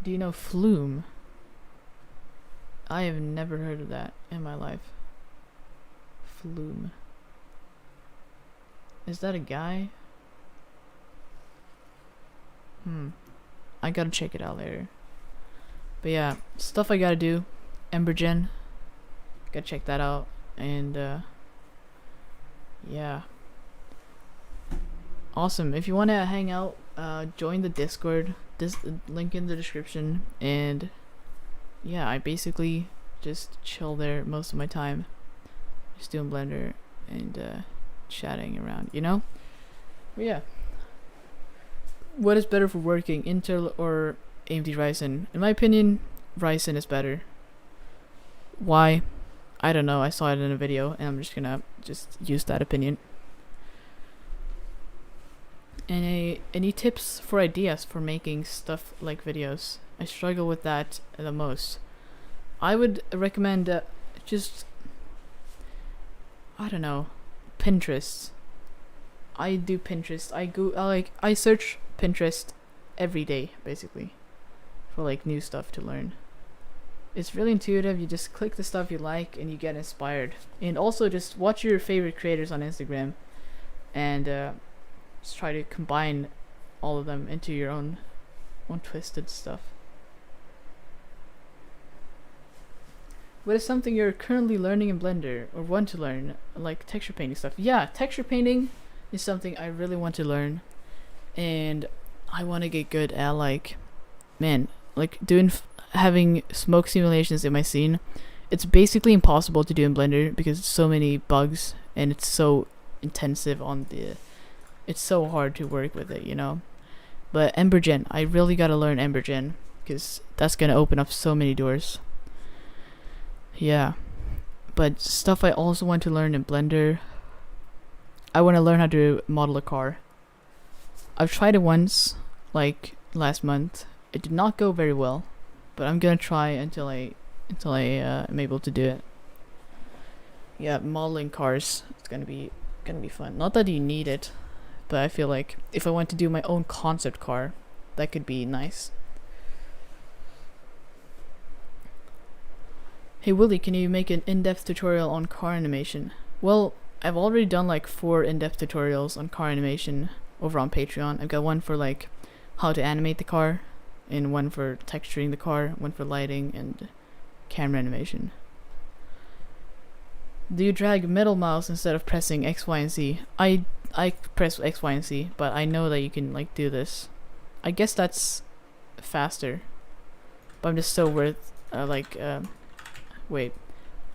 Do you know Flume? I have never heard of that in my life. Flume. Is that a guy? I gotta check it out later. But yeah, stuff I gotta do. Embergen. Gotta check that out. And yeah. Awesome. If you wanna hang out, join the Discord. This link in the description. And yeah, I basically just chill there most of my time. Just doing Blender and chatting around, you know? But yeah. What is better for working, Intel or AMD Ryzen? In my opinion, Ryzen is better. Why? I don't know. I saw it in a video, and I'm just gonna use that opinion. Any tips for ideas for making stuff like videos? I struggle with that the most. I would recommend I don't know, Pinterest. I do Pinterest. I search Pinterest every day basically for like new stuff to learn. It's really intuitive. You just click the stuff you like and you get inspired. And also just watch your favorite creators on Instagram and just try to combine all of them into your own twisted stuff. What is something you're currently learning in Blender or want to learn, like texture painting stuff? Yeah, texture painting is something I really want to learn, and I want to get good at like having smoke simulations in my scene. It's basically impossible to do in Blender because it's so many bugs and it's so intensive on the. It's so hard to work with it, you know. But Embergen, I really gotta learn Embergen because that's gonna open up so many doors. Yeah, but stuff I also want to learn in Blender. I want to learn how to model a car. I've tried it once, like last month. It did not go very well, but I'm gonna try until I am able to do it. Yeah, modeling cars. It's gonna be fun. Not that you need it, but I feel like if I want to do my own concept car, that could be nice. Hey Willie, can you make an in-depth tutorial on car animation? Well, I've already done like 4 in-depth tutorials on car animation over on Patreon. I've got one for like how to animate the car, and one for texturing the car, one for lighting and camera animation. Do you drag middle mouse instead of pressing X, Y, and Z? I press X, Y, and Z, but I know that you can like do this. I guess that's faster. But I'm just so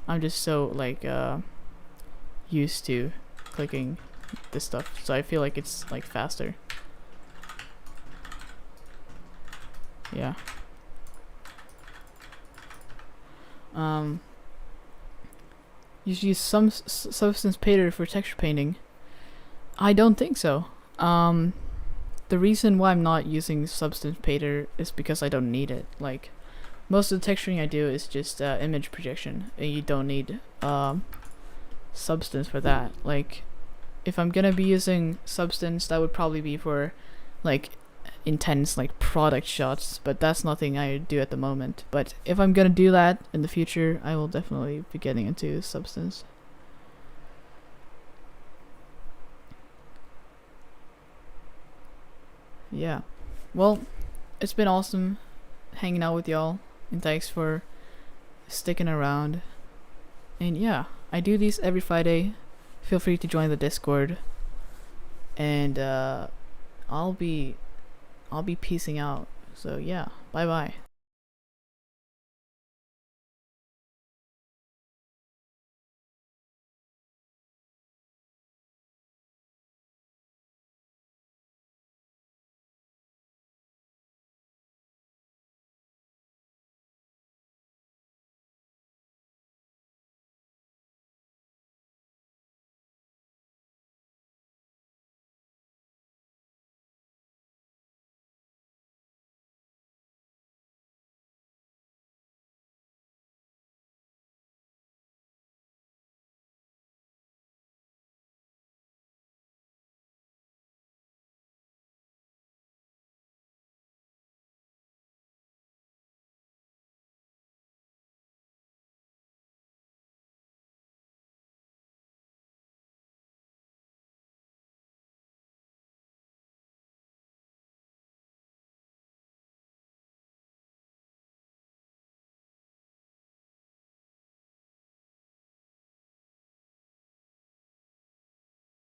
I'm just so used to clicking this stuff, so I feel like it's like faster. Yeah. You should use some Substance Painter for texture painting. I don't think so. The reason why I'm not using Substance Painter is because I don't need it. Like, most of the texturing I do is just image projection, and you don't need Substance for that. Like, if I'm gonna be using Substance, that would probably be for like intense like product shots, but that's nothing I do at the moment. But if I'm gonna do that in the future, I will definitely be getting into Substance. Yeah, well, it's been awesome hanging out with y'all, and thanks for sticking around. And yeah, I do these every Friday. Feel free to join the Discord, and I'll be peacing out. So yeah, bye bye.